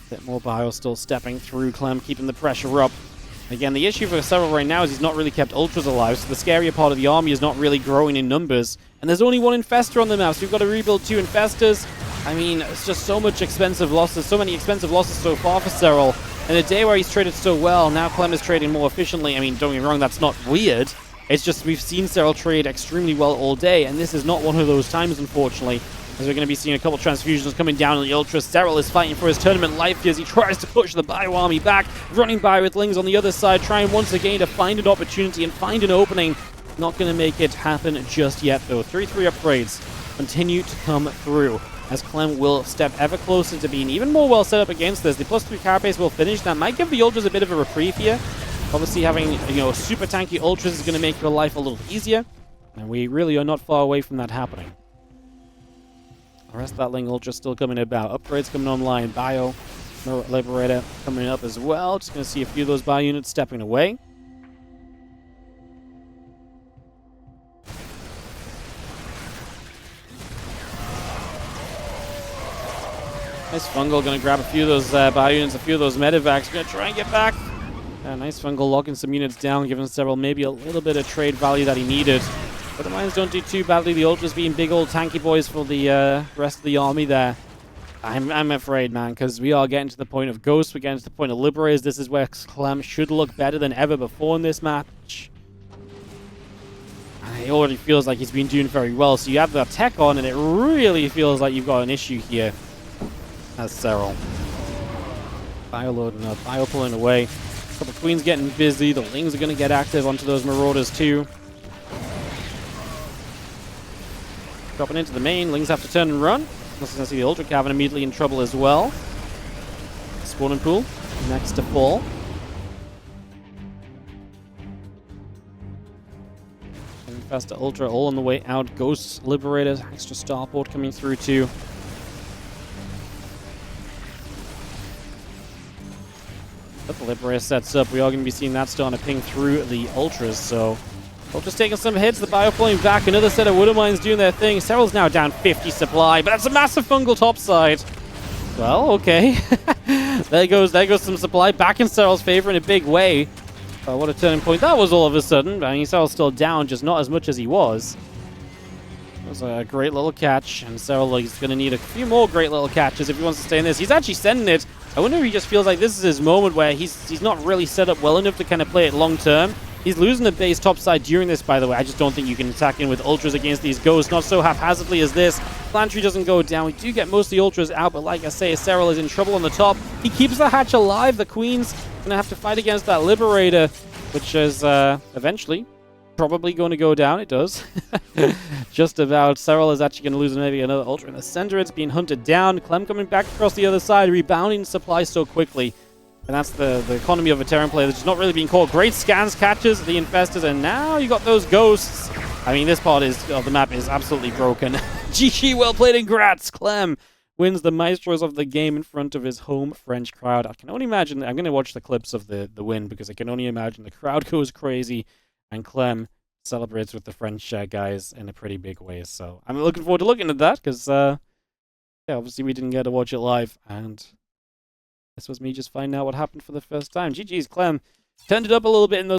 A bit more Bio still stepping through. Clem keeping the pressure up. Again, the issue for Serral right now is he's not really kept Ultras alive, so the scarier part of the army is not really growing in numbers. And there's only one Infestor on the map, so we've got to rebuild 2 Infestors. I mean, it's just so much expensive losses, so many expensive losses so far for Serral. In a day where he's traded so well, now Clem is trading more efficiently. I mean, don't get me wrong, that's not weird. It's just we've seen Serral trade extremely well all day, and this is not one of those times, unfortunately, as we're going to be seeing a couple transfusions coming down on the Ultras. Serral is fighting for his tournament life here as he tries to push the Bio army back, running by with Lings on the other side, trying once again to find an opportunity and find an opening. Not going to make it happen just yet, though. 3-3 upgrades continue to come through, as Clem will step ever closer to being even more well set up against this. The +3 carapace will finish. That might give the Ultras a bit of a reprieve here. Obviously, having super tanky Ultras is going to make your life a little easier, and we really are not far away from that happening. The rest of that Ling Ultra still coming about. Upgrades coming online. Bio Liberator coming up as well. Just going to see a few of those Bio units stepping away. Nice Fungal, gonna grab a few of those bio units, a few of those medevacs. Gonna try and get back. Nice Fungal locking some units down, giving Serral maybe a little bit of trade value that he needed. But the mines don't do too badly. The Ultras being big old tanky boys for the rest of the army there. I'm afraid, man, because we are getting to the point of Ghosts. We're getting to the point of Liberators. This is where Clem should look better than ever before in this match. And it already feels like he's been doing very well. So you have the tech on, and it really feels like you've got an issue here as Serral. Bio loading up, Bio pulling away. A couple Queens getting busy. The Lings are going to get active onto those Marauders too. Dropping into the main. Lings have to turn and run. Unless going to see the Ultra Cavern immediately in trouble as well. Spawning pool next to fall. Faster Ultra all on the way out. Ghosts, Liberators, extra starport coming through too. But the Liberator sets up. We are going to be seeing that starting to ping through the Ultras, so Ultras taking some hits. The Bio pulling back. Another set of Widow Mines doing their thing. Serral's now down 50 supply, but that's a massive Fungal topside. Well, okay. there goes some supply back in Serral's favor in a big way. What a turning point that was all of a sudden. I mean, Serral's still down, just not as much as he was. It was a great little catch, and Serral is going to need a few more great little catches if he wants to stay in this. He's actually sending it. I wonder if he just feels like this is his moment where he's not really set up well enough to kind of play it long term. He's losing the base topside during this, by the way. I just don't think you can attack in with Ultras against these Ghosts, not so haphazardly as this. Planetary doesn't go down. We do get most of the Ultras out, but like I say, Serral is in trouble on the top. He keeps the hatch alive. The Queen's going to have to fight against that Liberator, which is eventually probably going to go down. It does. Just about. Serral is actually going to lose maybe another Ultra in the center. It's being hunted down. Clem coming back across the other side, rebounding supply so quickly. And that's the economy of a Terran player that's just not really being caught. Great scans, catches the Infestors, and now you got those Ghosts. I mean, this part of the map is absolutely broken. GG, well played, and grats. Clem wins the Maestros of the game in front of his home French crowd. I can only imagine. I'm going to watch the clips of the win because I can only imagine the crowd goes crazy, and Clem celebrates with the French guys in a pretty big way. So I'm looking forward to looking at that because, yeah, obviously we didn't get to watch it live, and this was me just finding out what happened for the first time. GG's, Clem turned it up a little bit in those